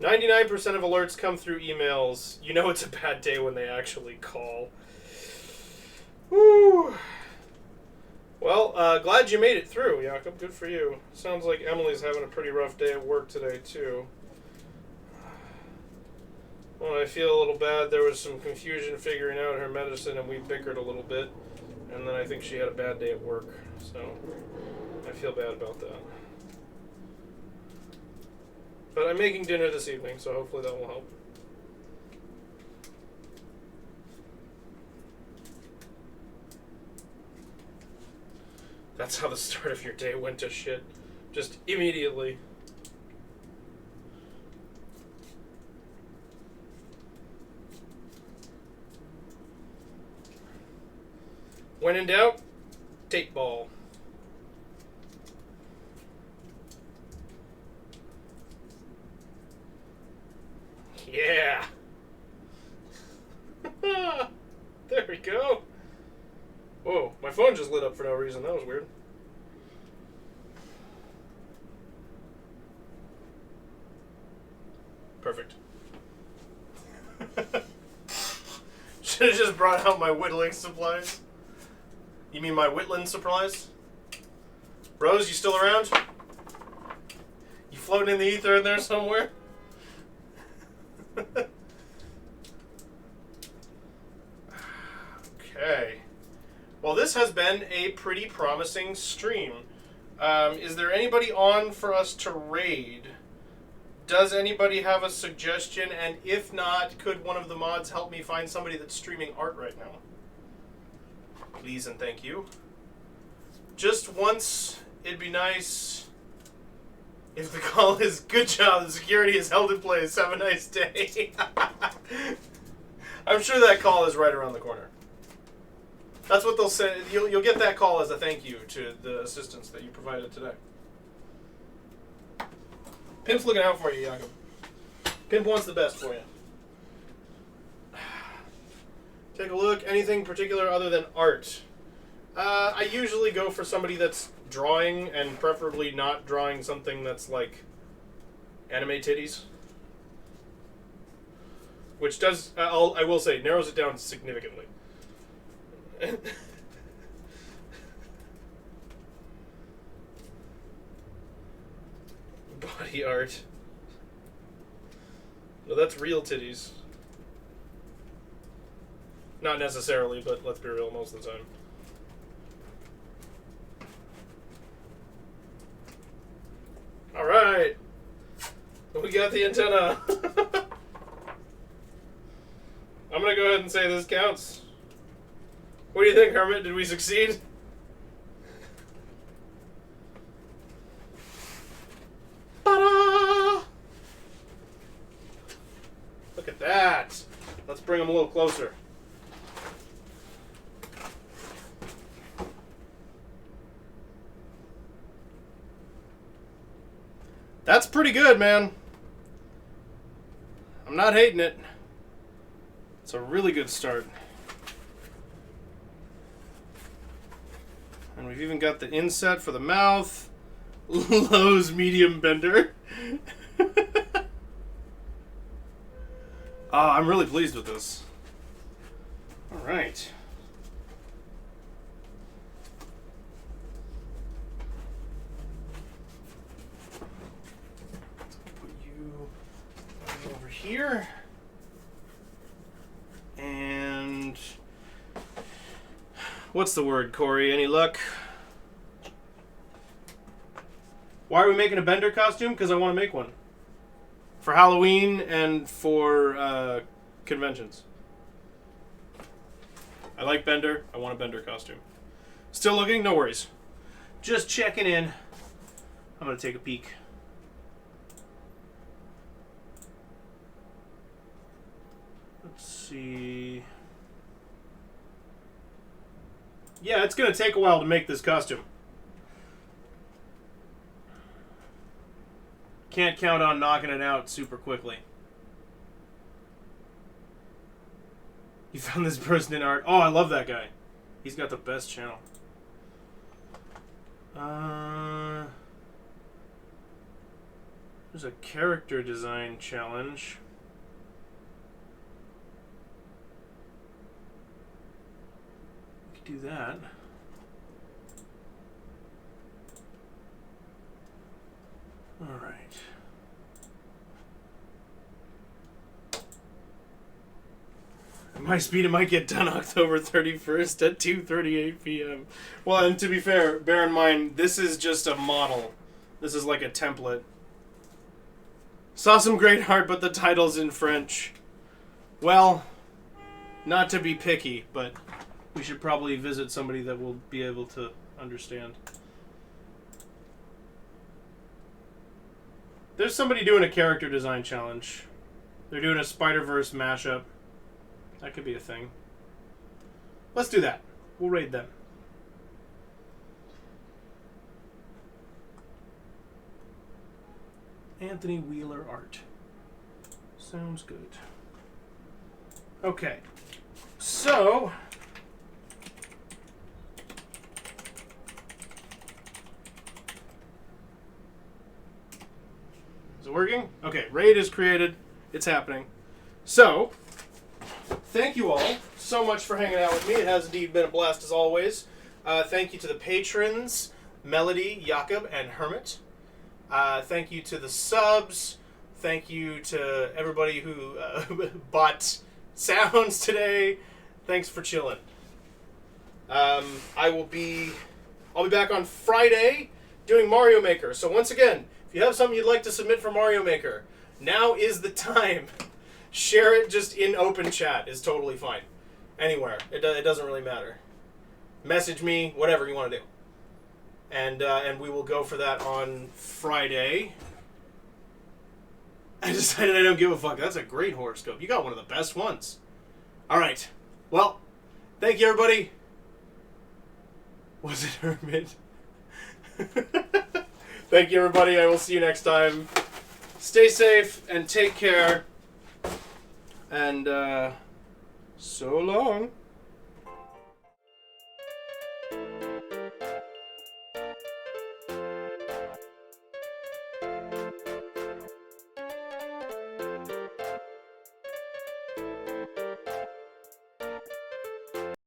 99% of alerts come through emails. You know it's a bad day when they actually call. Woo! Well, glad you made it through, Jakob. Good for you. Sounds like Emily's having a pretty rough day at work today, too. Well, I feel a little bad. There was some confusion figuring out her medicine, and we bickered a little bit. And then I think she had a bad day at work. So, I feel bad about that. But I'm making dinner this evening, so hopefully that will help. That's how the start of your day went to shit. Just immediately. When in doubt, tape ball. Yeah. There we go. Whoa, my phone just lit up for no reason. That was weird. Perfect. Should have just brought out my whittling supplies. You mean my whittling supplies? Rose, you still around? You floating in the ether in there somewhere? Okay. Well, this has been a pretty promising stream. Is there anybody on for us to raid? Does anybody have a suggestion? And if not, could one of the mods help me find somebody that's streaming art right now? Please and thank you. Just once, it'd be nice if the call is good job, the security is held in place, have a nice day. I'm sure that call is right around the corner. That's what they'll say. You'll get that call as a thank you to the assistance that you provided today. Pimp's looking out for you, Jakob. Pimp wants the best for you. Take a look. Anything particular other than art? I usually go for somebody that's drawing, and preferably not drawing something that's like anime titties. Which does, I will say, narrows it down significantly. Body art. No, that's real titties. Not necessarily, but let's be real, most of the time. We got the antenna. I'm gonna go ahead and say this counts. What do you think, Hermit? Did we succeed? Ta-da! Look at that. Let's bring them a little closer. That's pretty good, man. I'm not hating it. It's a really good start. And we've even got the inset for the mouth. Lowe's medium bender. I'm really pleased with this. All right. Put you over here. And what's the word, Corey? Any luck? Why are we making a Bender costume? Because I want to make one. For Halloween and for conventions. I like Bender. I want a Bender costume. Still looking? No worries. Just checking in. I'm going to take a peek. Let's see. Yeah, it's going to take a while to make this costume. Can't count on knocking it out super quickly. You found this person in art. Oh, I love that guy. He's got the best channel. There's a character design challenge. We could do that. All right. At my speed, it might get done October 31st at 2:38 p.m. Well, and to be fair, bear in mind, this is just a model. This is like a template. Saw some great art, but the title's in French. Well, not to be picky, but we should probably visit somebody that will be able to understand. There's somebody doing a character design challenge. They're doing a Spider-Verse mashup. That could be a thing. Let's do that. We'll raid them. Anthony Wheeler art. Sounds good. Okay. So... is it working? Okay, raid is created. It's happening. So, thank you all so much for hanging out with me. It has indeed been a blast as always. Thank you to the patrons, Melody, Jakob, and Hermit. Thank you to the subs. Thank you to everybody who bought sounds today. Thanks for chilling. I'll be back on Friday doing Mario Maker. So once again, if you have something you'd like to submit for Mario Maker, now is the time. Share it just in open chat is totally fine. Anywhere. It doesn't really matter. Message me, whatever you want to do. And we will go for that on Friday. I decided I don't give a fuck. That's a great horoscope. You got one of the best ones. All right. Well, thank you, everybody. Was it Hermit? Thank you, everybody. I will see you next time. Stay safe and take care. And so long.